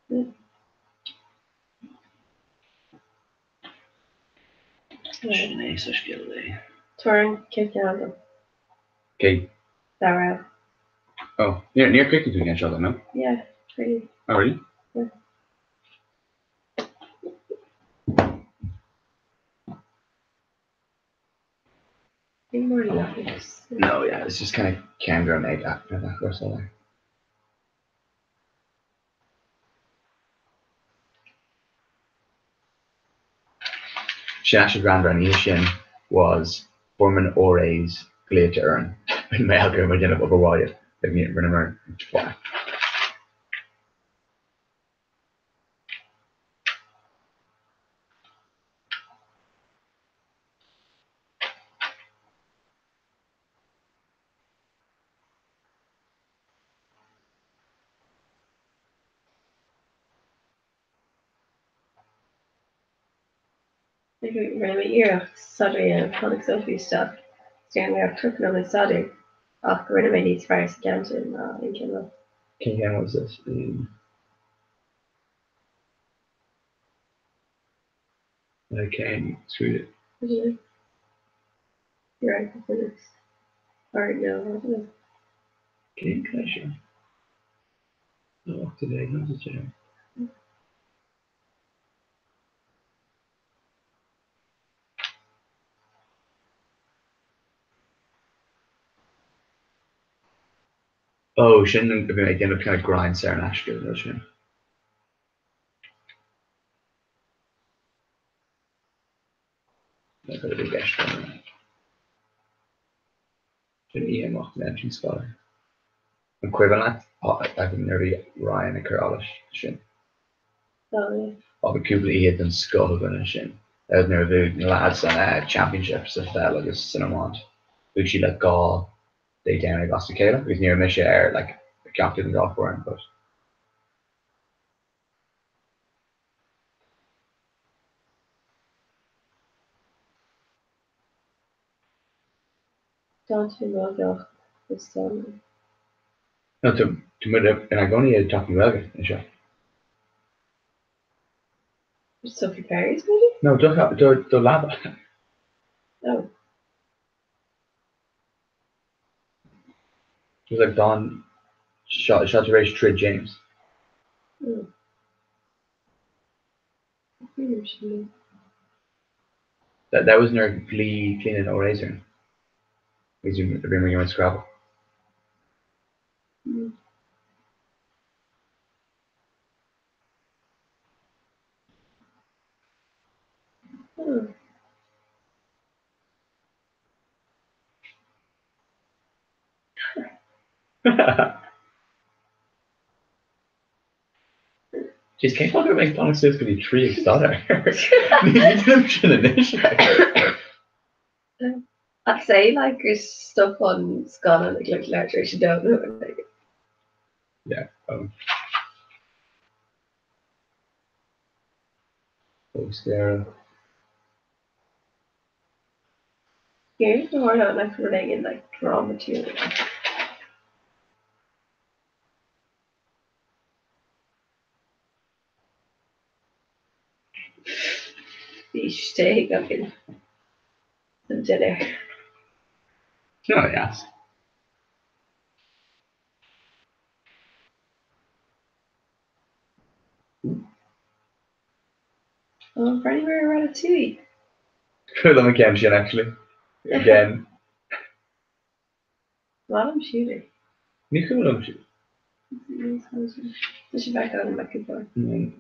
Yeah. Such skill Torn, kick down. Okay. Sarah. Oh, near cricket against each other, no? Yeah, pretty. Oh, really? Yeah. Be more nice. No, yeah, it's just kind of Canberra and egg after that first all there. Shasha Grandra and Ishin was forman óréis léite an mé go mar déanamh bháid ag ní rinne mar fá. Rinne iirecht Sadri an Connic Sophie stuff. Staring we have tripping on my Sadri. Ach, rinne me needs fire scantin in Kindle. King Hen was this. I came through it. You're right, for this. Or no, I don't know. King Clash. Oh, today, not the gym. Oh, sin go bhí déanamh kind of grind Sarah Nashville, no sin. Got a big gash on it. Sin íamach na sin scholar. Equivalent, I think nearly Ryan and Carolish sin. Oh, yeah. Of a cúpla iad an scoilgan an sin. Nar bhú lads an championships a fel agus sin amháint. Bhú si le gá dé déanana ag as céile, gus níor mis ar like captain an golf foreign, but Don't you know though? It's no to mud an agoni a talking welga in seo. Sophie Perry's maybe? No, do lava. Oh. It was like Don shot to race Trid James. Hmm. She That was near Glee cleaning O'Razor. Because you remember you went Scrabble. Hmm. Jeez, can't fucking make Donald Seuss could be 3 starter. I'd say like there's stuff on Scotland like literature she don't know. Like, Yeah. Sarah. here's the word out like relating like draw material. You stay fucking some dinner. Oh yes. Oh, Bernie Mary Ratatouille. Cool on the Kenshin actually. Again. Bottom shooter. Ní cool on you. This is back on my computer.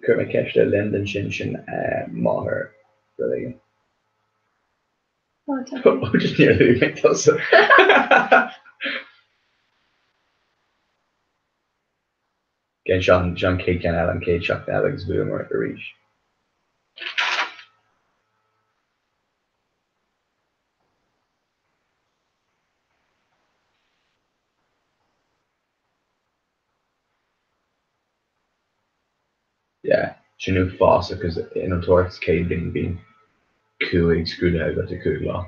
Kurt McKeshta Linden Shin Maher. Really. Oh, it's okay. Oh, just nearly make those. Again, John Kate Can Alan Kate Chuck Alex Boomer at reach. Yeah, she knew Fossa because in a Torx Kate being cooing screwed out at the cool law.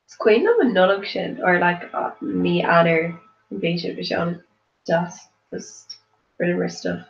It's quite of a nulliction or like me Anna invasion which on dust just really stuff.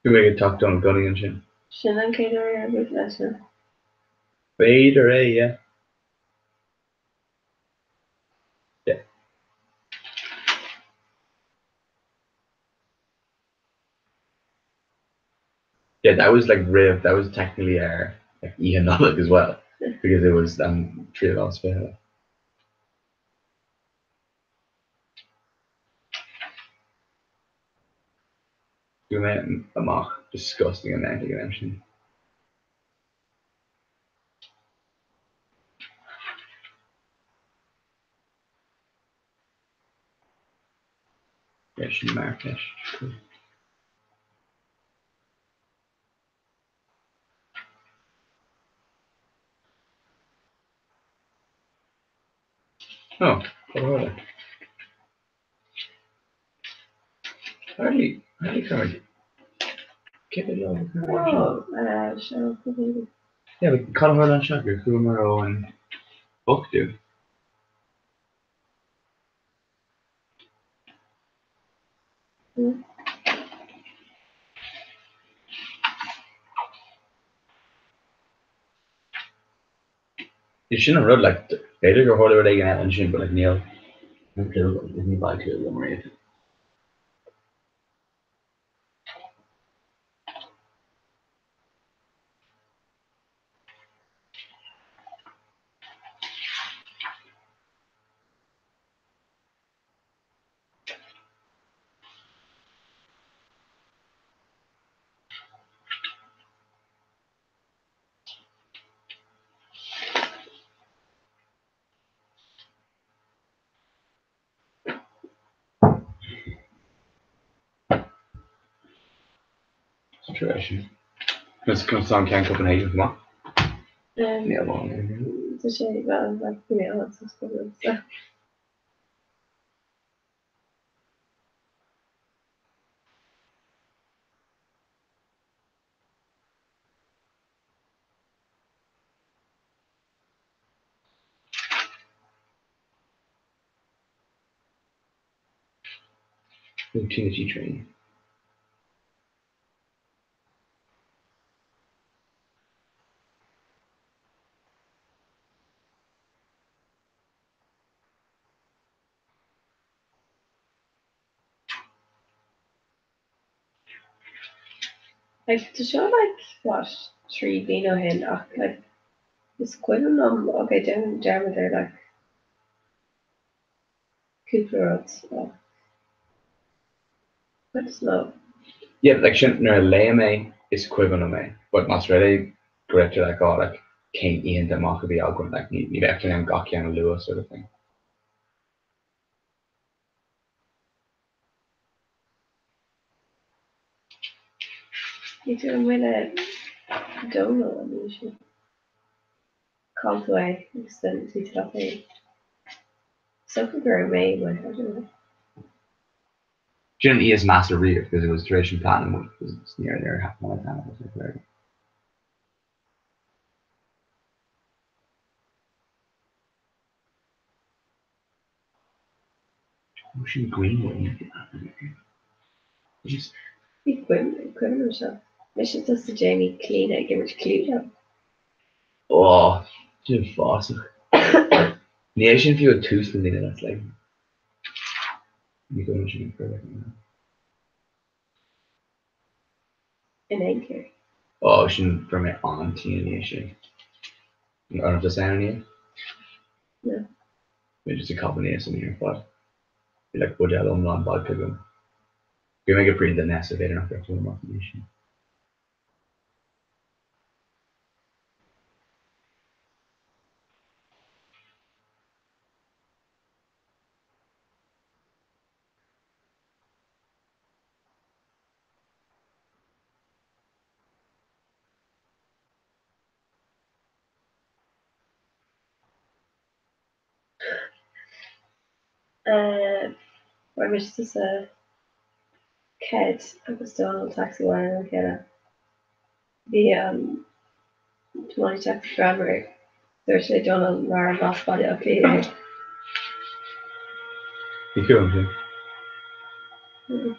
You make a talk down gunning and shit. Sin an céidir ar bhúth leis sin. Vader, yeah. Yeah. Yeah, that was like Riv. That was technically like Ian Nollag as well, because it was three of us. You met amach disgusting amount of everything. Yeah, she Marrakesh. Cool. Oh, what are they? Hardly covered. Get it over. Oh, sure, maybe. Yeah, but Colorado and Shocker, Kumaro and Buck do. Mm. You shouldn't have run like Vader or Hollywood again and shouldn't, but like Neil. Didn't buy two of them, right? Situation. Let's come to Camp Copenhagen, come on. Yeah, well, Tá sé bheith le buine an sa. 15 train. Like, tá seo what, 3 bliain ó shin ach like is cuireann okay Dermot ar like cúpla rud. But it's not. Yeah, but like shouldn't near Lame is equivalent of me, but not really great to like all like King Ian the Maccabee Algon like need after him Gaki and Lewis sort of thing. You do bhfuil Donal an usual. Conway extend to traffic. So could go May when I don't know. Shouldn't he is master reader because it was duration platinum because it's near half my time. Ocean Greenwood. Just Equipment himself. Mission does the Jamie clean it, give it clean oh, too fast. The Asian view of two spending in that's like you go machine for like in anchor. oh Ocean from it on T in the Asian. Or not just any. No. Maybe just a combination here, but like would have on non vodka them. We make it pretty the nest of it enough for the Nation. Where was this kid agus Donald taxi one and the money taxi driver there's a Donald mar boss body okay. You cool, yeah.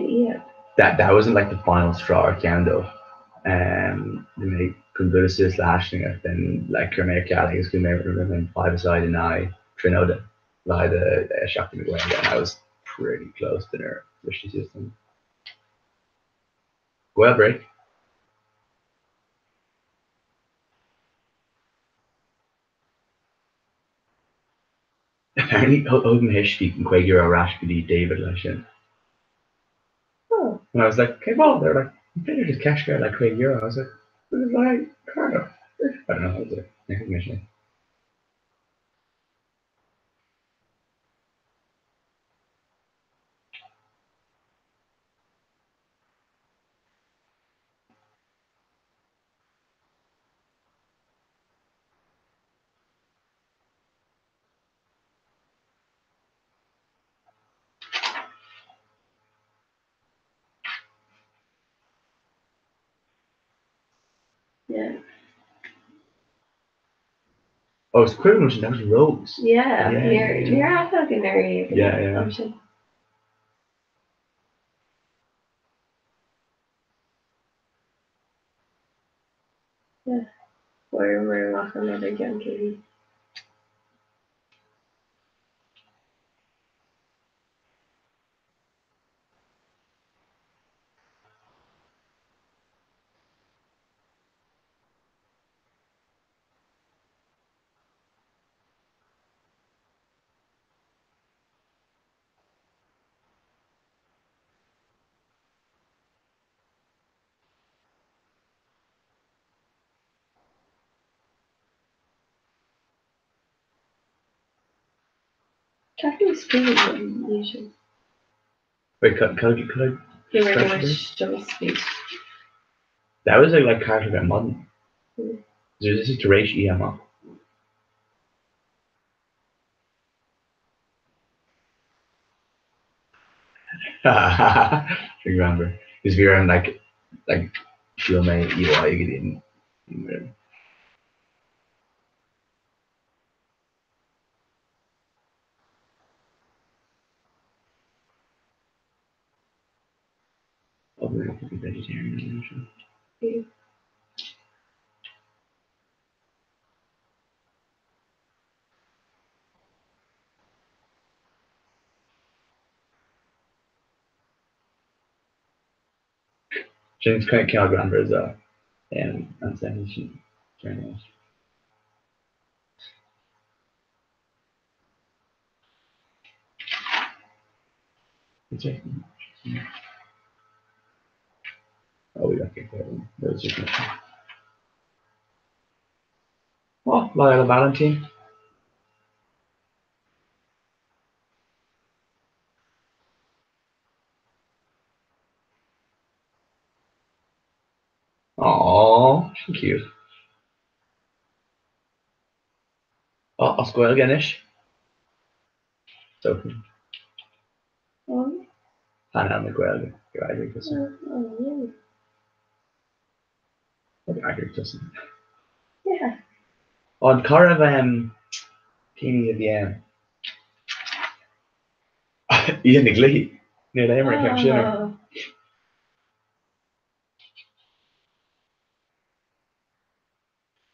yeah. That wasn't like the final straw or though. They couldn't go to Sis Lashing then like Kermac Gallagher's could never remember 5 aside and I Trinoda by the Shakti McGuire and I was pretty close to their Rishi system. Well break. Apparently Odin Hishki and Quagira Rashkidi David Lashin. Oh, And I was like, okay, well, they're like, you better just cash guy like Craig Euro. I was like, this is like Cardiff. I don't know how to do it. Recognition. yeah. Oh, it's Criminals, that was Rose. Yeah, Yeah, you're half fucking nerdy. Yeah. Option. Yeah. We're off another junkie. Tracking speed usually. Wait, could I You were Stretch doing it? jump speed. that was like Carter got modern. Mm. So this is to Raish EMO. I remember. Because we were in like Shield May EY getting probably could be vegetarian. Yeah. James Cal Grander as well. And saying very nice. Okay. Oh, we got kicked out. That was just oh, Lyle Valentine. Oh, cute. Oh, Oscar Ganesh. So, Oh, Hannah McGuire. You're Irish, doesn't Irish, doesn't yeah. on Carav Teeny at the end. Ian the Glee. Near the Emery Camp Shinner. Oh,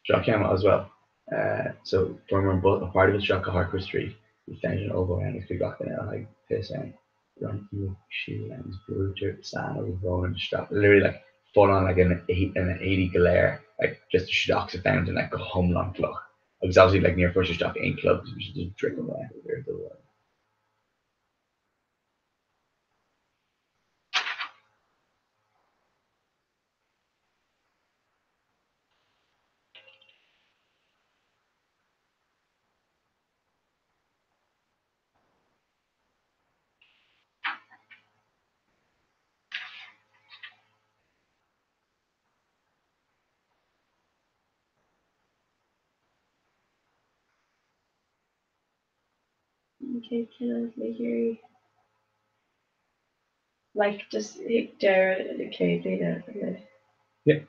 Jock Campbell as well. So from both a part of it's Jock Harker Street. The extension over and it's got in like piss and run through shoe and brutal sand over bone strap. Literally like full on like an 80 glare, like just shocks a fountain like a home long clock. It was obviously like near first stock ain't clubs, we should just drink away. okay, can I figure like just hit there okay, do that. Okay. Yeah.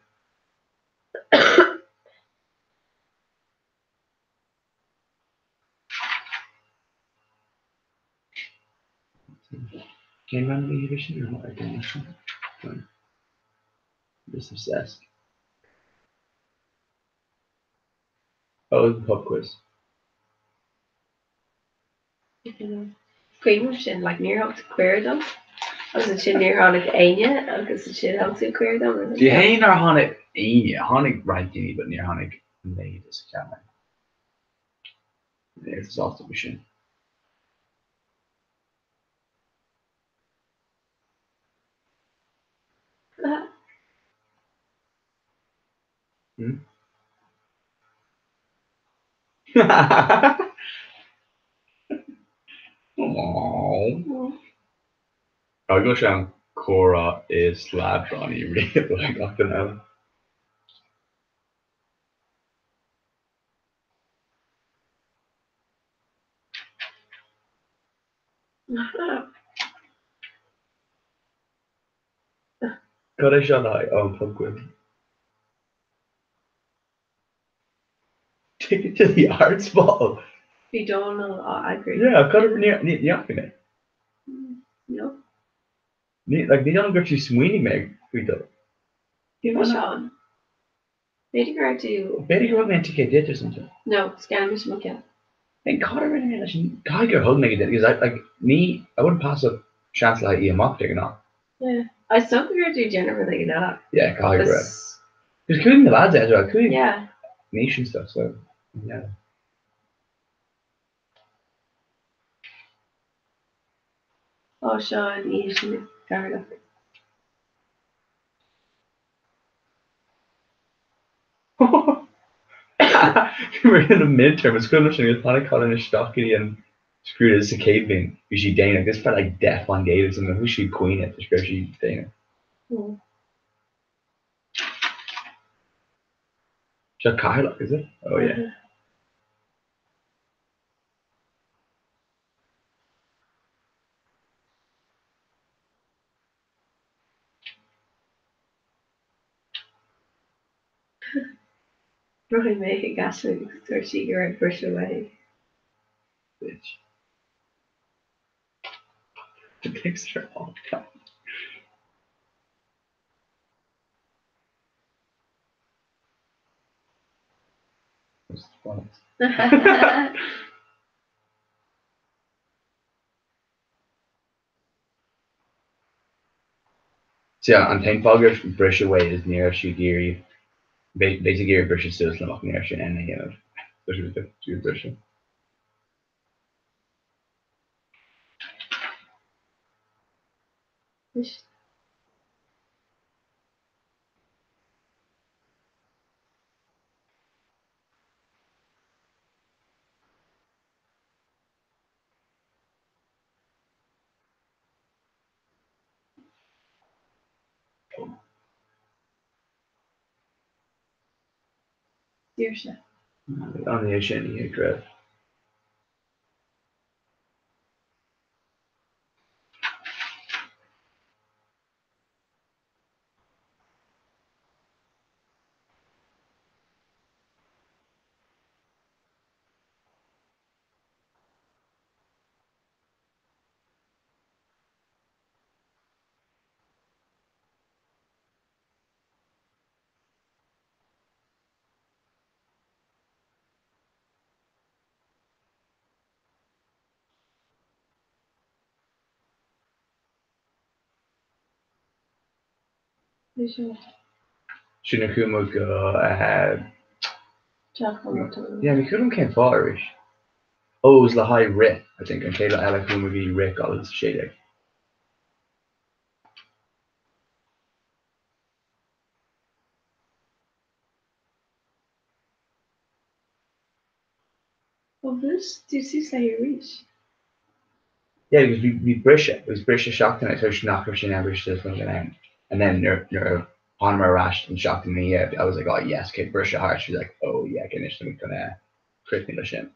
Came around the edition or what? I don't know. I'm just obsessed. Oh, the pub quiz. Queen sin like near out to queer them. As it sin near on Anya, agus it sin out to queer them. Die heen ar hannig aine hannig ranking but near hannig made is camera. It's off the machine. Oh. I'll go show Cora is slapped on you really like up and out. Got a shot eye on Pumpkin. Take it to the arts ball. If you don't know, I agree. Yeah, I've got it near the No. Like the young girl she's Sweeney Meg we do. What's on? Maybe go to Betty girl meant to get it or something. no scan Miss McKell. And Carter in relation Tiger hold me because I like me I wouldn't pass a chance like Ian Mock or not. Yeah, I still go to generally that. Yeah, Tiger. Because Because including the lads as well, including yeah. nation stuff, so yeah. Oh, Sean, you should guard up. We're in the midterm, it's good enough to panic calling a stocky and screwed as a caveman. Was she Dana? This felt like death on gate or something. Who's she queen at? Describe she Dana. Hmm. Is that Kyla, is it? Oh yeah. Probably make a gas ring so she go and push away. Bitch. It takes her all the time. What's the point? So yeah, on Time Fogger, brush away is near she geary. Basic gear brush is still slim near she and you know. Brush with the brush. Seriously. On the ocean, you grab. Shinakuma go yeah, Mikulum came Irish. Oh, it was the high Rick, I think, and Kayla Alakuma be Rick all this shit. Well, this did you say you reach? Yeah, because we Brisha. It was Brisha shocked and I so she knocked her she never just went down. And then on my rash and shocked me, yeah, I was like, oh yes, okay, Brisha hard. She's like, oh yeah, can we gonna crit me the shit.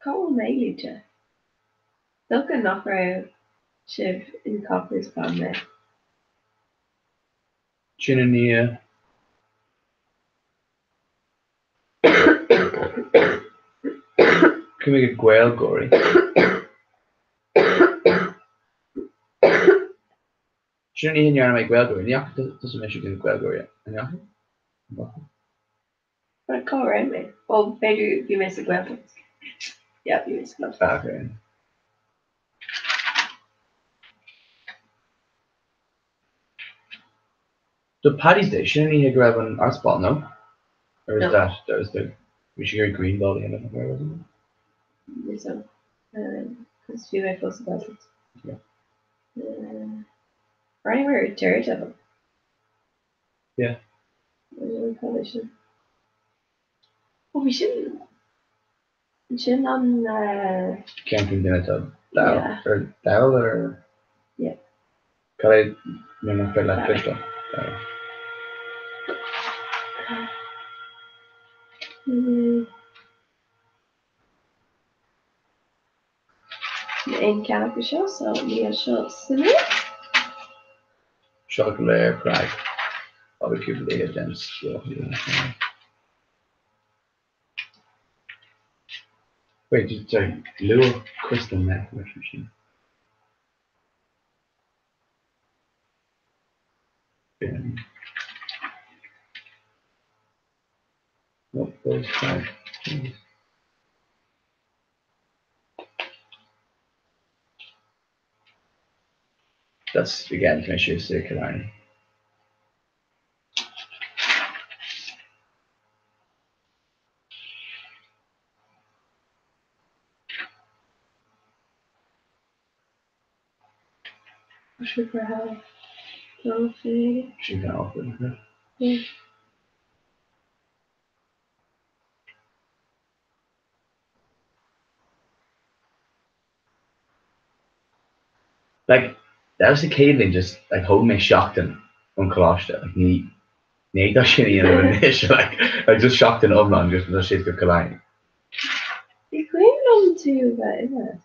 Call me, Lucha. Look at knock out Shiv in Copper's plan there. Can we get Gael Gory? Shouldn't you hear make Gael Gory? Yeah, doesn't mean you can Gael Gory. Yeah. But come around me. Well, maybe you miss a glove. Yeah, you miss a glove. Okay. So Paddy's Day, shouldn't he grab an arts ball, no? Or is No. that was the we should hear green ball in it, where wasn't it? So, because we might close about it. Yeah. Or anywhere, Daredevil. Yeah. We probably should. Oh, we shouldn't. We shouldn't on. Can't think of it. Yeah. Or Dowell or Yeah. Can I remember for that fish though? In Canopy Show, so we are shows. Chocolate Craig. Barbecue related dance. Yeah. Wait, sorry, Little Crystal Meth machine. What those five? That's again to make sure it's circular. Super high. Okay. She can open it. Yeah. Like that was the Caitlin just like holding me shocked and uncloshed like ní tá sin íon like I just shocked and umlan just na shit go Kalani. You claim them to, but isn't it?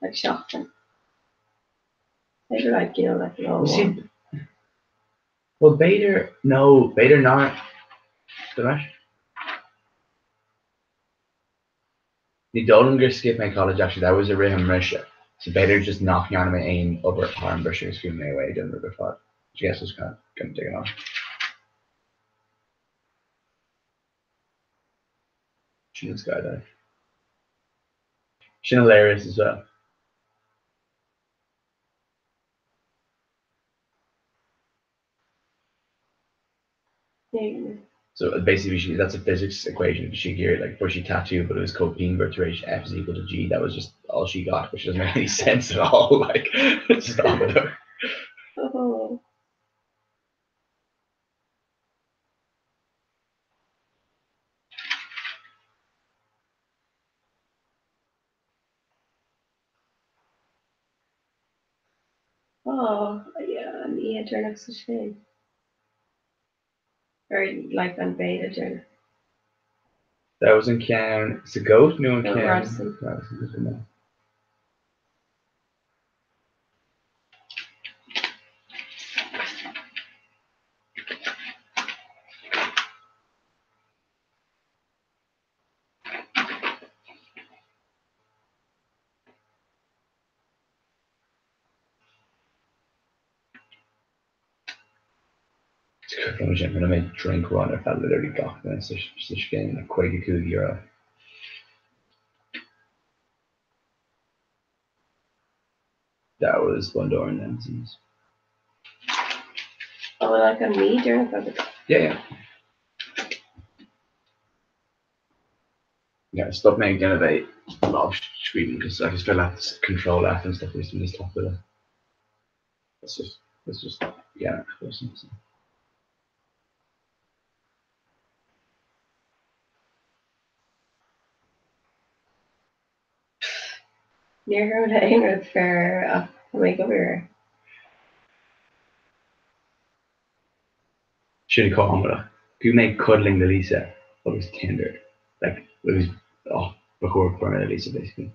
Like shocking. Maybe like, you know, like an old one. Well Bader not the match. The Dollinger skip my college actually that was a Riham Risha. So Bader just knocking on my aim over at Harm Busher screaming me away doing the thought. Which I guess was kind of gonna take it off. She was skydive. She's hilarious as well. Yeah. So basically, that's a physics equation. She geared like before she tattooed, but it was called P inverse ratio F is equal to G. That was just all she got, which doesn't make any sense at all. Like, stop it. Oh. Oh, yeah, and he had turned up such thing. Or like on beta turn. That was in Can. It's a goat. No one No, can. Rodson. Rodson. I'm gonna make drink one if I literally got this. Such game like quite a cool euro. That was Bundoran then. Oh, like on me during the Yeah. Yeah, stop making innovate a lot of screaming because I just feel like control F and stuff is really stop with it. It's just yeah. near her name or for make over here. Should have caught on with it. If you make cuddling the Lisa, what was tender? Like it was before for Lisa basically.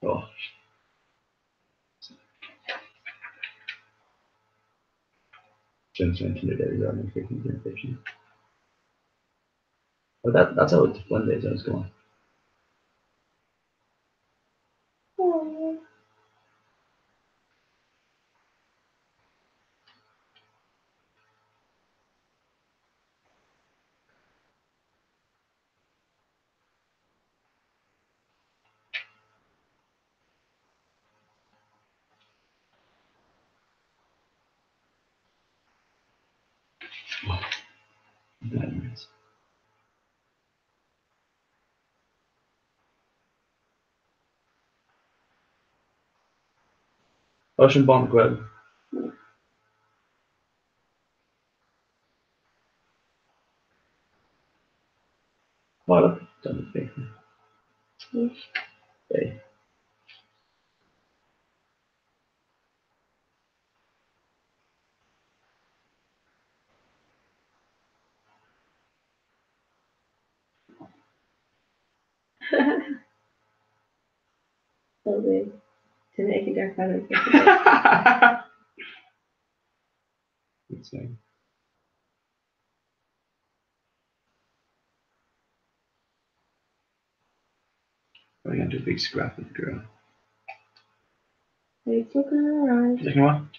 Oh Since 19 days on 15 and 15. But that's how it's one day is going. Oh. Nightmares. Ocean bomb grab. Oh, look, done the big thing. Yes. Okay. So the to make it their color. That's nice. We're gonna do a big scrap with the girl. It's looking alright. Second one?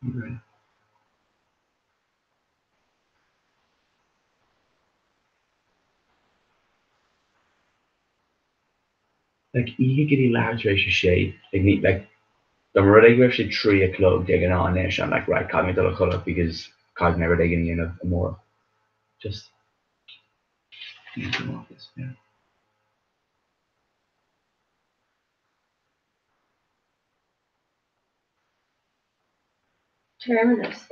Right. Like, you could get a large ratio shade. Like, need, like, the Murray actually 3 o'clock digging on ish. I'm like, right, call me the color because cause never digging in a more. Just. Yeah. Terminus.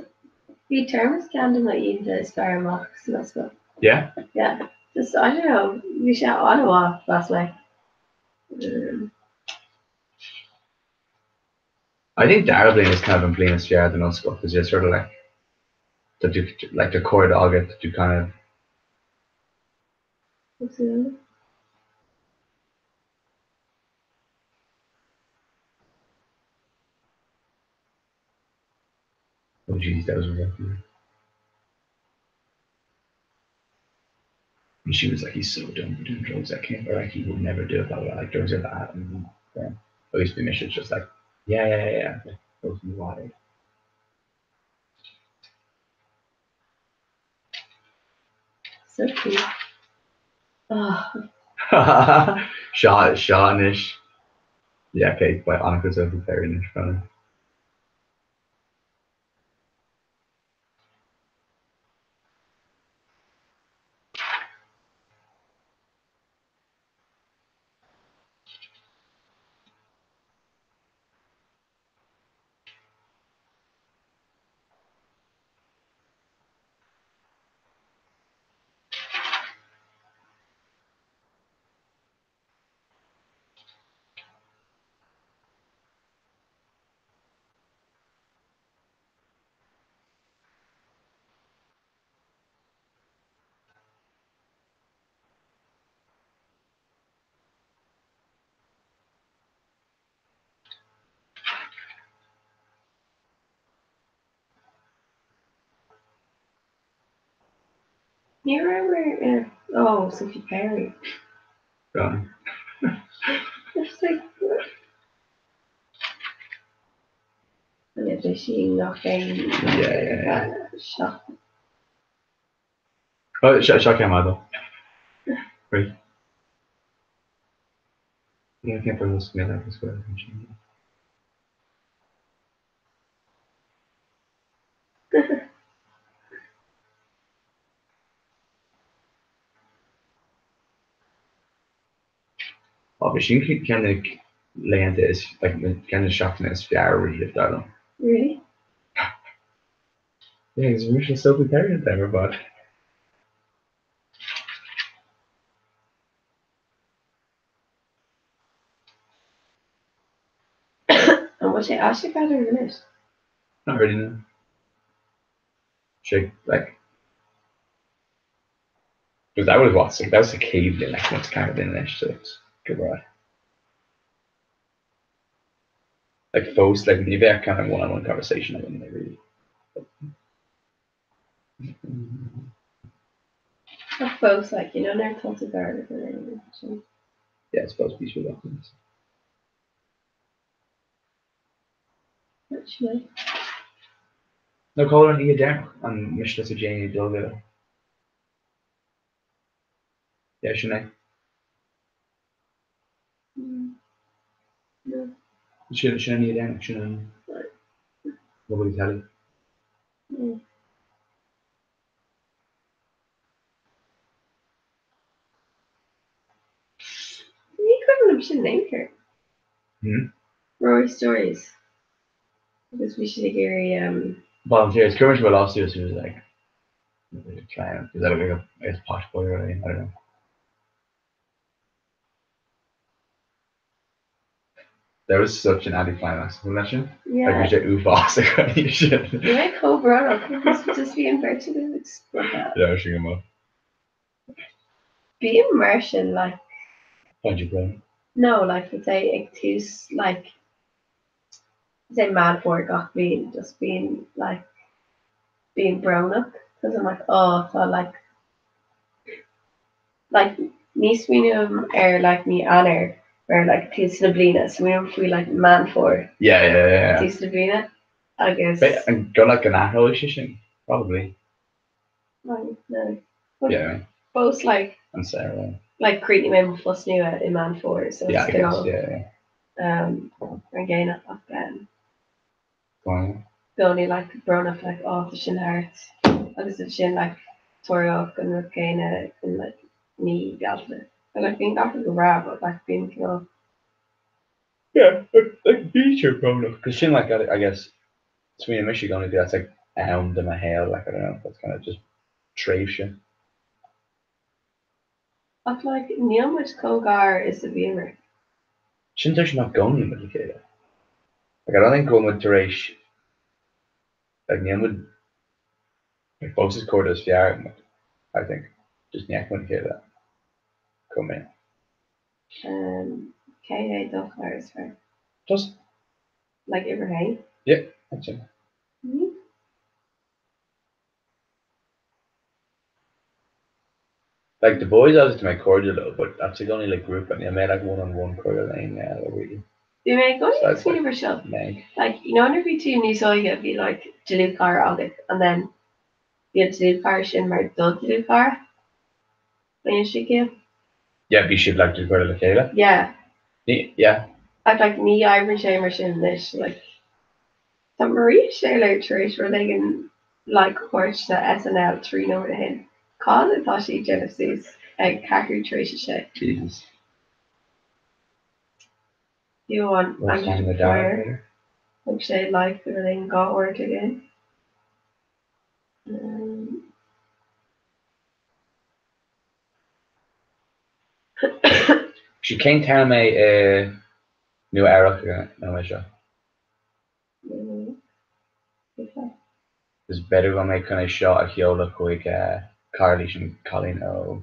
We terminus candle might even the spare marks and that's what. Yeah? Yeah. Just I don't know. We should Ottawa last week. I think Darabling is kind of in Blinas Fiar than us because you're sort of like to do like the core dog it to kind of What's the other? oh geez, that was rough. And she was like, he's so dumb for doing drugs. I can't, or like he would never do it. Blah, blah, blah. Like drugs are bad. And then at least Misha's just like, yeah. Like, goes in the water. So cute. Oh, Shawnish. Yeah, okay, by Annika's over very niche funny. you remember? Oh, Sophie Perry. Gone. It's like. And if she knocking. Yeah. Shot. Oh, shot came out though. Right. Yeah, I can't put this together. This way. Obviously, kind of land is like kind of shocking as Fiara if that. Really? Yeah, he's really so prepared there, but. was she actually better than it? Not really, no. She, like, because that was what's like, that was the cave in, like, what's kind of in it, so it's good, right? Like, folks, like, when you have kind of one-on-one conversation, I mean, they really. Of both, like, you know, they're told to guard or anything. So. Yeah, it's supposed to be true documents. Actually. No caller on Ian Dermot on Mishra to Janie Dulville. Yeah, shouldn't No. I? Shouldn't Ian Dermot, shouldn't nobody tell you. Mm. You couldn't have should name her. Rory Stories. Because we should hear Volunteers, commercial lawsuits, who was like, trying, is that a big, I guess, posh boy or anything? I don't know. There was such an anticlimax, wasn't that? yeah. Like, we should oof off, like, you should. You might co-brought up because just being virtually Yeah, she came up. being Martian, like Find your brain. no, like would say Ictus, like say mad for it got being just being like being brown up because I'm like oh so like Nice we knew or like me Anna or like Tis Nablina, so we don't feel like man for Yeah. Tis Nablina, I guess. But, and got like an actual relationship, probably. No. But Yeah. both like And Sarah. like Cretan men plus new in man for so Yeah, I it's guess. all again up Go on. only like brown up like off the shin hearts. Agus the shin like tore off and look in like knee galta. And like being after the rab but like being Yeah, like beacher probably. Because she like I guess between and Michigan only that's like a hound and a hail, like I don't know, that's kind of just trade shit. of like Neil much Kogar is the viewer. Shouldn't actually not going with the kid. Like I don't think going with Teresh like Neil would like both his quarters fiar, I think. Just Niak would kid that. Come in. K.A. Duffler is for Just like Ibrahim. yeah, that's it. Mm-hmm. Like the boys obviously make cordial though, but that's like only like group and you made like one-on-one cordial lane, yeah, like really. You may go So to it's like universal. Meg. Like you know, if you two new so you'd be like Jalil Car August and then you have Jalil Car Shin Mark Dud Jalil Car. When you should give. Yeah, we should like to go to the Kayla. Yeah. Yeah. I'd like me Ivory Shamer Shin this like the Maria Shayla Trish where they can like watch the SNL 3 over to him. Call it Tashi Genesis Kaku Trish Shay. Jesus. You want What's I'm in the just dark fire. Hope Shay like everything got work again. She came tell me new era no my show. There's better when I kind of shot a Hiola quick Carly and Colin o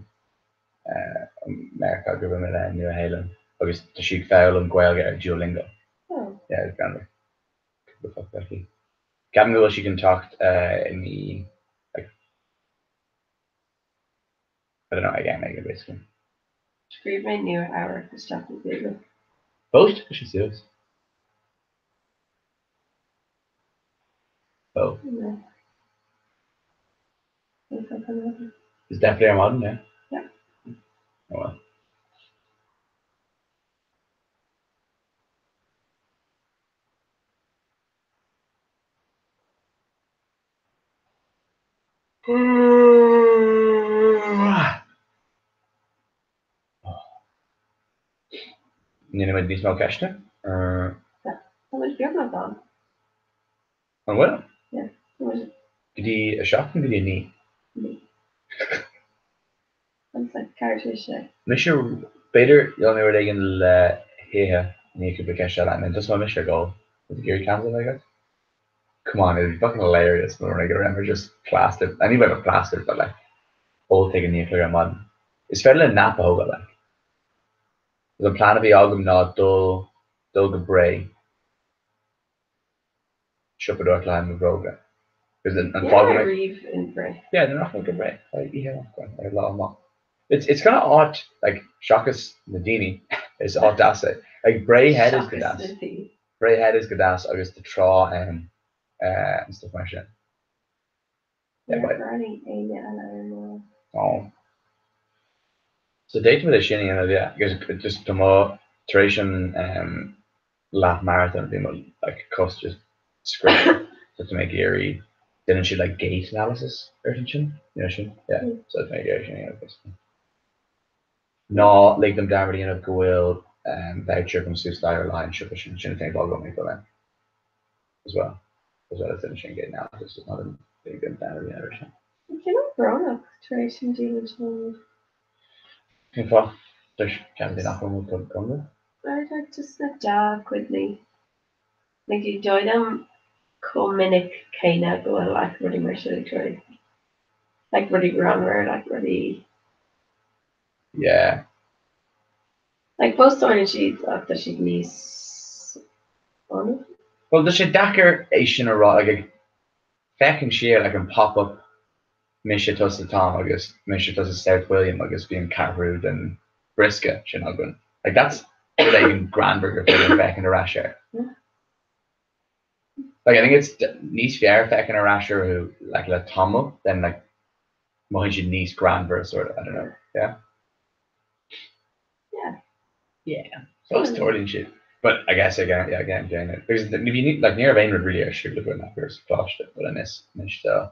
America give him a new Halen. Agus the sheik foul and Gwail get a Duolingo. Oh. Yeah, it's kind of the fuck that he. Gavin Will she can talk in the like I don't know again make it basically. Scream my new hour for stuff with Google. Both she sees. Oh. Yeah. It's definitely a modern, yeah. Yeah. Oh well. You know what these small cash How much beer have I done? And well. Yeah. How much Did he a shot and did he knee? me? That's like character shit. Misha beter only were they can here and you could be cash shot and then just my Misha goal. with the Geary cans I got. Come on, it'd be fucking hilarious when I get around with just plastered. I need a plastered, but like all taking nuclear modern. It's fairly Napa hoga like. There's a plan to be agam na dul bray. Shupador climb the roga. Because and Yeah, Reeve and Bray. yeah, they're not fucking bray. Like yeah, a lot of them. It's kind of odd. Like Shakas Nadini is odd to say. Like Bray head is good ass. Bray head is good ass. I guess the traw and stuff like that. Yeah, but oh. So date with a shinny and yeah, because just tomorrow duration lap marathon thing like cost just script so to make Erie didn't she like gate analysis or something? You know she yeah. So to make Erie shinny basically. No, like them down really enough goodwill voucher from Sue Style line should shouldn't think I'll go make for them as well. As well as finishing gate analysis is not a big them down really everything. You're not grown up duration dealing. Info. There's can't be nothing we could come with. I like just a job quickly. Like you join them Minnick Kana go like really much try. Like really grammar, like really Yeah. like both story sheets after she'd niece on it. Well there's a Dakar Asian or like a feckin' sheer like can pop up Mishatus the Tom, I guess Mishatus South William, I guess being Catrood and Brisket, you know, going like that's like in Grandburger for back in the rasher. Yeah. Like I think it's Nice Fier back in a rasher who like let Tom up, then like Mohish Nice Grandburger sort of, I don't know. Yeah. Yeah. Yeah. So it's totally shit. But I guess again doing it. Because if you need like near Vane would really actually look at that first flushed it, but I miss so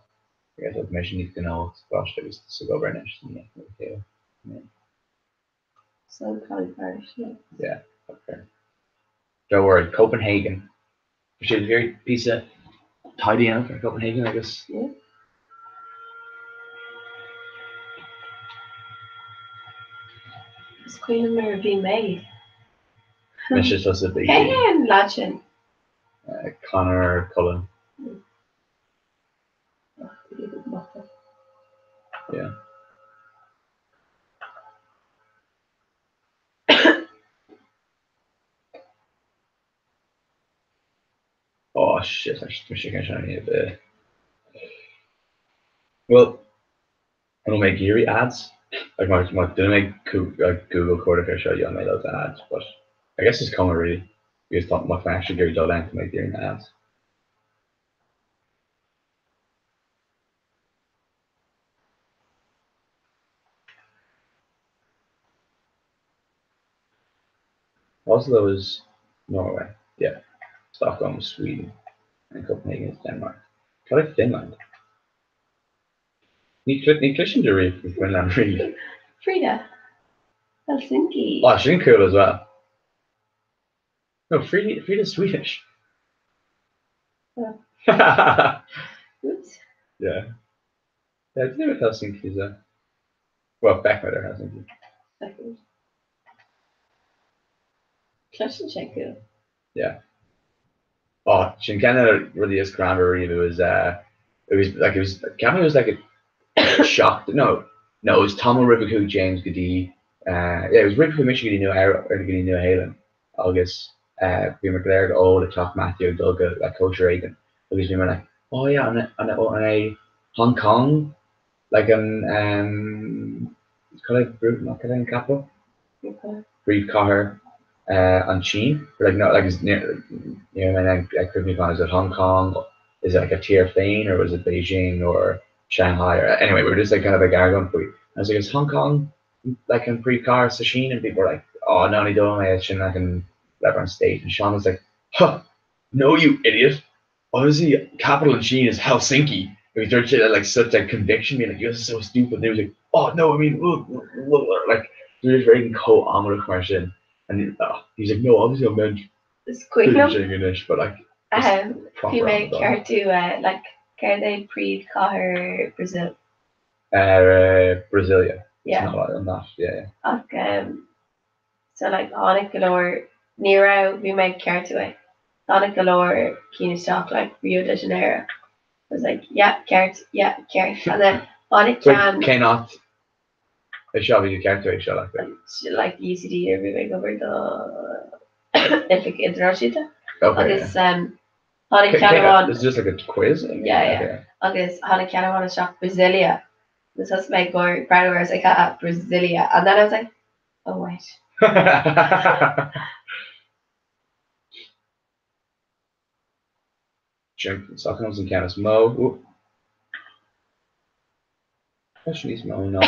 I guess information needs to know it's flushed it was to go over and yeah. So kind parish, yeah. Yeah, okay. Don't worry, Copenhagen. We should very piece of tidy out for Copenhagen, I guess. Yeah. It's Queen of Mary being made. It's just a big Ken Lachin. Connor Cullen. Yeah. Oh shit, I should need it. Well, I don't make Geary ads. Like my didn't make Google Quarterfair show you I made those ads, but I guess it's coming really. Because my financial Geary Dolan to make Geary ads. Oslo is Norway, yeah. Stockholm is Sweden, and Copenhagen is Denmark. Try Finland. Ni Christian to read from Finland really. Frida. Helsinki. Oh, she's cool as well. No, Frida's Swedish. Yeah. Oops. Yeah. Yeah, I think with Helsinki is a well back by there Helsinki. Second. Klassenchecker. Yeah. Oh, Shinkana really is cranberry. It was Cameron was like a shocked. No, it was Tom Ripiku, James Gadi. Yeah, it was Ripiku, Michigan, New Halen, August. We McLeod, oh, the top Matthew, Doug, like Coach Reagan. Because we were like, oh yeah, on a Hong Kong, like it's called like Brute, not Canadian capital. Okay. Brief car. On Sheen, like not like it's near, you know, and like could be gone. Is it Hong Kong? Is it like a tier Fane or was it Beijing or Shanghai? Or anyway, we were just like kind of a gargon for you. I was like, is Hong Kong like in pre-car to Sheen? And people were like, oh no, I don't. I shouldn't. I can let on stage. And Sean was like, huh, no, you idiot. Obviously, capital in Sheen is Helsinki. And we started like such a conviction, being like, you're so stupid. And they was like, oh no, I mean, like they're just very co-ominous question. And he's like, no, obviously I meant it's quick enough. English, but like you make care to like care they pre car Brazil. Brasilia. Yeah. I'm not. Yeah. Okay. So like Onik or Nero, we make care to it. Sonic Galore, Keen Stop, like Rio de Janeiro. I was like, yeah, carrot, and then Sonic So Can, cannot a shot you can't do a shot like that. like UCD every over the Olympic International. Okay. Agus Sonic Can It's just like a quiz. yeah. Agus Sonic Can shop Brasilia. This has my go Brad was like Brasilia, and then I was like, oh wait. Okay. Drink Stockholm's and Canis Mo. Question is Mo no.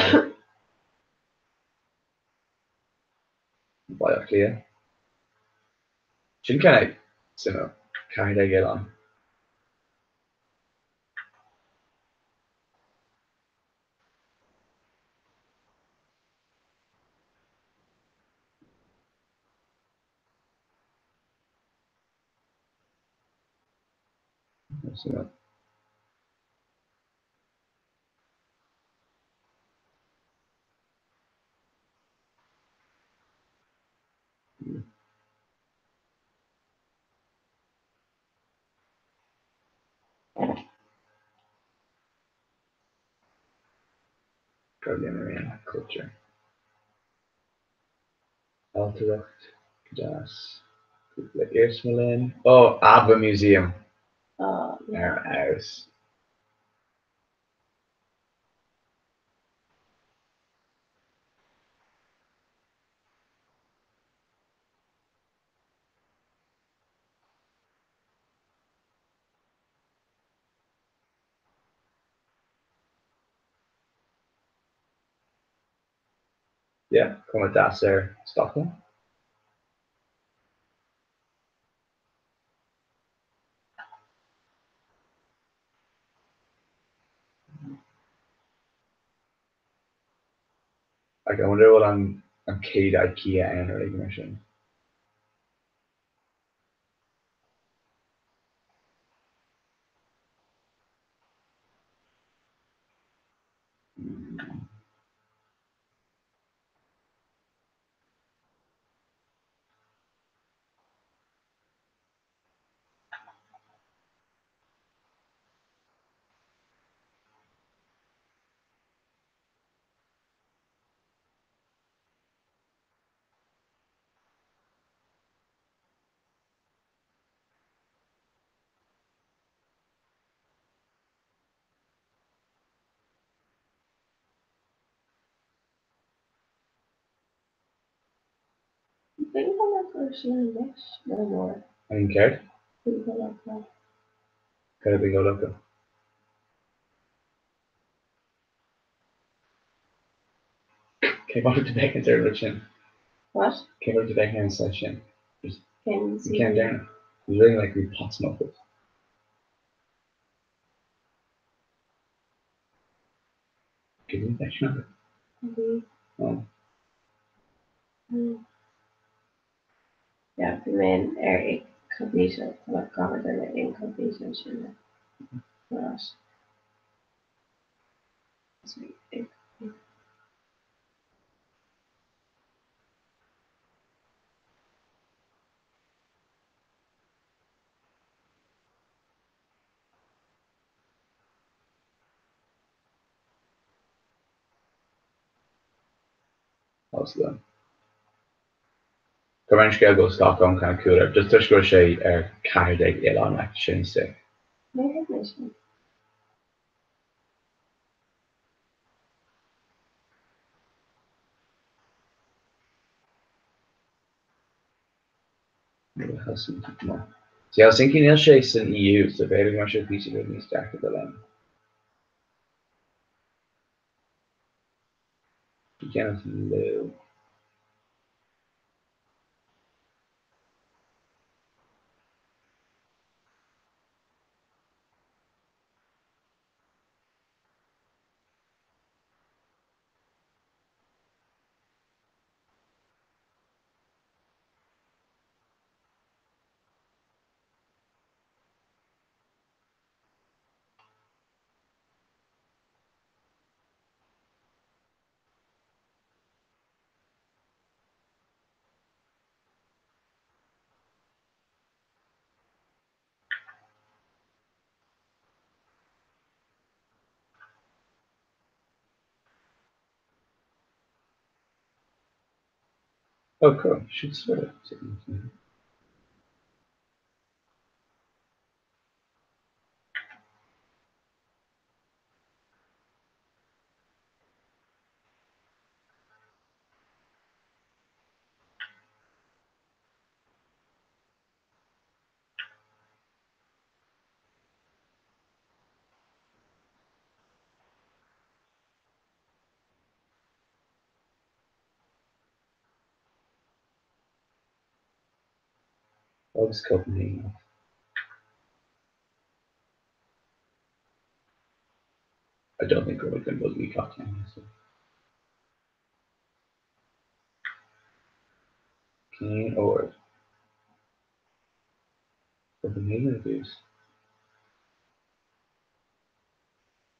By clear. Sin can I so carried I get on. So, Guardian culture. Alteracht, Das, Eersmelin. Oh, ABBA Museum. Yeah. Ours. Yeah, come with Das there, Stockholm. Like, I wonder what I'm Kate IKEA and or ignition. Think about that version in English. No more. I mean, Kate, Think about that. gotta be go local. Came out of the back in there, Richard. What? Came out of the back in session. Can You can't down. It's really like we pot smoke it. Give me that shot. Oh, Yeah, the main area completion, like covered in the incompletion should not. Sweet. that's good. Current scale goes Stockholm kind of cooler. Just go say carried it on like shouldn't say. Maybe mission. Maybe it has some more. See, I was thinking he'll chase an EU, so very much a piece of it needs to act with the line. You can't live. Oh, cool. Should sort of. I'll just Copenhagen. I don't think Copenhagen will be Copenhagen. So. Keen or Copenhagen reviews.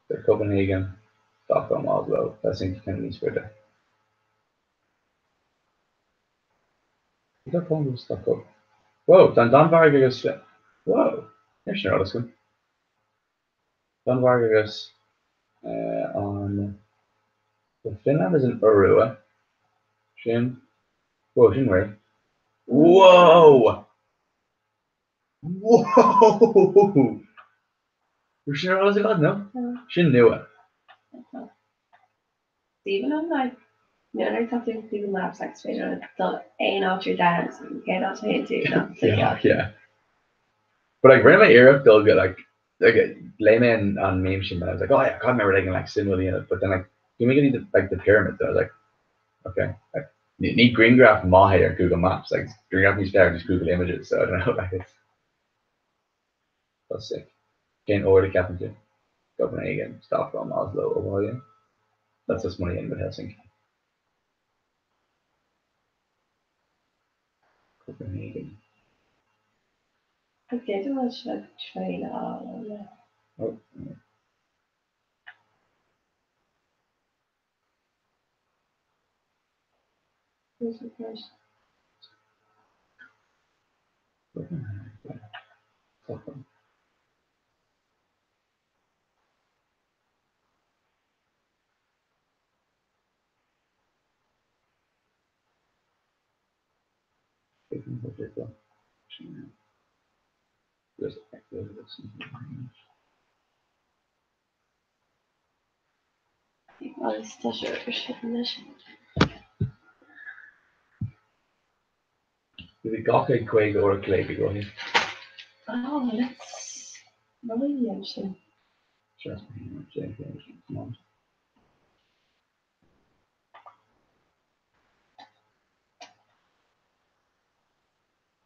The Copenhagen, Stockholm, Oslo, Helsinki, Kennedy, Sweden. Is that Poland or Stockholm? Whoa, Dan Vargas. Whoa, there's your other one. Dan Vargas on the Finland is in Urua. Shin. Whoa, Shin where? Whoa! Whoa! You're sure I was a god, no? She knew it. Even on like, I thought they would do maps like straight on the A Notre Dame and get out to do that. Yeah. But like right in my era, they'll get like layman on meme machine. I was like, oh yeah, I can't remember they can like simulate it. But then like you make it like the pyramids. I was like, okay, like you need green graph Mahe or Google Maps. Like green graph needs better just Google Images. So I don't know. Like that's sick. Can't order Captain to Copenhagen, Stockholm, Oslo, Ovalia. That's just money in with Helsinki. Copenhagen. I did watch like train all yeah. Oh, yeah. Who's the first? Stockholm. Oh, it's such a shit. The Gothic Quake or a Clay go here. Oh, that's really interesting. Sure. Come on.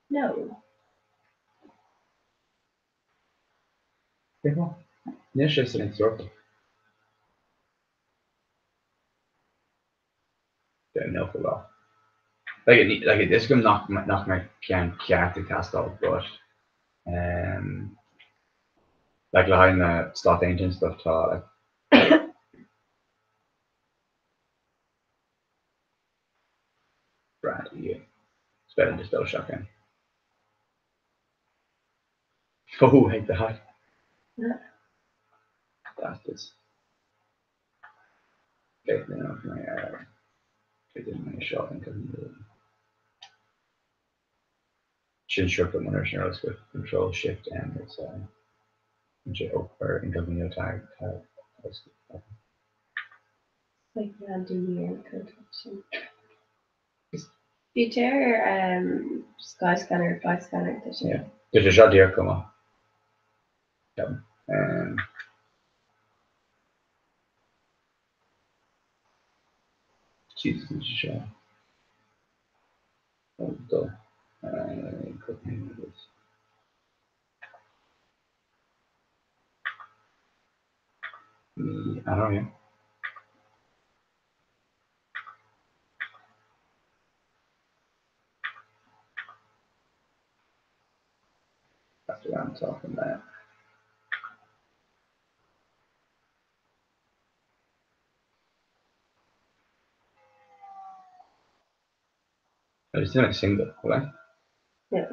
No. Well, yeah, just an circle. Yeah, no for that. Like this can knock my can't cast off, but like behind the start engine stuff like Brad, yeah. It's better than just those shotgun. Oh, hate that. Yeah. Bastards. Okay, then off my my shotgun because should sure put one arrows with control shift and it's or incognito tag. Like random year code option. Future sky scanner, fly scanner, Yeah. There's a shot here come on. Yep. Jesus, it's a shot. Oh, duh. Copenhagen is. I don't know. That's what I'm talking about. I just didn't single, right? Yeah.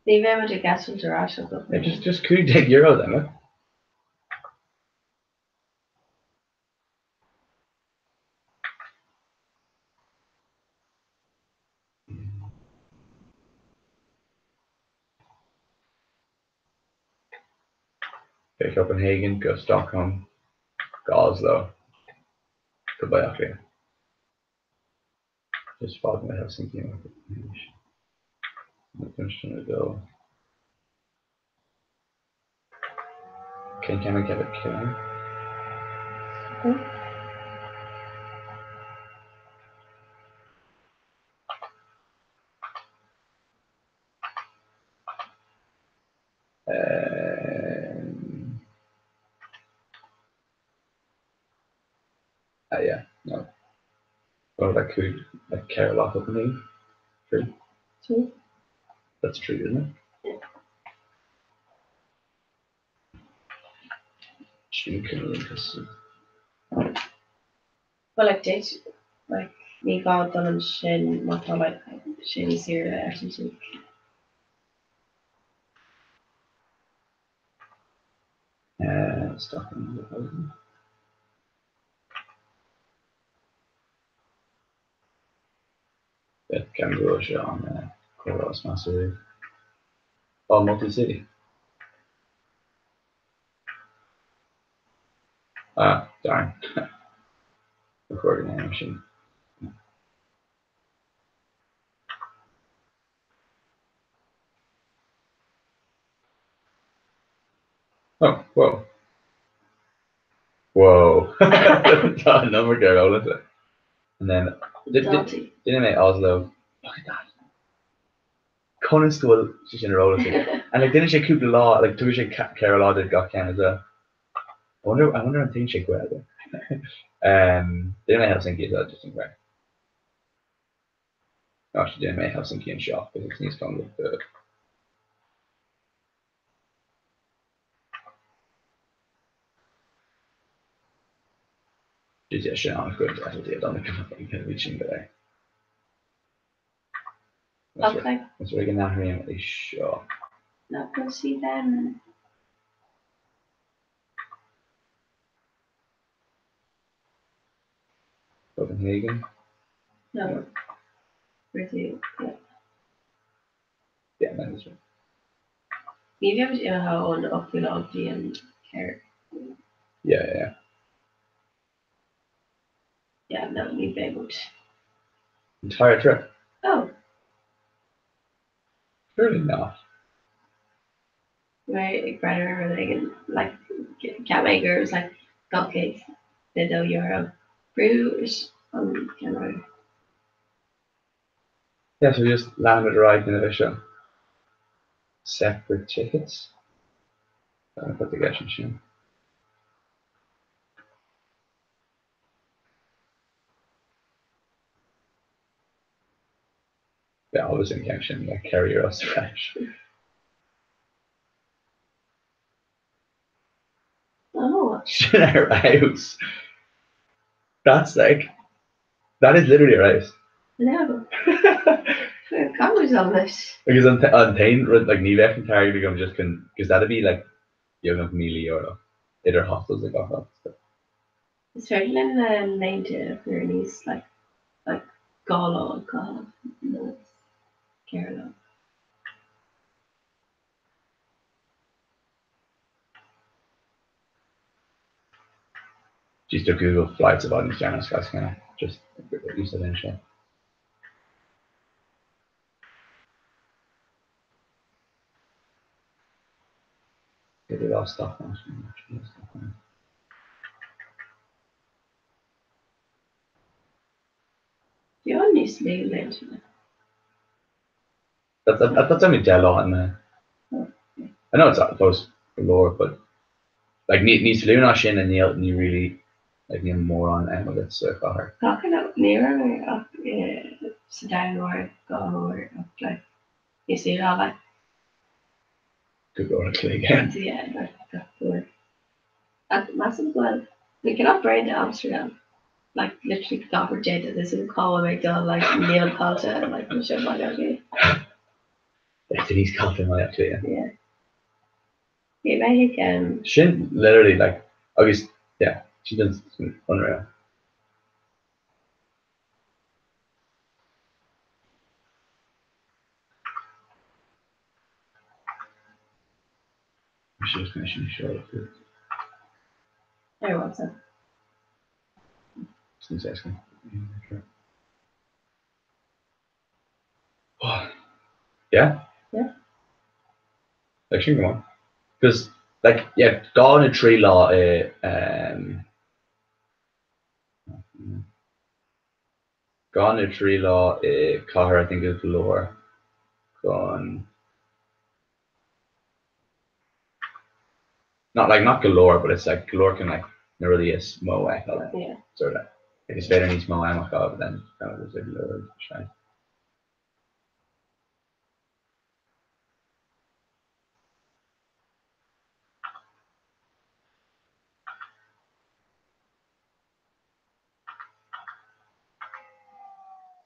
They very much a gas filter actually. Yeah, just could you take Euro then, look? Okay, Copenhagen, go Stockholm, go Oslo, goodbye up here. Just following the Helsinki. I'm just trying to go. Can I get it? Can I? Yeah, no. Oh, that could like care a lot of me. True. True. That's true, isn't it? True, interesting. Well, like did like ní gá dul an sin má tá like sin sire actually. Stockholm. Det kan gå att köra med Coras massor. Almaty City. Ah, darn. Recording animation. Oh, whoa. Whoa. Number girl, is it? And then didn't make Oslo. Look at that. Conan school she's in a roller thing. And like didn't she keep the law like took she Carol did got Ken as well. I wonder if things she go out there. Didn't make Helsinki as well, just in fact. No, she didn't make Helsinki in shock because it's needs to come with the just yeah, shit on good as it on the kind of reaching there. Okay. That's really not really sure. Not gonna see them. Copenhagen. No. Really. Yeah. Yeah, that is right. Ní bheith ha an opulogí an care. Yeah. Yeah, no, ní bheith. Entire trip. Oh, Surely not. right, brother like cat makers like cupcakes. They do Euro. Bruges on camera. Yeah, so we just landed right in addition. Separate tickets. I'm gonna put the gas machine. Yeah, I was in connection, like carrier us fresh. Oh, In our house. That's like that is literally a race. no. Comments on this. Because on Tain, like Neil F and Target become just because that'd be like you have €1,000,000. Either hostels that got that. It's very in the name to Pyrenees like Gala, no, Kerala. Just to Google flights about these general guys kind of just use it in shit. Get it all stuff now. You honestly mentioned That's only Delo and I know it's not close to lower, but like needs to do not Shin and Neil you really like Neil more on with it so far. talking up nearer up Sudan or go or up like you see how like Could go on to again. yeah that's good. At massive well we can operate to Amsterdam. Like literally copper jet this is call McDonald like Neil Calta like Michelle Bagabi. Yeah, Denise Calvin might actually Yeah. You may Shin literally like obviously yeah, she does unreal. should just finish the show. There was it. Since asking. Yeah. Yeah. Actually, come on. Because, like, yeah, Gone a Tree Law, Gone a Tree Law, Cahir, I think, is Galore. Gone. Not galore, but it's like galore can like really is mo Yeah. sort of like it's better needs mo amok but then kind of is like galore shine.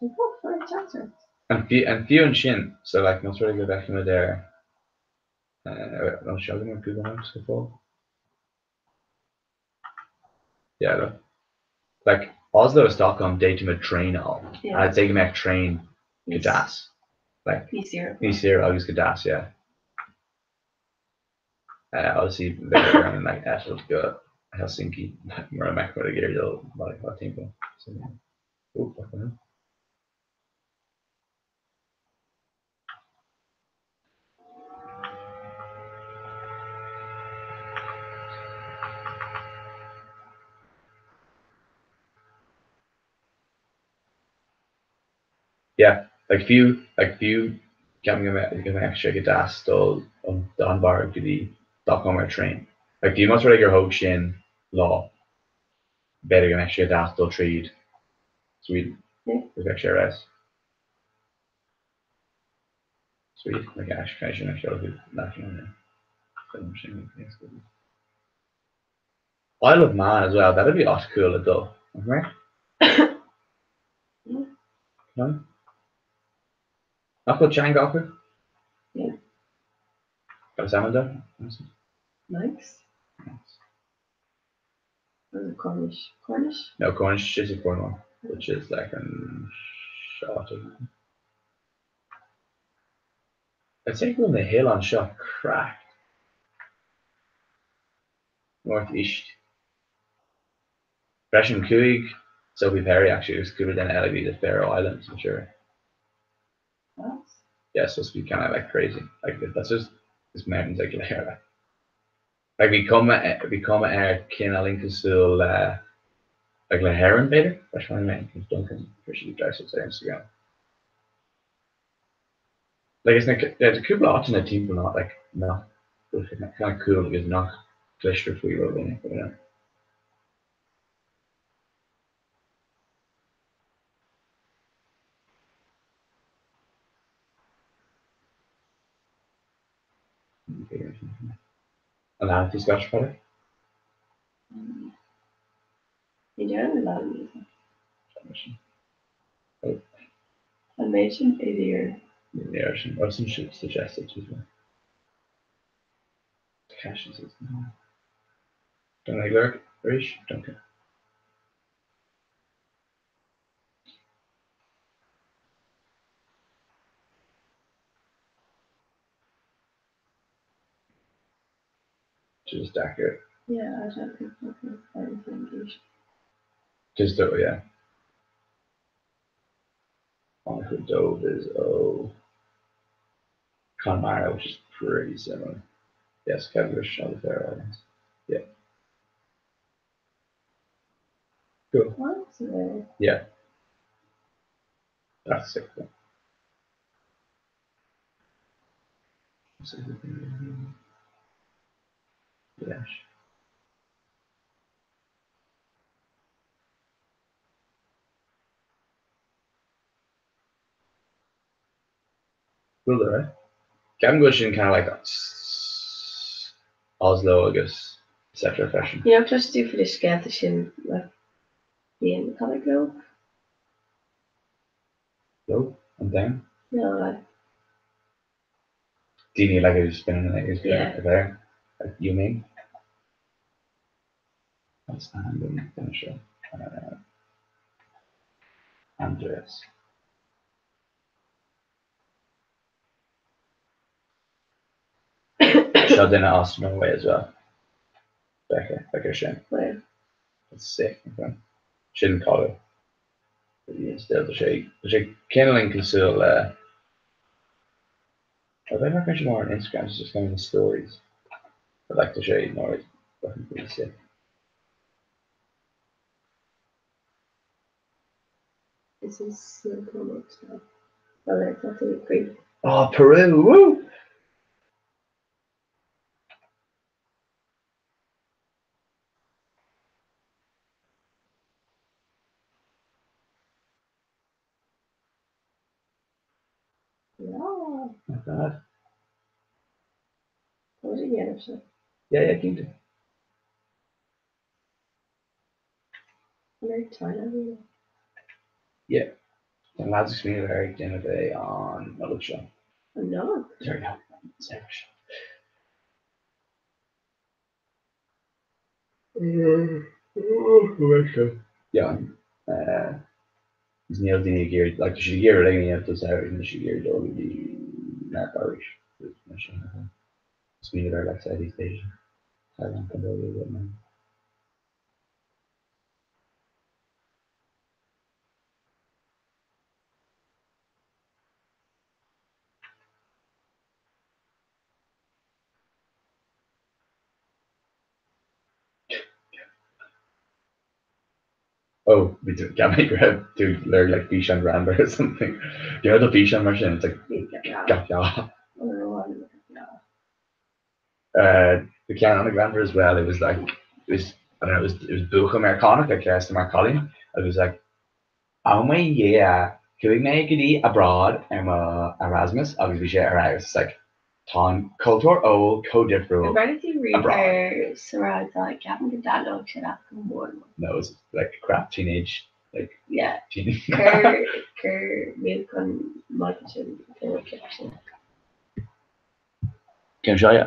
You go for a chancellor. And few and shin, so like not really go back into there. I'm struggling with Google Maps before. Yeah, look. Like Oslo, Stockholm, datum a train all. Yeah. I'd take a train Gdass. Like Easier. easier August Gdass, yeah. Obviously better and like Asheville to go Helsinki, where I'm at with a gear like I think so yeah. Oh, fuck that. Yeah, few coming extra get asked on Dunbar to the Stockholm train. Like you must regular Hoag Shin law. Better get extra get asked trade Sweden. Yeah. With extra rest. Sweden, like extra extra national. Isle of Man as well. That'd be awesome cool though. Right? Yeah. No? Not called Changocker? Yeah. Got a salmon there? Nice. Or the Cornish. Cornish? No, Cornish is a Cornwall, which is like an shot of. I think when the hill on shot cracked. Northeast. Gresham Cuig, Sophie Perry actually was cooler than Elegee, the Faroe Islands, I'm sure. What? Yeah, it's supposed to be kind of like crazy. Like that's just this mountains like there. Like we come at Kinnalinkasul like the Heron Bader. That's what I meant. Duncan officially drives it to Instagram. Like it's like there's a cool option that people not like not kind of cool because not glister free road in it, you know. And now if Scotch product. You don't have a lot of music. Animation is your. Yeah, or some shit suggested as well. Caches is don't like lurk, Rish, don't care. Just accurate. Yeah, I don't think that's English. Just yeah. Uncle Dove is Conmara, which is pretty similar. Yes, Kevlish on the Faroe Islands. Yeah. Cool. What? Yeah. That's sick though. Yeah. Cool, right? Kevin Gushin kind of like Oslo, I guess, etc. fashion. You know, just do for the sketch in like being the color globe. Low and down. No, like Do you need like a spinning like a Yeah. there? Like you mean? That's the hand in finisher. Andreas. shot in Austin away as well. Becca Shin. Well, That's sick. Okay. Shin call it. Still the shake. The shake kindling can still I've never mentioned more on Instagram, it's just kind of the stories. I like the shade more, it's fucking pretty sick. this is so much now. Oh, that's not too creepy. Oh, Peru, woo! Yeah. Not bad. What did you get of Yeah, Kingdom. Very China. Yeah. And lads is me very dinner day on another show. Oh, no. There we go. Separate show. Yeah. Is Neil Dini geared like she gear like you to say and she geared over the Mark Irish. It's me very like Southeast Asian. Thailand, Cambodia, Vietnam. Oh, we took Gamma Grab to learn like Bishan Ramba or something. You know the Bishan version? It's like Yeah. Gapya. Oh, no. The Kian on the Grammar as well. It was like it was I don't know. It was Bucha Americana like Kirsten Marcolin. It was like oh my yeah, going negati abroad. I'm Erasmus. Obviously, share around. It's like ton culture old code I'm different. ready to read Abroad. her Sarah like having the dialogue should have come more. No, it's like crap teenage like Yeah. teen. Kerr milk on Michael Kitchen. Can I show you?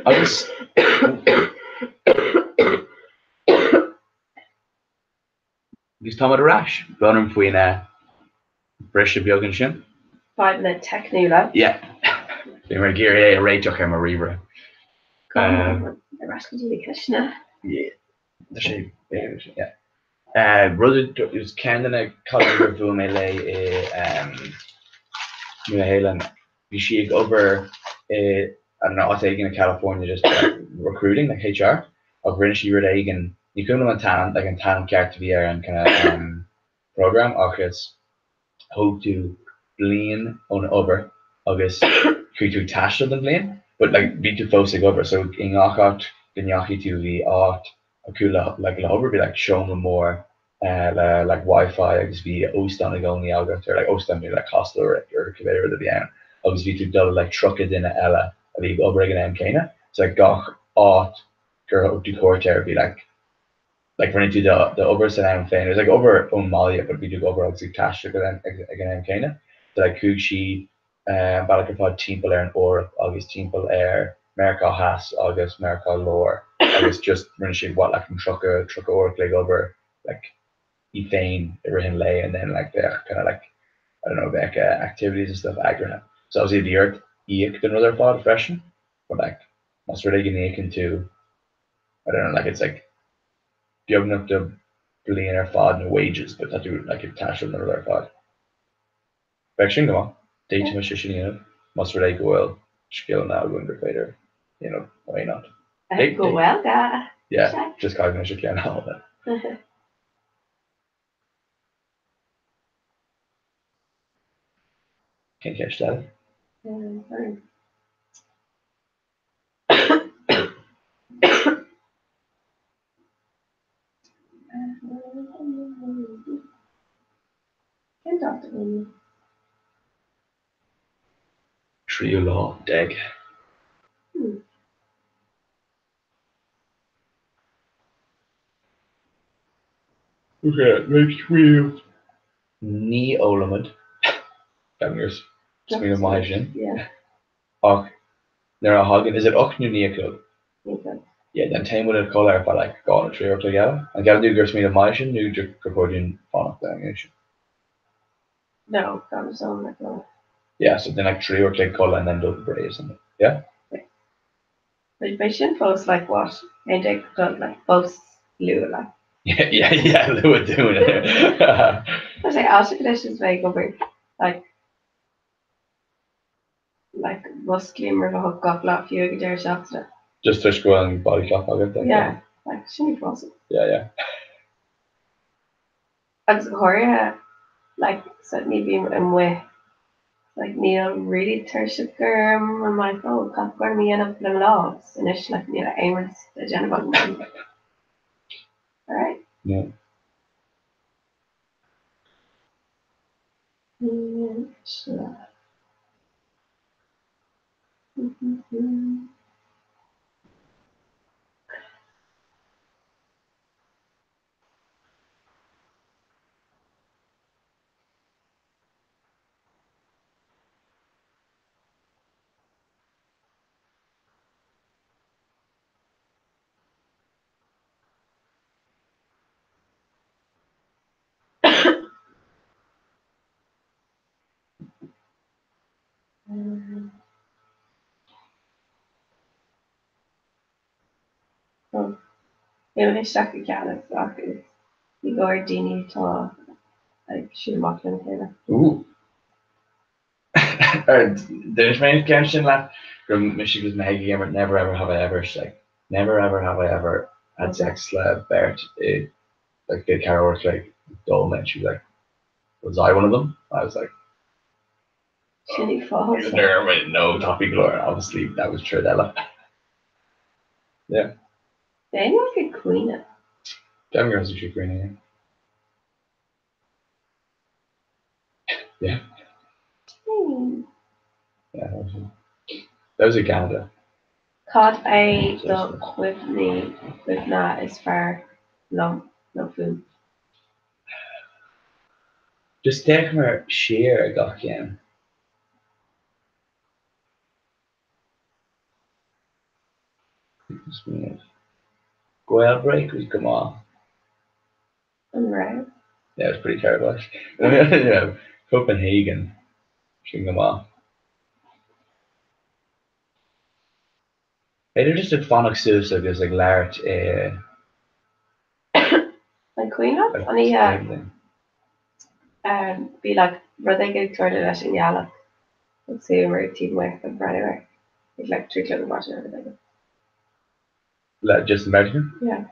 Agus gus tá a ras bunm faoine breise beaggan sin? 5 minute technúla. Yeah. Bhí mar ggéir é a réiteach ar mar ribre. rascadí Krishna. sé rud is ceanna caiir bhú mé le nu hélan bhí si ag obair I don't know, in California just recruiting like HR of rinne si ru aigen you come an tan like an tan ceart vi an kind program agus hope to blian on ober agus ku to tash den blian but like be to fo over so in achot gannyachi to the art a cool like over be like show them more like Wi-Fi agus be ostan go the algorithm or like ostan be like hostel or conveyor the bien agus be to double like truck it in a ella the over am kana so like gach art girl do core be like running to the over fan it was like over on Malia but we do over obviously cash again kana so like Kushi Balakapod Temple Air and or August Temple Air America has August America lore August just running what like from truck or like over like Efane everything lay and then like they're kind of like I don't know back activities and stuff aggregate so obviously the earth another pod freshen but like that's really getting into I don't know like it's like giving up the billionaire fod and wages but that do like a cash another fod Bection go on date machine must really go well skill now wonder later you know why not Go well yeah just cognition can all that can't catch that Trio law deg okay next wheel Ní ólamid Gamers smíle mai sin ach nar a hagan is it 8 nu ní club yeah then time would call if I like gone a trio together and got do gur smíle mai sin nu recording fan no comes on like yeah so then like trio click call and then do the brace and yeah but by shin post like what and they got like post blue like yeah Lou doing it I say also conditions like over like muslim or hook up lot few there shots just to scroll and body shop I get yeah like shimmy possible yeah agus choir like suddenly being and with like Neil really tertium and my phone can't go me up the logs and it's like Neil Amos the general all right yeah sure. Even if stuck again you go Dini to like shoot mock ooh there's many question left from Michigan's Maggie Gamer never ever have I ever like never ever have I ever had sex Bert like the car work like Dolman she was like was I one of them I was like shitty falls there went no topic glory obviously that was Tradella yeah they like a queen damn girls are green yeah yeah that was a Canada caught a the with me with not as far no food just take her share a gach in. Goyle break was come on. Right. Yeah, it was pretty terrible. Actually. Yeah, Copenhagen should come on. Hey, they're just a phonic suits like there's like large Like Queen of? like Only stabling. be like ruddy good sort of that in yellow. Let's see where team work from anywhere. It's like 3 watching everything. Like just American. Yeah.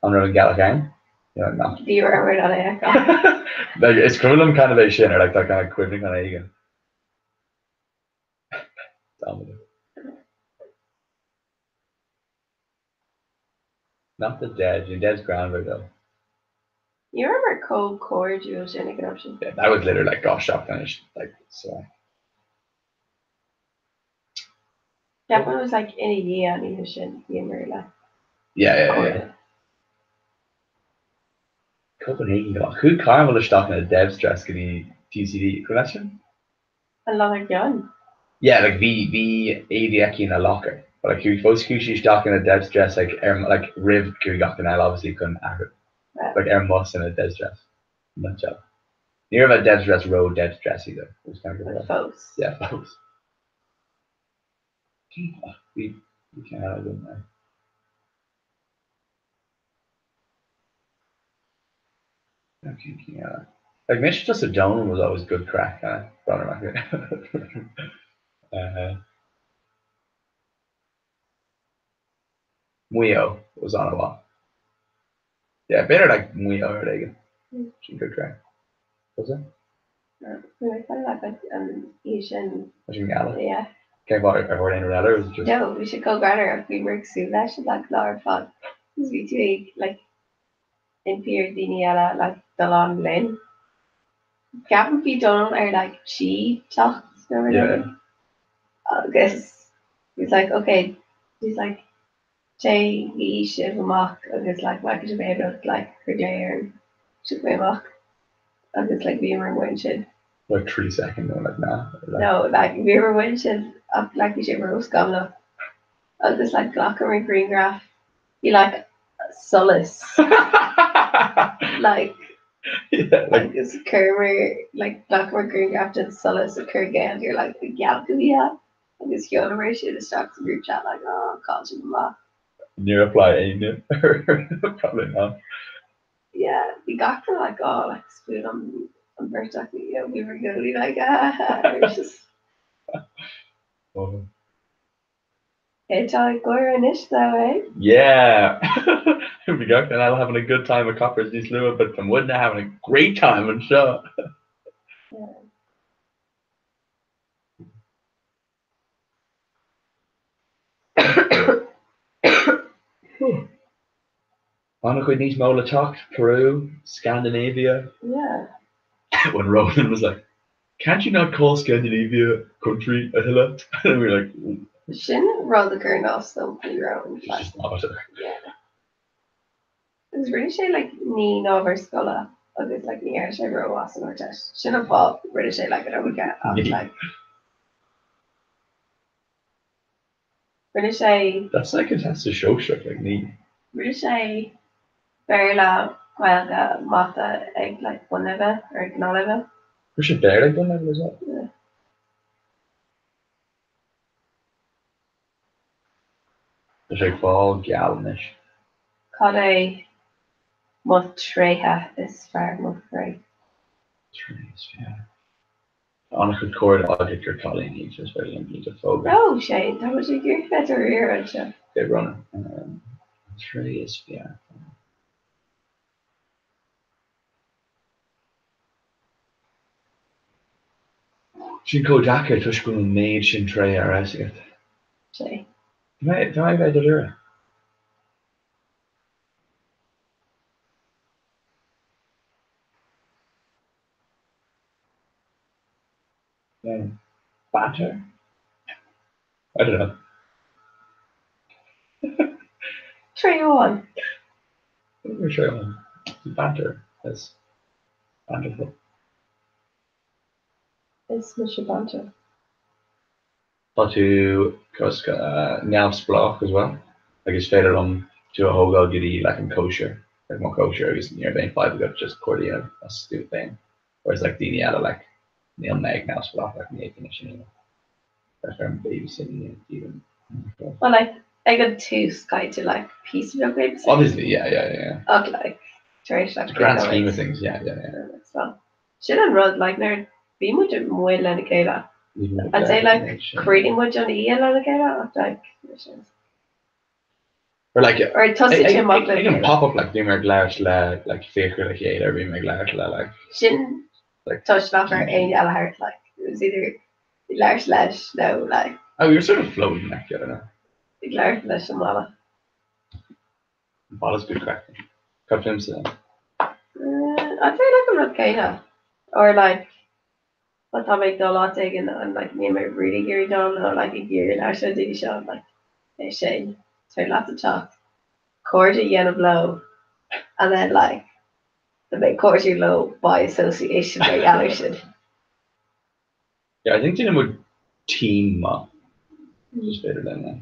I'm not a Gallican. Yeah, no. Do you remember that echo? Like it's equivalent kind of a shin or like that kind of equivalent kind of Egan. Dominant. Not the dead. Your dead's grounded though. You remember Cold Core dual shin option? Yeah, that was literally like gosh shot finish. Like so. That one was like in a year on either shin. You remember that? Yeah. Copenhagen got who Carmel is stuck in a dev's dress can he TCD question? And Lana Gunn. Yeah, like V Avieki in a locker. But like who supposed to stuck in a dev's dress like like Riv Kirigakan obviously couldn't act it. Like Moss in a dev's dress. Not job. You hear about dev's dress road dev's dress either. It was kind of With folks. Yeah, folks. We can't have them there. Okay, yeah. Like Mitch just a dome was always good crack, brought him back here. Muyo was on a lot. Yeah, better like Muyo or Reagan. She good crack. Was it? I kind of like Asian. Yeah. Can't buy everyone in another. Was it just No, we should go garner if we work soon. That should like Laura Fog. Because we do like in Pier Diniela, like the long lane. Gavin P. Donald are like she talks over there. I guess he's like, okay, he's like, Jay, we should mock. I guess like, why could you be able to like her day or should we mock? I guess like, we were winching. like 3 seconds, and like nah. No, like, we were winching up like we should roast gumlo. I was just like, Glocker and Greengraff. You like, solace. Like, yeah, like it's Kermer, like Glocker Greengraff and solace occur again. You're like, yeah, do we have? Like, this Fiona where she just talks to group chat, like, oh, calls you mom. Near reply, ain't it? Probably not. Yeah, we got to like, oh, like, spoon on birthday. Yeah, we were gonna be like, it was just. Hey, Charlie Gore and Ish that way. Yeah. We got and I'm having a good time at Coppers East Lua, but I'm wouldn't having a great time and show. Monaco needs Mola talked, Peru, Scandinavia. Yeah. When Ronan was like, can't you not call Scandinavia country a hillet? And we were like, Shouldn't roll the current off so around. it's just not. Yeah. It's really shade like Ni Nova Scola. Or it's like the Irish ever was or test. Shouldn't have bought British like it over get. I was like British That's like it has to show shit like me. British Berla Quelga Mata egg like one level or no level. We should bear like one level as well. Yeah. There's like fall gallonish. Cade Mutreha is far Mutre. Yeah. On a good chord, I'll get your collie needs as well. You need a phobia. Oh, Shane, that was a good better here, aren't you? Okay, running. 3 is yeah. Sin Kodaka tushkun made sin tray arasigat. Shane. Do I have the lure? Banter? I don't know. 3-1. We're sure banter. That's wonderful. It's Mr. Banter. But to Koska Nal's block as well. Like it's fair to a hogo giddy like in kosher. Like more kosher is near being five got just cordia, that's a stupid thing. Whereas like Dini had like Neil Meg now split off like the 18th. That's from babysitting even. Well, like, I got two Sky to like piece of your grapes. Obviously, yeah. Okay, like, trash like The grand scheme of things, yeah. So, shit and rud, like, they're be much more than a gala. Even I'd say, like, nation. creating much on the EL on a gala, like, Or like or it does I it to I can pop up like Dimmer Glash la like fake like yeah, or being Glash la like Shouldn't like touch off her any heart, like, it was either Large Lash, no, like, oh, you're sort of floating like I don't know. Large Lash and Mala. Ball is good crack. Cut him so I'd say like a Rutgana. Or like what time I do a lot and like me and my really geary done or like a year and I should do shot like a shame. So lots of chalk. Cordy yen of low. And then like the big Cordy low by association by Gallerson. yeah, I think Dina would team up just better than that.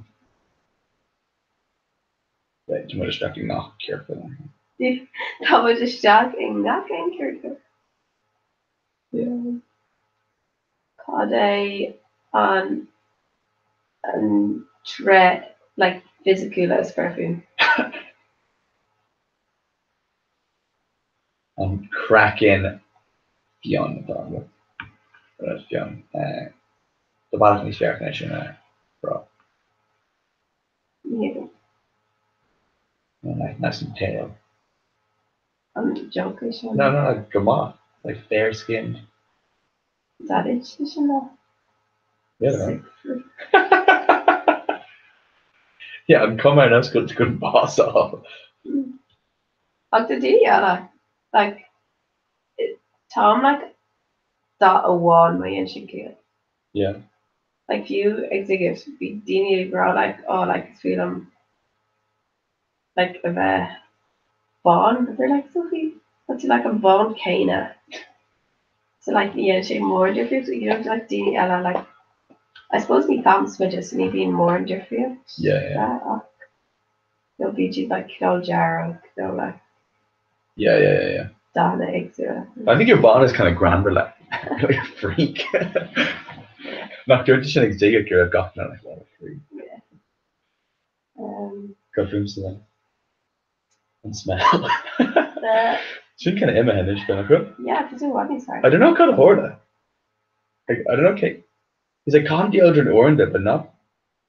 Right, too much distracting not careful. That was a shocking knocking character. Yeah. Cade on tre like physical as perfume. I'm cracking beyond the problem. Beyond the bottom is fair connection bro. Yeah. Like nice and pale. I'm joking. No, like Gamma. Like fair skinned. Is that it? Yeah. Yeah, I'm coming out good to good boss off. Like the yeah, like Tom like dot a one my ancient kid. Yeah. Like you execute be Dini bro like oh like feel like of a bond. They're like Sophie. That's like a bond kana. So like yeah, she more different. You know like Dini Ella like I suppose me thumbs with just me being more different. Yeah. They'll be just like Kill Jarrow, they'll like Yeah. Donna Exura. I think your bond is kind of grander, like a freak. Not good to think Jigga could have gotten like what a freak. Yeah. Go through to them and smell. She's kind of Emma Hennish, but okay. Yeah, because what is hard. I don't know kind of Horda. Like I don't know Kate. He's like can't deodorant Oranda, but not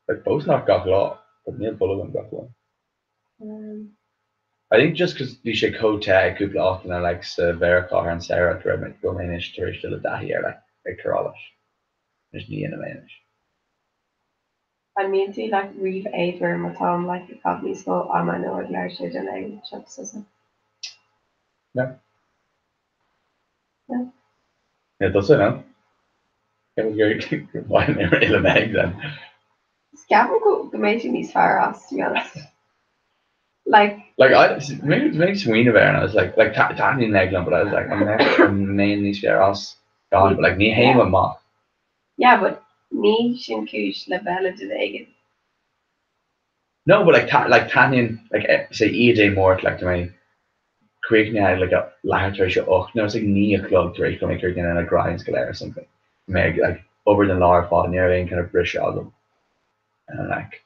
like both not got law, but Neil Bullock got one. I think just because you should Kota, Kupla often are like Veraclar and Sarah to remit go manish to reach the that here like Karalish. There's me in a manish. I mean to like read Aver and Matom like the companies go on my know largely than I chips isn't. No. No. Yeah, that's it now. It was very why never in a mag then. Scavin go making these fire ass to be honest. Like I maybe Sweeney there and I was like Tanya Neglan, but I was like I'm mainly Sheros gone, but like me hame with Moth. yeah, but me Shinkush Labella to the egg. No, but like Tanya say EJ Mort like to me creating like a laboratory show no it's like knee a club to reach coming creating in a grind scale or something. Meg like over the Laura fought nearly and kind of brush out them. And like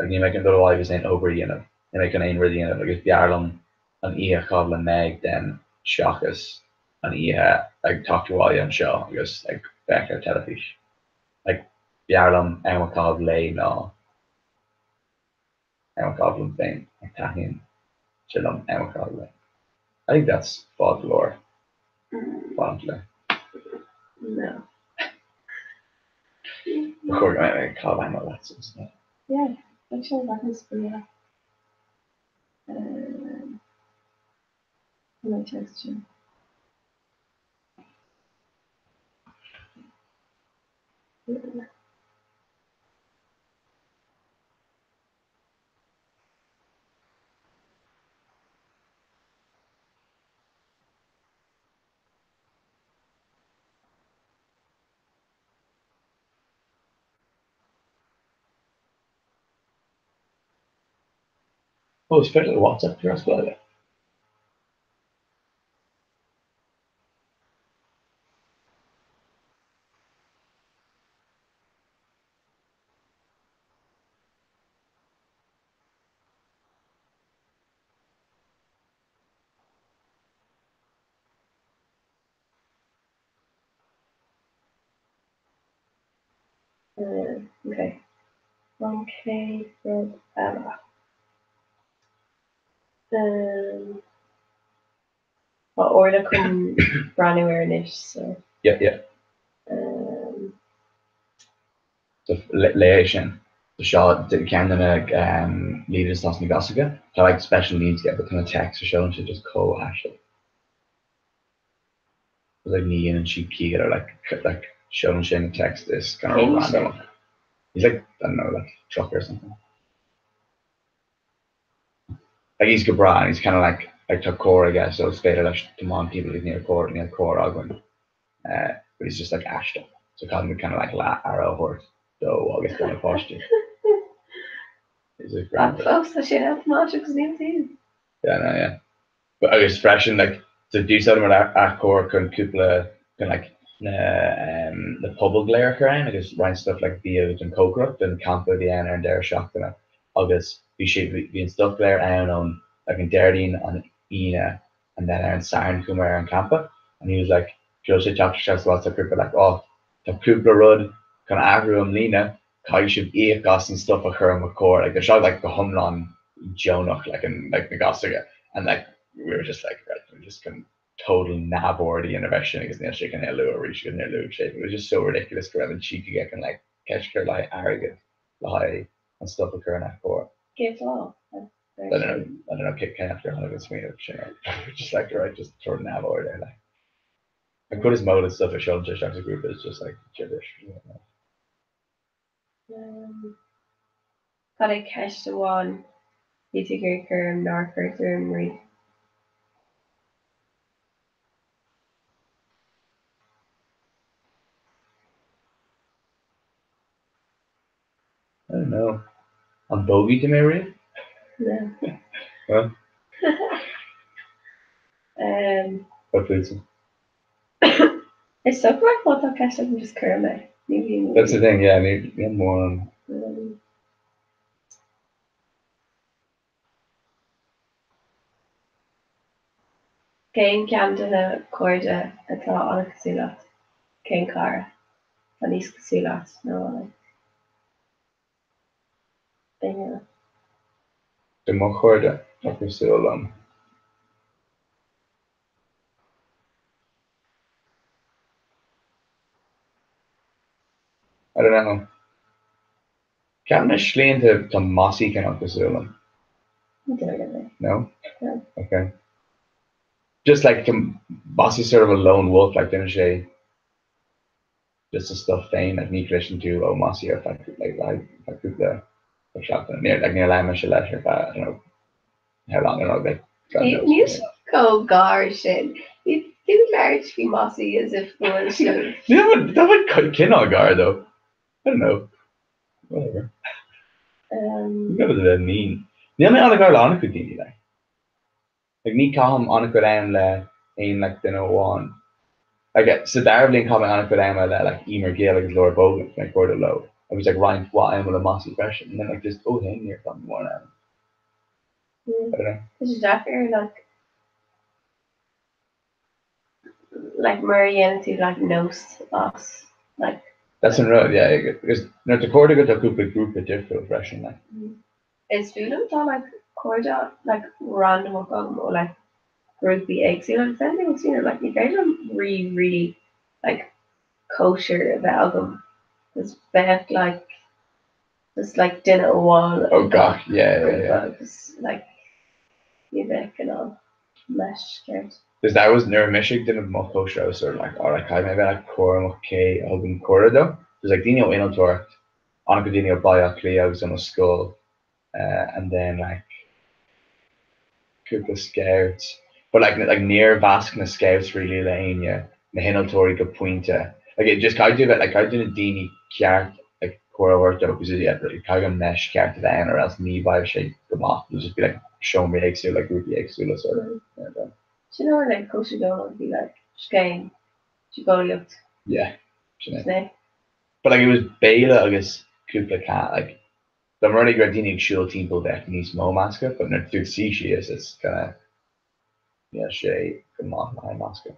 you make another live is ain't over you know. You make an ain really you know like if Yarlum an Ia Covel and Meg then Shockus and Ia like talk to all on show I guess like back or telefish. Like Yarlum Emma Covel lay no Emma Covel thing like Tahin Chillum Emma Covel. I think that's fault lore. Fondly. No. Before I call I know that sort of stuff. Yeah, actually that is for my texture. Oh, it's better WhatsApp for us, well. Okay. 1K from Emma. Orla come brand new awareness, so Yeah. So Leation, the shot that can leaders lost Nagasiga. So like special needs get the kind of text or show and she just co-Ashley. Like Nian and she key or like showing Shane text this kind of random. He's like, I don't know, like trucker or something. Like he's Gabra and he's kind of like took core, I guess. So it's better like come on people near core Ogwen. But he's just like Ashton. So call him kind of like La Arrow Horse. So I guess kind of posture. He's a grand. Folks, that shit have magic name too. Yeah. But I guess fresh and like to do something with our core can couple can like the public layer crime, I guess run stuff like Bio and Coke and Campo the Anna and they're shocked and I guess we should be stuff there and on like in Derdine on Ina and then Aaron Sarn Kumar and Campa and he was like Joseph chapter chest lots of people like oh the Kupla Rud can Agro and Lena Kai should eat gas and stuff with her and McCord like they shot like the Humlon Jonah like in like Nagasiga and like we were just like right, we just can total nab already innovation because then she can hello or reach in their loop shape. It was just so ridiculous to have she could get can like catch her like arrogant lie and stuff with her in that core. Give all. I don't know, kick after one of his me just like right, just throw nab over there like. And put his mode and stuff at Sheldon just as a group is just like gibberish. Got a catch the one. You take your curve, Norfolk, and read. I don't know. On Bogey to Mary? No. Well. What foods? It's so great what that catch up and just curve me. That's the thing, yeah, I need more on. Céim ceam de na cóide atá anna cosúlacht, cén cara, a níos cosúlacht nó anna. De mo chuirde ag still I don't know. Ceam na slíonta tá masaí can ag still No? No. Okay. Just like Bossy sort of a lone wolf, like didn't she? Just the stuff thing like me listen to oh Mossy or if I could the shop near like near Lima Shalash if I don't know how long I don't know like News go gar shit. You do large be mossy as if it was that would kin on gar though. I don't know. Whatever. That was a mean. The only other girl on could do like me calm on could le in like the no one. Like so Darwin comment on could like Emer Gale like Laura Bogan like quarter low. I was like Ryan what I'm with a mossy question and then like just oh hang here something more now. I don't know. This is definitely like Marianne to like nose us like that's in road, yeah. Because no the quarter got a group of different freshen like. Is food all like cordial like random or like groupie eggs, you know what I'm saying? Like you guys are really like kosher about them. It's back like just like dinner wall. Oh god, yeah. Just like you back and all mesh skirt. Because that was near Michigan didn't have more kosher. I was sort of like, alright, maybe like Cora okay, Hogan Cora though. There's like Dino Inotort, Anka Dino Baya Clea was on a skull, and then like Cooper Scouts. But like near Vascna Scouts really lane, yeah. The Hinotori go pointa. Like it just kind of like I didn't Dini Kiart like Cora worked out because yeah, like kind of mesh Kiart to the end or else me by shape come off. It'll just be like show me eggs like Ruby eggs sort of. Do you know like kosher donut would be like skein? You go look Yeah. You know. snake. But like it was Bela agus Kúpla cat like the running gradini shield team build back in East Mo masker, but not to see she is it's kinda yeah she come on my masker.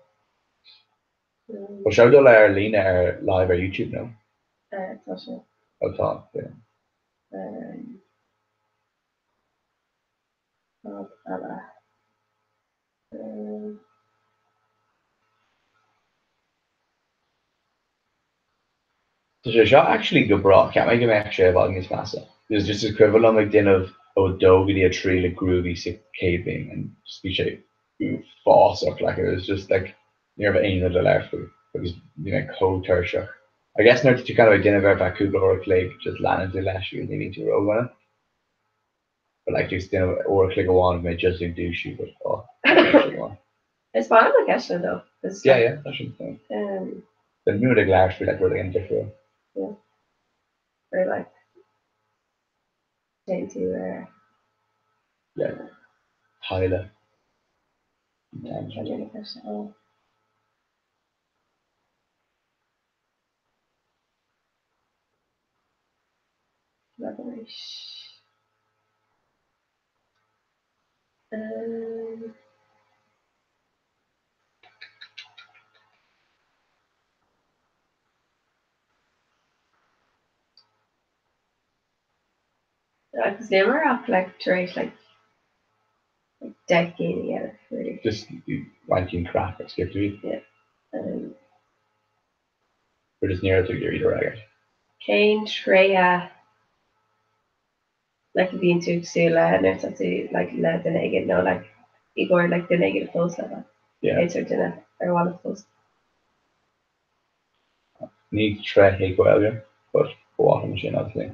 But show the Lena live on YouTube now. Tasha. I'll talk, yeah. Ella. So the shot actually go bra can't make him actually about this massa. There's just equivalent like din of Doggy a tree like groovy sick caving and speech false up like it was just like near the end of the left because you know cold tertia. I guess now that you kind of identify back Google or click just landed the last year needing to roll on it. But like just you know or click one may just do shoot but It's fine like Ashley though. Yeah, yeah, that should be the new the glass feel like really different. Yeah. Or like into yeah. Tyler. Because they were up like trace like decade together really. Just ranking graphics give to me. Yeah. We're just near to your either right. Kane, Treya, like being too Sula and it's actually like let the negative no like Igor like the negative post level. Yeah. It's dinner or one of those. Need to try Hey Goelga, but walking machine obviously.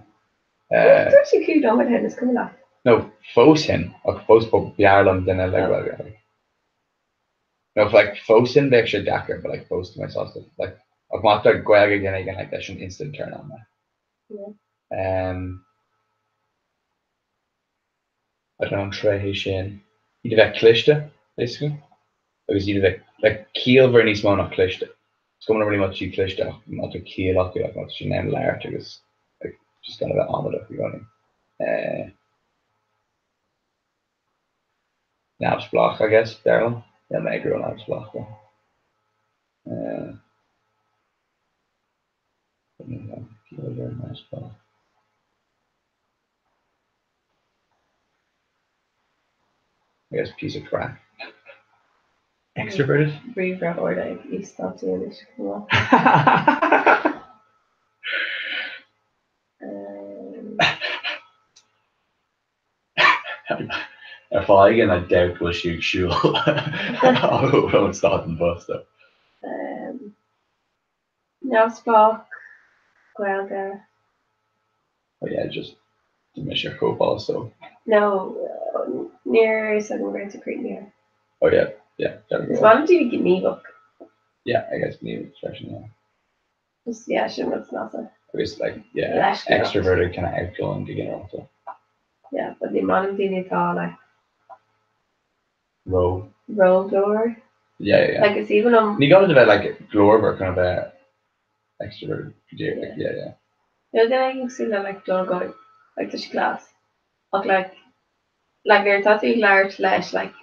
It's actually cute on with him, it's coming up. No, Fosin, or Fos på Bjarland den eller Goelga. No, like Fosin they actually Dakar, but like Fos to myself like I've marked out Goelga again like that's an instant turn on that. Yeah. I don't know, try Hey Shin. You have Klishta, basically. Because you have like Kiel very small not Klishta. It's coming really much you Klishta, not to Kiel up like not to name layer because like just kind of an on it if you're going. Naps block, I guess, Daryl. Yeah, Megro Naps block. Nice block. I guess piece of crap. Extroverted? Breathe out or like you stop doing this. If I get a doubt will shoot Shul, I won't start and bust though. No Spock, Guelga. Oh yeah, just to miss your cobalt so. No, near second grade to Crete near. Oh yeah, yeah. It's one to get me book. Yeah, I guess me expression, yeah. Just yeah, shouldn't it's nothing. I guess like yeah, extroverted kind of outgoing to get also. Yeah, but the modern thing is all like roll door. Yeah. Like it's even on. You got into that like Glorber kind of a extrovert. Yeah. The other thing I can see that like don't go like this class, like they're totally large slash like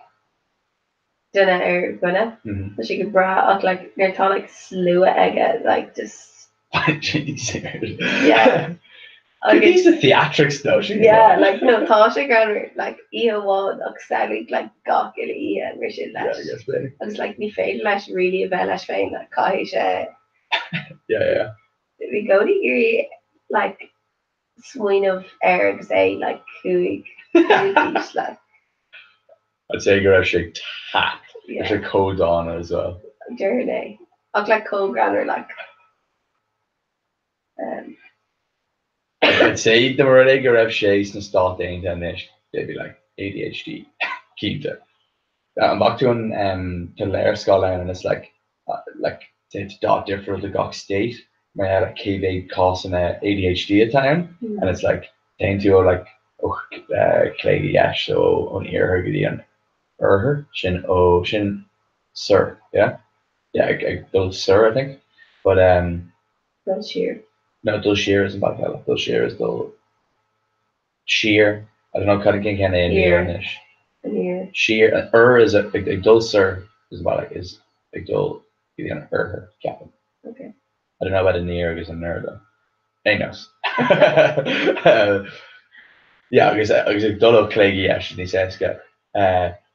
dinner or gonna, but she could bra like they're taught like slew egg like just. Yeah. Like these the theatrics though. Yeah, like no Tasha Granner like Ian Wall like gawk and Ian Richard Lash. Yeah, I guess maybe. I was like me fail Lash really a bell Lash fain like Kaisha. Yeah. We go to your like swing of air say like who like I'd say you're actually tapped. Yeah. There's a code on as well. Journey. I look like Cole Granner like I'd say the were like Rev Shays and start anytime they'd be like ADHD. Keep it. I'm back to Lair Scholar and it's like it's dot different the Gok State. Where I had like KV causing ADHD at time and it's like down to like Cléige yes so on ear go an her sin sin sir ag dul sir I think but That's sheer. no dul sheer is bad dul sheer is dul sheer I don't know kind of can in Ear. Irish And here. sheer is a ag dul sir is about like is ag dul an her captain Okay. I don't know about an ear is a nerd though hey knows yeah, agus ag dul Cléige yes ní séca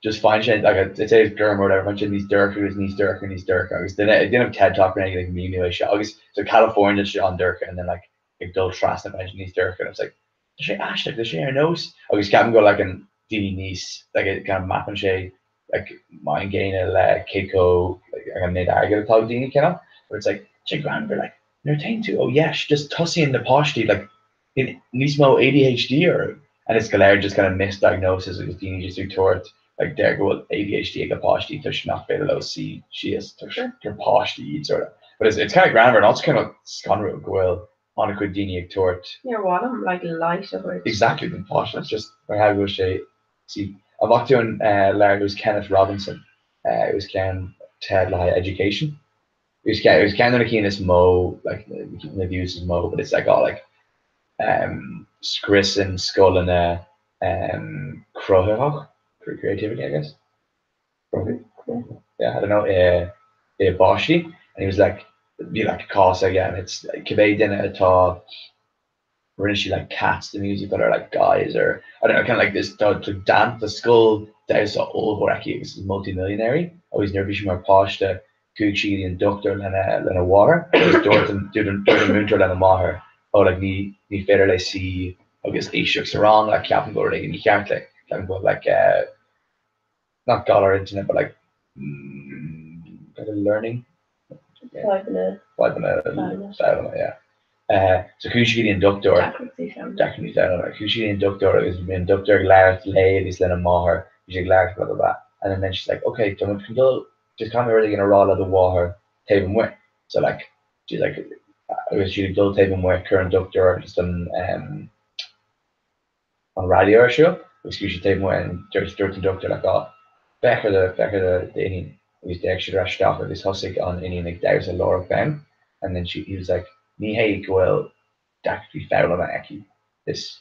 just find sin like it's a germ or whatever bunch of these Durka is níos Durka agus then it didn't have TED talk or anything like me anyway agus so California shit on Durka and then like ag dul trust and bunch of these Durka and it's like she ash like the she nose agus can go like an Dini niece like it kind of map and she like mind gain Keiko like an mid agate talk Dini kind of where it's like she grand like you're taking to oh yeah she just tussy in the poshty like in Nismo ADHD or and it's Galer just kind of misdiagnosis agus Dini just do tort like there go ADHD ag poshty tush not better low see she is tush your poshty sort of but it's kind of grammar and also kind of sconro well on a good Dini ag tort You're one of them like light of it. exactly the posh that's just how go say see I've walked doing Larry it was Kenneth Robinson it was Ken Ted like education it was kind of keen this mo like the views is mo but it's like all like Skris and skull and Crohawk for creativity I guess yeah I don't know Boshi and he was like be like a cause again it's like Kibbe dinner at all where she like cats the music that are like guys or I don't know kind of like this to dance the skull that is old Horaki is multi-millionary always never be more posh to Gucci and doctor than a water Dorton Moontor than a maher oh like ni better I see I guess Ishuk's wrong like Captain go like ni can't like not dollar internet but like kind of learning 5 minutes. 5 minutes yeah so Kushigi and Doctor definitely Kushigi and Doctor is been Doctor Larry Lay is then a maher you Larry blah blah blah and then she's like okay don't just come really gonna roll out the water tape him with so like she's like I was she do tape him with current Doctor just on radio show which you should tape him with and there's certain Doctor like oh back of the Indian was the extra stuff of this husky on Indian like there's a Laura Ben and then he was like ni hey well that could be foul on Aki this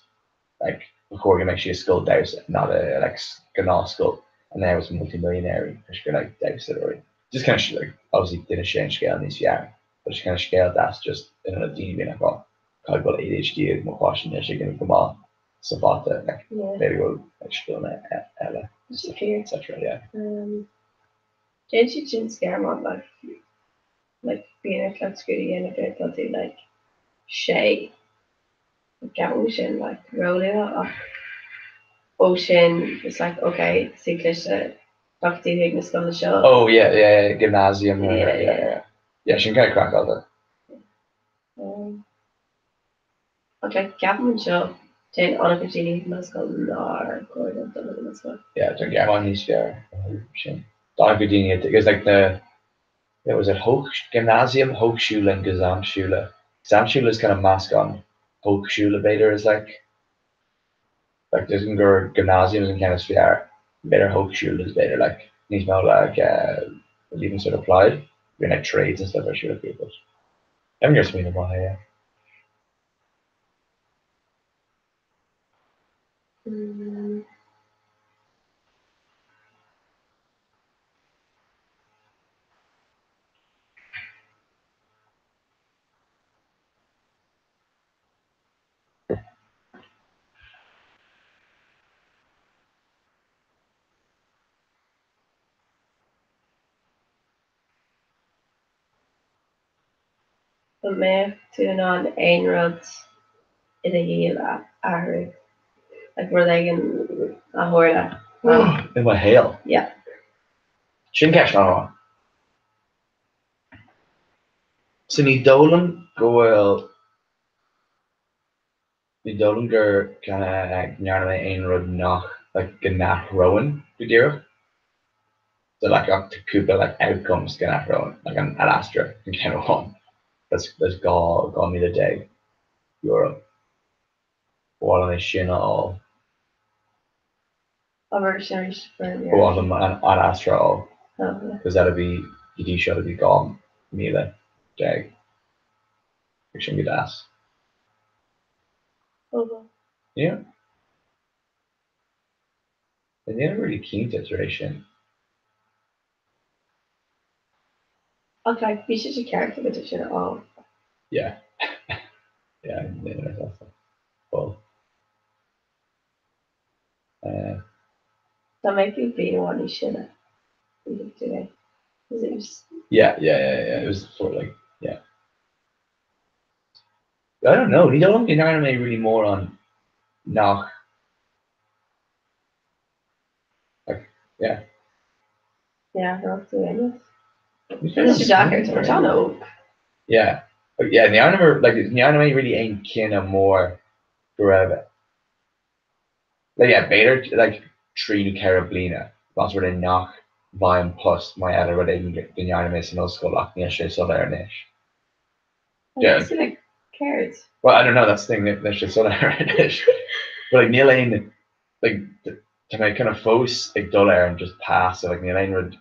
like before you make sure skull there's not a like gana skull and there was multi-millionary like Davis or just kind of like obviously didn't change scale in this year but she kind of scale that's just in a team being like oh called ADHD and more caution she can come on so far like very well like still Ella etc yeah James you scare mod like being a club scooty and if thought they like Shay Gavin like rolling up Ocean it's like okay English Dr. Higgins on the show oh yeah gymnasium yeah she can kind of crack all that okay Gavin show Jane on a Genie must go yeah so yeah on these Don Houdini it was like it was at Hoch Gymnasium Hochschule and Gesamtschule Gesamtschule is kind of mask on Hochschule better is like there's gymnasiums and kind of sphere better Hochschule is better like needs more like even sort of applied you're like trades and stuff I should have people I'm just meaning why yeah But me tune on ein rod in a heel a like where they can a horda in my hail yeah Sin catch on so ní dolan gohfuil ní dolan gur kind of nearna ein rud nach like gannach rowan go so like up to Cuba like outcomes gannach rowan like an Astra and kind of one that's gone me the day Europe all on sin all version for Go on them an Astro, oh, because that'll be the show to be gone. Mila, Jag, which should be das. oh. Yeah. And they're really keen to iteration. Okay, we should character edition at all. Yeah. Yeah, that's awesome. Cool. That might be one you should have today. Because it was Yeah. It was sort of like, yeah. I don't know. They don't get anime really more on Nach. Like, yeah. not doing it. This This is Jacket, which I know. Yeah. But yeah, the anime really ain't kinda more forever. Like yeah, Bader like Trí Carablina. That's where they knock Vian plus my other where they can get the anime and also lock me a so there niche. Yeah. I see like carrots. Well, I don't know, that's the thing that's just so there niche. But like Neil Lane like to make kind of force like dollar and just pass it like Neil Lane would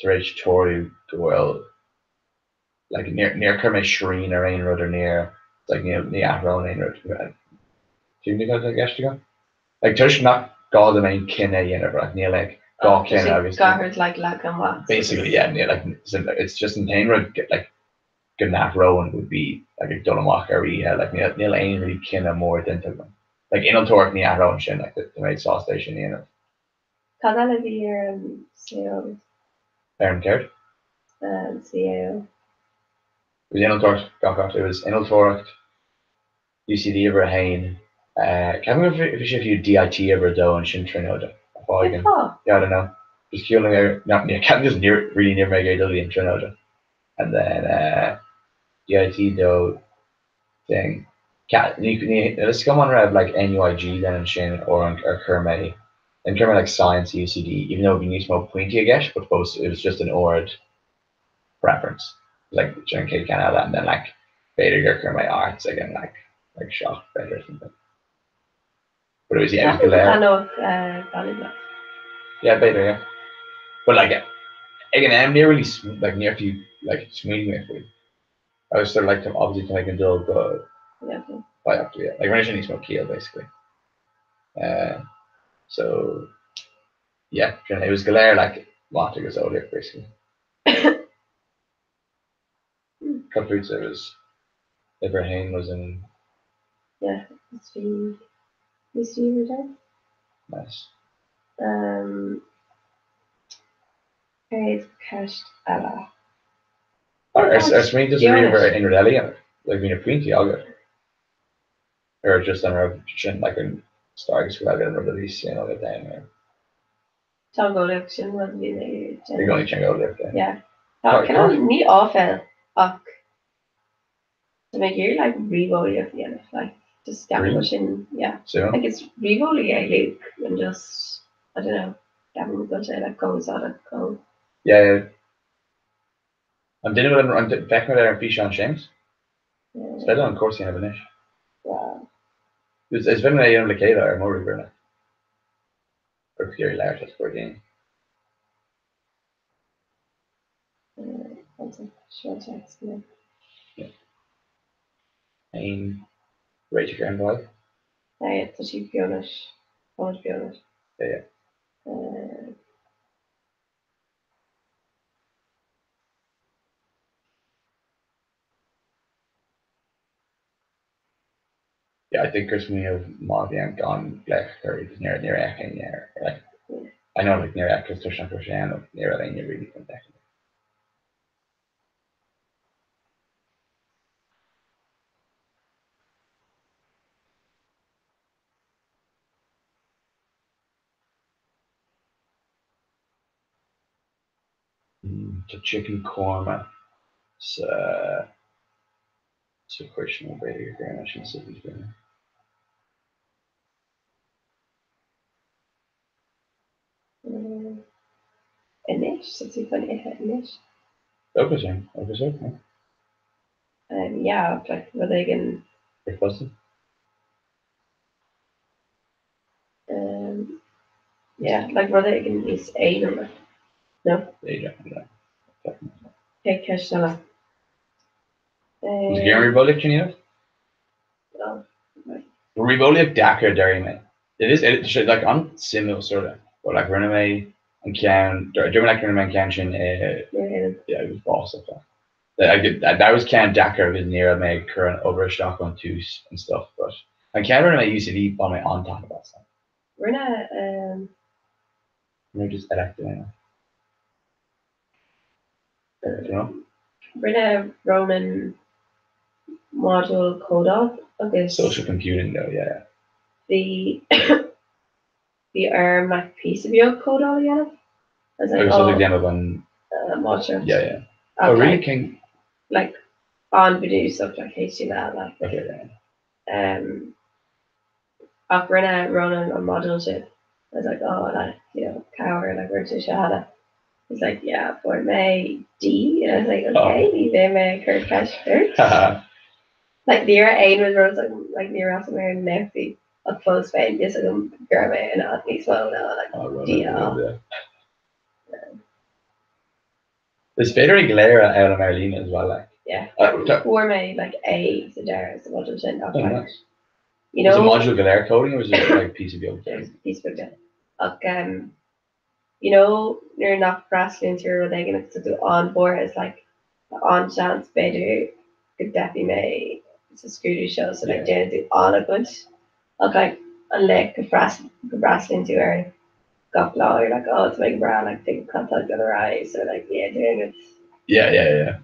to reach Tory go well like near Kermit Shreen or Ain Road or near like near Atron Ain Road. Do you think I guess to go? Like tush not God the main kinna you know like near like God kinna obviously. Garhard like and what? Basically, yeah, near like it's just in Ain Road like Gnat Rowan would be like a Dunamach or yeah, like near Ain really kinna more than like in Torque near Atron shin like the main sauce station you know. Can I live here CEO Aaron cared. CEO. It was Inaltort, got it was Inaltort, UCD ever Hain. Can't remember if you DIT ever though and Shin Trinoda. Yeah, I don't know. Just killing out not near can't just really near Mega W in Trinoda. And then DIT though thing. Let's come on rev like NUIG then and Shin or Kermay. And Kermay like science UCD, even though we need more pointy I guess, but both it was just an ORD preference. Like John K can have that and then like Beta Gurker my arts again like shock better or something. But it was yeah, it was I know Ballyblack. Yeah, Beta, yeah. But like again I'm nearly like near few like smoothing with me. I was sort of like obviously to make a dull good. Yeah. But after yeah. Like when I shouldn't smoke keel basically. So yeah, it was Galer like Monte was older basically. Capuza was Ibrahim was in yeah, it's you there. nice. Paid cashed Ella. Smith does a river in Redelia, like being a pointy I'll or just on a like in Starks without getting release, you know, the time there. Tom Golection was really You're going to check out there. Yeah. Can I meet often to make you like Rivoli at the end, like just Gavin Russian, yeah. So like it's Rivoli I Luke and just I don't know, Gavin go to like goes on it, go. Yeah. I'm dealing with I'm back with there and fish on James. It's better on course you have an ish. Wow. It's been a young Lakeda or more river or Fury large that's 14. That's a short text, Yeah. Rachel Grand Boy. It's a cheap Fiona. I want Fiona. Yeah. Yeah, I think Chris me of Mavian gone black or it's near Akin near like I know like near Akin touchdown for Shan near Elaine you really can definitely. The chicken korma. It's a question of Brady Grand National City's been. Inish, so it's even Inish. Okay. Yeah, like where they can Yeah, like brother again is A number. No, Yeah. take Keshala. Was it Gary Rebolic, you know? No. Rebolic Dakar Dairy Man. It should like on similar sort of. But like Rename and Kian, German like Rename and Kian, yeah, it was boss of that. That was Kian Dakar was near my current over Stockholm twos and stuff. But and Kian Rename used to be on my on top of that stuff. Rena, They're just elected now. You know? Rena Roman module code of agus Social computing though, yeah. the Mac piece of your code of yeah. I was Like like, was something demo on module. yeah. Oh really King Like on video stuff like HTML like okay, yeah. Rena Ronan on module shit. I was like, oh like, you know, cower like where's your shahada? He's like, yeah, for May D. And I was like, okay, they may Kurt Cash Kurt. Like near Ain was rose like near us where Nephi a close friend is like grandma and at least well now like DL. There's Federic Galera out of Marlena as well, like yeah. For me like A so there is the module shit not like you know was it module Galera coding or was it like piece of yoga? Piece of yoga. Okay, you know, you're not wrestling through they gonna do on board is like on chance better could definitely make it's a screwy show, so like they do all of it. Okay, and like the wrestling to her got blow, you're like, oh it's like brown, like take contact with her eyes, so like yeah, doing it. Yeah.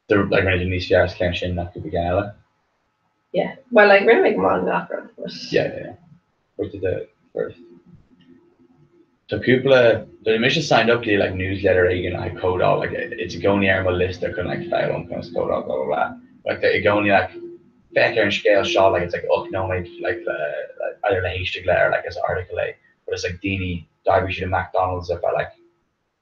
They're like when I do these fairs canchin that could be Ganella. Yeah. Well like we're gonna make them on after, but yeah. What did the first? So people the mission signed up to like newsletter again I code all like it's a goni armor list that can like file on kind of code all blah blah blah. Like the goni like better and scale shot like it's like no like either the hashtag or like as an article like but it's like Dini dive of McDonald's if I like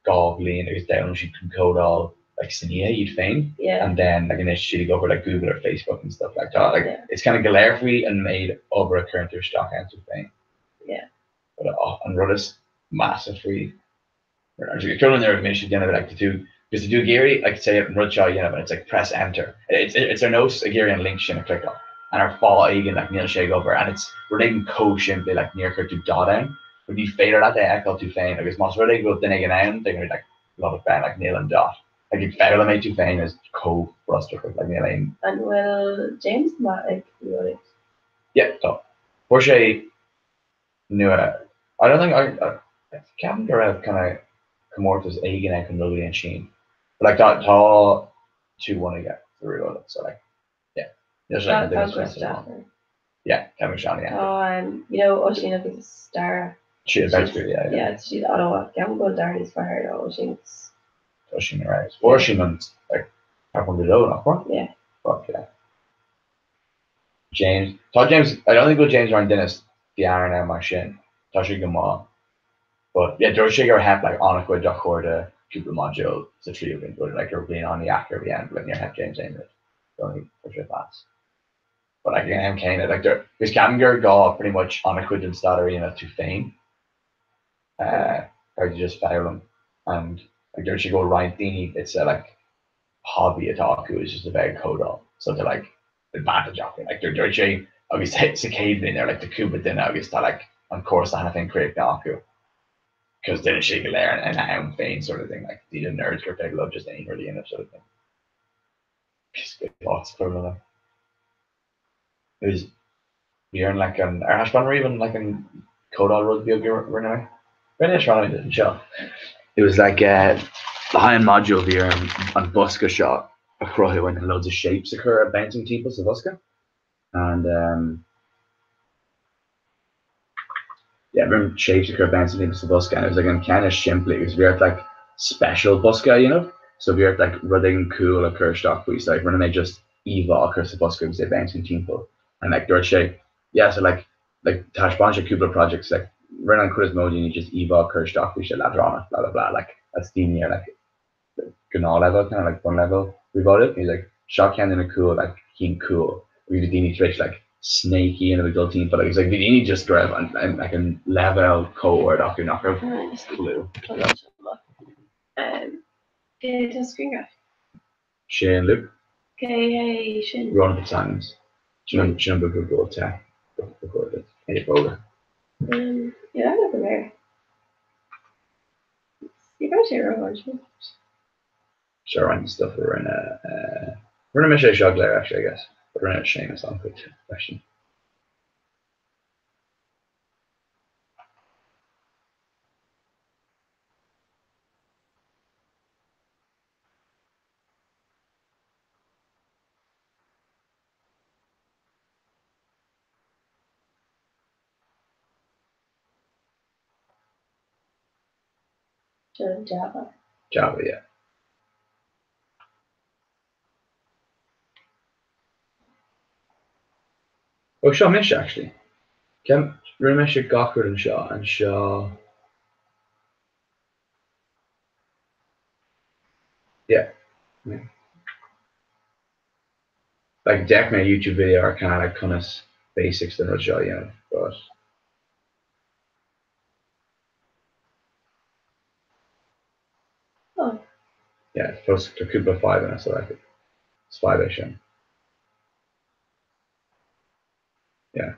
Goblin and it's down she can code all like Sinia you'd fain. Yeah. And then like initially go over like Google or Facebook and stuff like that. Like it's kind of galère free and made over a current through stock answer thing. Yeah. But and Ruddis massive free. Currently there mission again like to do because to do Gary I could say it in Rudshaw, you know, but it's like press enter. It's our nose a Gary and link shin click on. And our follow again like Neil shake over and it's we're taking code simply like near to dot down. When you fader that they echo too faint because most where they go then again down they're gonna be like a lot of fan like Neil and dot. Like if fader them too faint is code for us to like Neil and well James like yeah, so Porsche knew I don't think I Kevin Durant kind of come out as Egan and Canoli and Sheen. But like that tall 2-1 again the real so like yeah. There's like yeah, Kevin Shawnee. You know Ocean is a star. She's yeah. Yeah, she's I don't know Kevin Goldar for her though. Ocean right. Ocean and like up on the low not one. Yeah. Fuck yeah. James Todd James I don't think go James Ryan Dennis the iron out my shin. Toshi Gamal. But yeah, George Shiger had like on a quid or the Cooper module, the three of them, but like you're being on the actor at the end when you have James Amos. Only for sure fast. But like I'm kind of like there because Camger got pretty much on a quid and start arena to fame. Or you just fail them. And like there should go Ryan Dini, it's a like hobby otaku is just a very codal. So they're like advantage of it. Like they're saying obviously it's a cave in there like the Cuba then obviously like on course I think create Naku. Because then shake a layer and I'm faint sort of thing. Like the nerds or big love just ain't really in it sort of thing. Just good thoughts for them. It was you're in like an Ashban or even like in Kodal Rugby runaway. Really trying didn't show. It was like the high end module here on Buska shot across when loads of shapes occur at bouncing peoples of Buska. And yeah, I remember shapes occur bouncing peoples of Buska and it was like in kind of simply it was weird like special Buska, you know? So we're like running cool occur stock we like running they just Eva occur to Buska because they bouncing people. And like dirt shape. Yeah, so like Tash Boncha Kubla projects like run on Chris Modi and you just Eva Kirstock, we should Ladrana, blah blah blah. Like that's the near like Gunnar level, kind of like fun level. We bought it. He's like Shock in a cool, like Keen cool. We did Dini Twitch like snaky and a big team, but like, it's like the need just grab and I can level code off your knockout. Nice. Blue. It does screen graph. Shane Luke, Okay, Shin. run for Simons. Shouldn't be good goal attack. Recorded. Hey, bowler. Yeah, I look there. You got your orange. Sure, and stuff we're in a Michelle Shogler actually, I guess. But we're in a Seamus on quick question. Java. Java, yeah. Oh, Shaw Mish actually. Can Ramesh Gawker and Shaw. Yeah. Like definitely a YouTube video are kind of like kind of basics than what Shaw, you know, but Oh, yeah, plus there could be 5 in it, so like it's 5-ish. Yeah.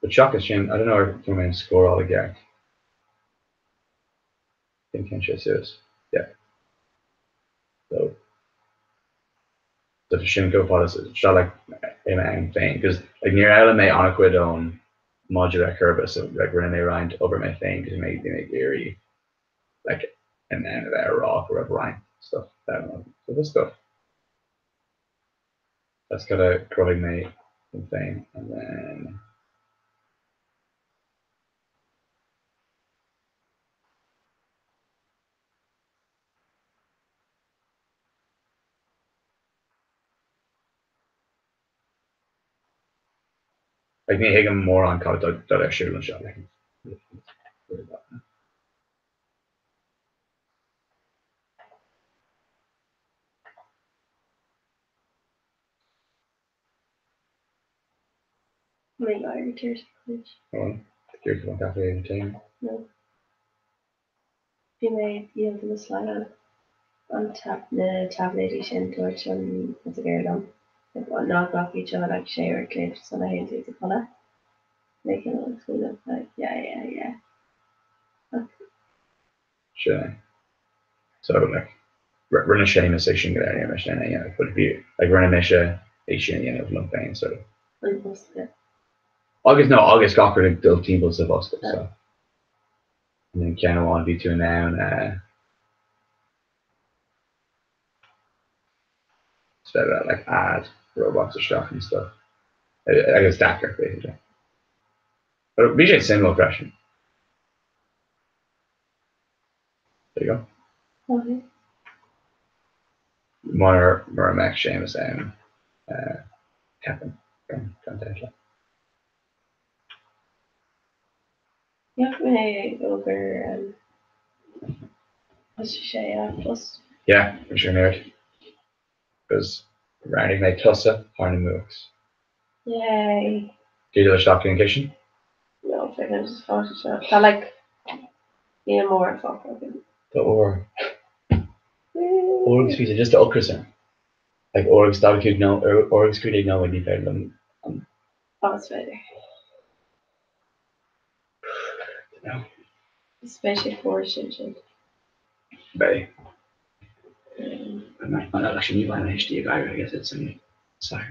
But Shock is shame. I don't know if I'm going to score all again. I think Ken is. Yeah. So the Shinko policy shot like I'm saying because like near Ellen may Anaquid on modular curve, so like Renee Ryan over my thing because they make eerie like and then that rock or Ryan stuff. I don't know. So this stuff. That's got a growing mate thing and then like me him more on call that I shoot and shot like my God, your tears. oh, here's one cafe entertainment. No. You may yield to the slide on the tablet sin torch on the girl on. Knock off each other like share clips on a hand to the color. Making it look full of like, yeah. Sure. So like we're in a shame station get area mission you know, but if you like we're in a mission station, you know, lumpen so August got for the team was the boss so and then Ken one V2 now and instead of like add robots or stuff and stuff. I guess stacker basically. But BJ similar question. There you go. Okay. More Max Seamus and Captain from Tesla. Yeah, may over what's to say plus. Yeah, for sure nerd. Because Randy made Tussa, Harney Mooks. Yay. Do you do the stock communication? No, if I can just Photoshop. I like being more fucking. The Org speed just the Okrison. Like Org's Dogtooth no Org's created no any better than Boss better. no. Especially for shit. Bay. I'm not actually new on HD guy, I guess it's in sorry.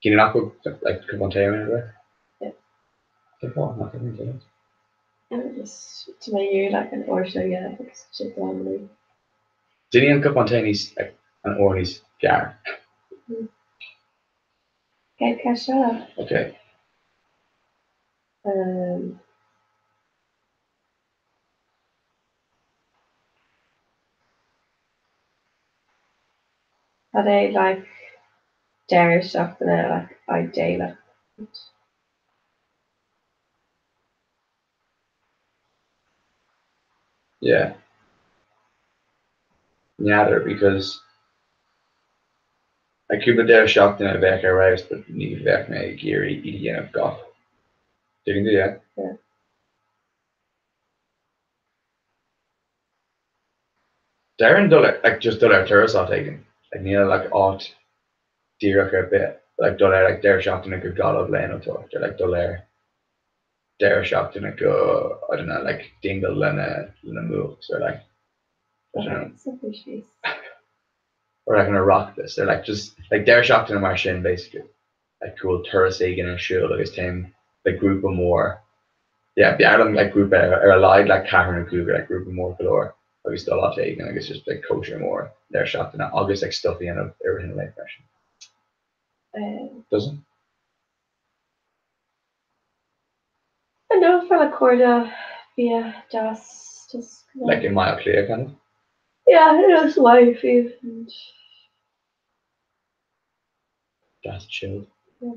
Can you not go like come on tail anywhere? Yeah. Like what? Not going to And just to my ear like an orso, yeah, it's shit on me. Did he end up on tennis like an Orly's jar? Get cash up. Okay. Are they like dairy stuff and they're like I daily. Yeah. Neither because Ik heb daar shocked in weg gereisd, but niet weg met Gary iedereen of gaf. Didn't do that. Yeah. Darren like just dollar tourist off taken. Like near like art dear a bit. Like dollar like they're shocked in a good god of lane or talk. They're like dollar they're shocked in a go I don't know, like dingle and a move. So like I don't know. Okay, so fishies. Or like gonna rock this. They're like just like they're shocked in a machine basically. Like cool tourist again and show like his team like group of more. Yeah, the Ireland like group are allied like Cameron and Cougar like group of more galore. But we still have taken like it's just like kosher more. They're shocked in that August like stuffy and everything like fashion. Doesn't? I know for like Corda via just Like in my clear kind of. yeah, that's wife and That's chilled. Yeah.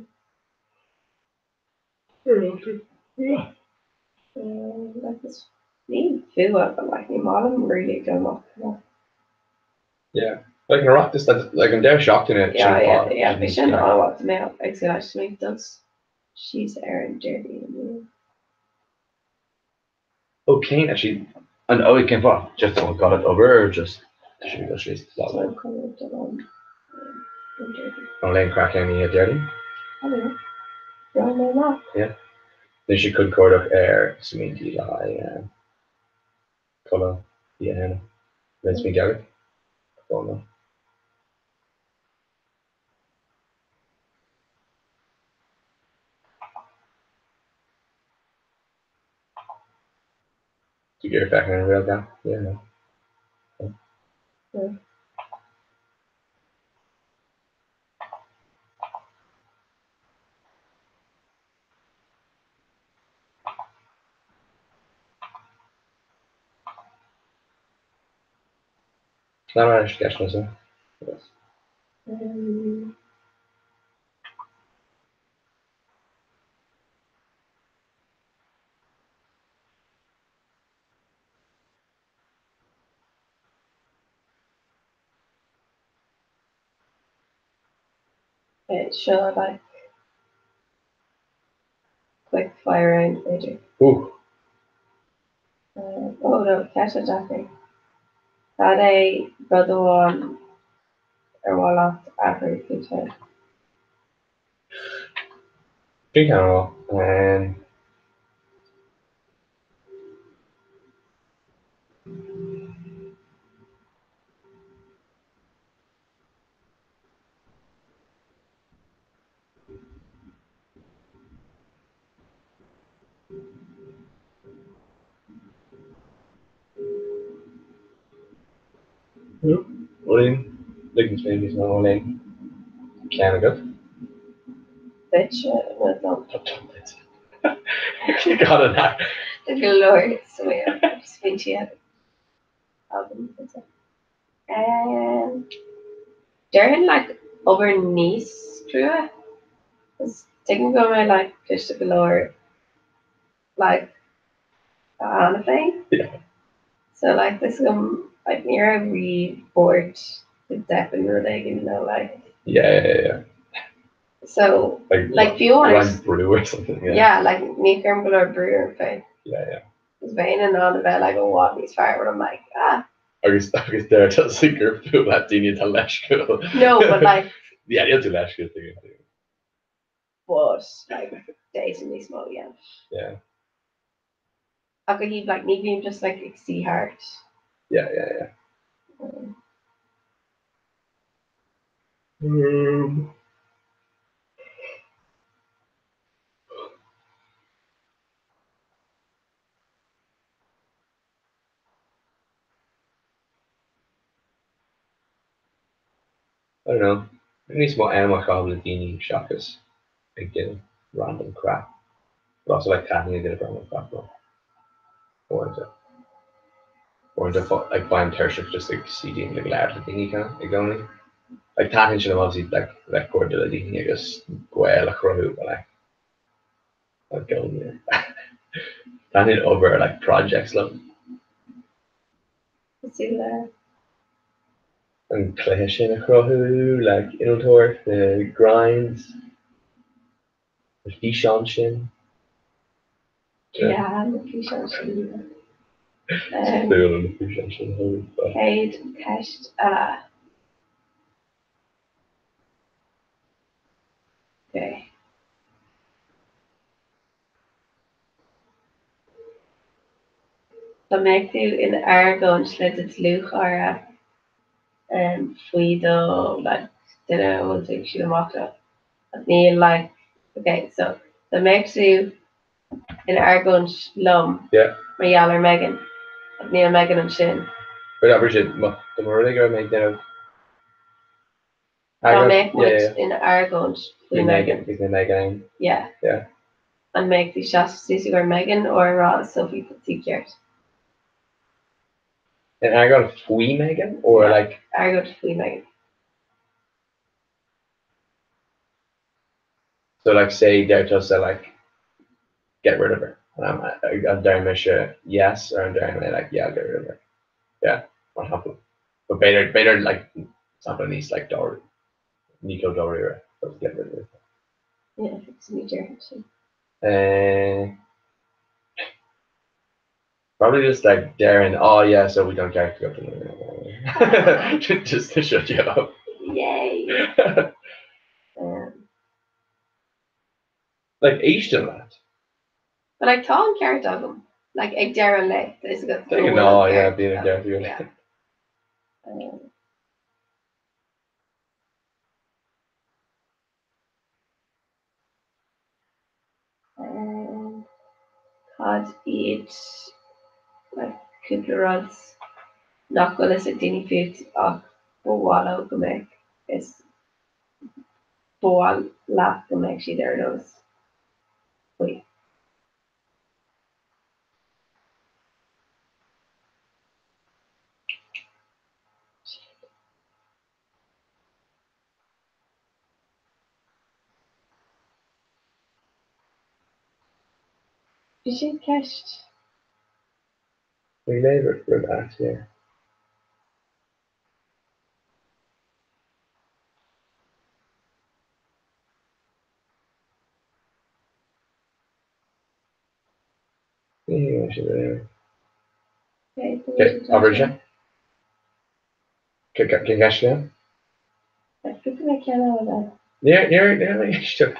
Yeah. like this need feel but like my mom really don't up. Yeah. Like in rock this like I'm they're shocked in it. Yeah, we shouldn't all what the mail actually does. She's Aaron dirty and Oh Kane actually and oh it came for just got it over or just should we go straight to that so one? I'm calling it dirty. Oh Lane crack any dirty? I don't know. Don't know that. Then she could cord of air Sminty high colour yeah. Let's me Gary. Oh no. To get it back in a real guy? Yeah, no. Yeah. Not right, cash no sir. Yes. Sure, like quick fire round later. Ooh. Oh no, catch a Jeffrey. That a brother one or Wallach after good time. Big animal. And William. Looking maybe it's not only Canada. Bitch, with them. You got it now. The glory, so yeah, just been to you. Album, they're in like over Nice, true. It's taking from my like fish to galore, like anything. Yeah. So like this like near a wee board the depth and like like Yeah. so Like like few owners brew or something. yeah like Nick Grimble brewer thing. Yeah. It's vain and on about like a what he's fire but I'm like Agus there to secret food that Dini to Leshko. no but like Yeah, you'll do Leshko thing. but like days in these small yeah. Yeah. I could leave like Nick just like see heart. Yeah. I don't know. Maybe small animal called Dini Shakas. Again, random crap. But also like Tanya did a random crap though. Or into like buying tertiary just like CD like loud thingy kind of only. Like Tanya should have obviously like cordiality I guess well like rohu but like going Tanya over like projects love. See there. and Clash in a Crohu, like Inultor, the Grinds, the Fishon Shin. Yeah, the fish on Shin. Clear on the Fishon Shin, holy fuck. Cade, Cashed, okay. Tá méid tú in airgón le het luch ara faoi do like dinner will take you amach ní like okay so the méid tú in airgón lom Yeah. mar jaller Megan ní Megan an sin But that Bridget, the more they go make them. Tá méid Yeah. in airgón faoi Megan Is they Megan? yeah Yeah. an méid tú seaú gur Megan or rá Sophie Petit ceart And I got a Fui Megan, or Yeah. like airgón faoi Megan so, like say they're just like get rid of her. And I'm very much yes, or I'm very much like yeah, I'll get rid of her. Yeah, what happened? But better like something needs like Dory, Nico Dory, or let's get rid of her. yeah it's New Jersey Probably just like Darren. Oh yeah, so we don't care to go to just to shut you up. yay Like Ashton lad. but like tá an ceart agam like ag deire le is go Taking no, yeah, being a death you. yeah. Cad iad like cúpla rods nach go is a daoine fiút ach bháil go méid is bháil leat go méid siad ar nós. Wait. Is siad ceist? We laboured for that, yeah. Yeah, okay, average. Can cash down? Nearly extra.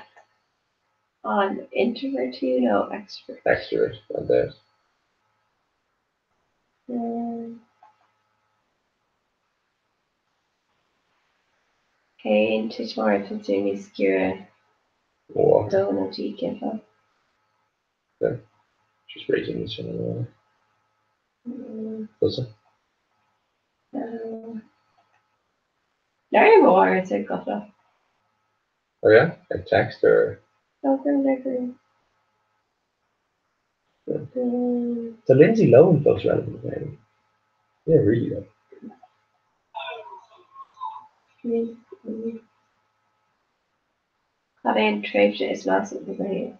On introvert to no extrovert. Extrovert, and that. Céin tuis mar fanúní sciúra Or dóna tí cifa. just raising this one. Does it? Léir mór te gofa. Oh yeah, a text or so Lindsay Lohan feels relevant, man. Yeah, really. Though. Cad éon tréimhse is más go mé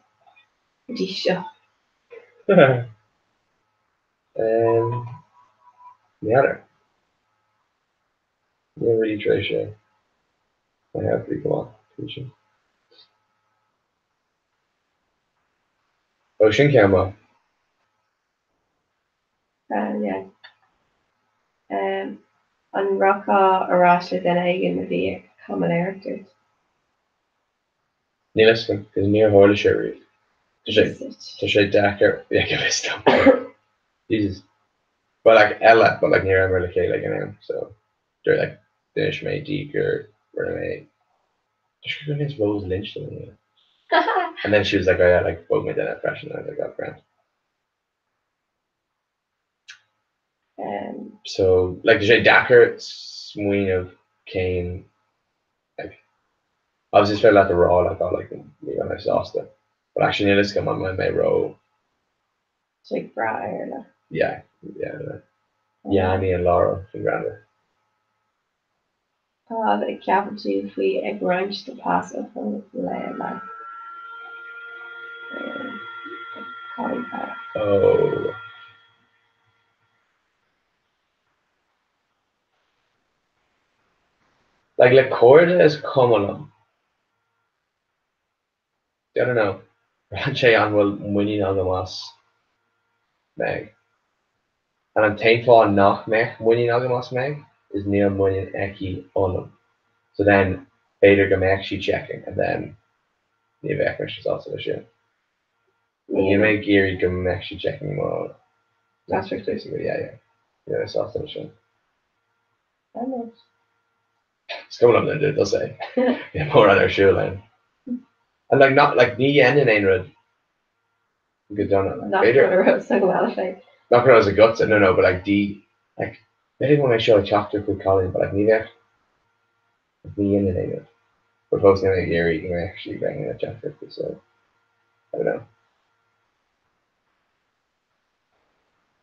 dí seo. The other. Yeah, really treasure. I have to go on. Ocean camera. Yeah. An rocká arásle den aigen na bhí common airtud. Nielsen, because near Holy Sherry. To say Dakar, yeah, give it stop. Jesus. But like Ella, but like near Emily Kay, like, you know, so they're like Dish May Deeker, Renee. Just against Rose Lynch, you know. And then she was like, oh yeah, like, both made that impression, and I was like, oh, grand. So, like, the Dakar, Sween of Kane, like, obviously, felt like the raw, like, I like when I saw stuff. But actually, let's come on my row. Like Briar. Yeah. Yanni and Laura from Granda. Tá ag ceapan tú faoi ag roinnt de pas le le Oh. Like Corda is coming. I don't know. Ranche anhfuil muine agamas meg. And an tainfá nach mech muine agamas meg is níl muine eki onam. So then beidir go mech she checking and then ní bheith mar she's also the shit. And you make geary go mech she checking more. That's just basically yeah. Yeah, it's also the shit. It's coming up then, dude, they'll say. Yeah, more on their shoe line. And like not like ní en in ein rud. Good done it. Like, Not beidir- for a so well like. Not when I was a guts, no, but like like maybe when I show a chapter with Colin, but like neither me in it. But posting like Gary, you can actually bring in a chapter, so I don't know.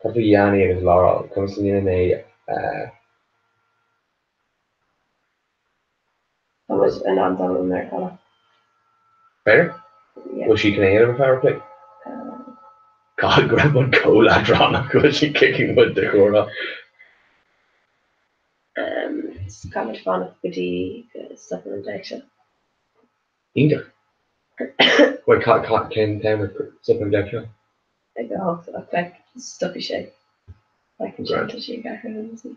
Probably Yanni and his Laurel comes in a How much an answer in there, Colin? better? Yeah. Was she Canadian of a power play? God, grab one coal and run, was she kicking with the corner? It's comment fun of the supplementation. Either. Wait, can't came down with supplementation. Like the whole like stuffy shape. Like in Right. to she got her and see.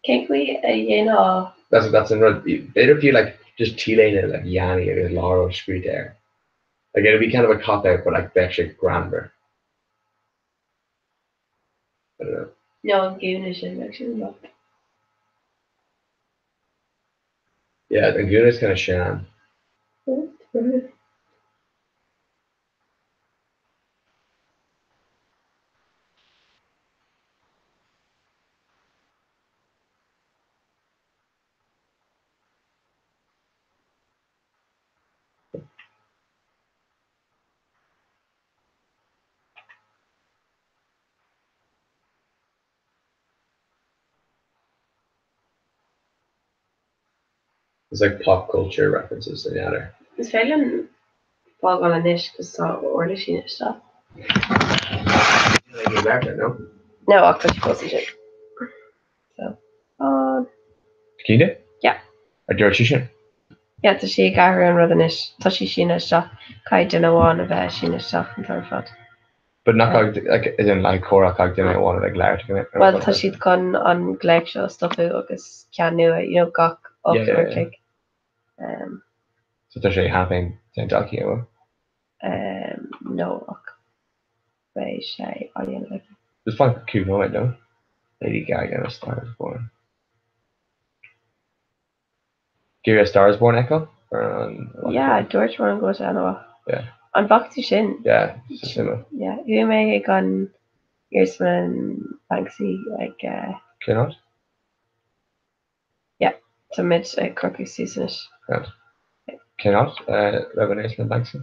Can't we That's in red. Better if you like just T-lane like Yanni or Laurel street there. Like it'll be kind of a cop out, but like actually grander. I don't know. no Goonish is actually not. Yeah, and Guna's kind of sham. It's like pop culture references in the other. Is Phelan fog on a niche because or is she niche stuff? No? No, I'll cut you posted it. So Cíide? Yeah. A dúir si sin? yeah, to she got her and rather niche touchy she niche stuff. Kai dinner one of she niche stuff in her front. But not like as in like Cora cog dinna bhána like leir go Well tá siad gon an gléic seo stopú agus cean nua, gach up Yeah, or yeah. click. So tá sé hapain ten dalci bhfuil. No ach bei sé alien like. It's fun cute moment though. Lady Gaga and A Star Is Born. Give you A Star Is Born echo? Yeah, George Warren goes anwa. Yeah. An bakti sin. Yeah, it's a similar. Yeah, who may gon Earsman Banksy like Cannot? to mid crooked season. Cannot? Revelation Banksy?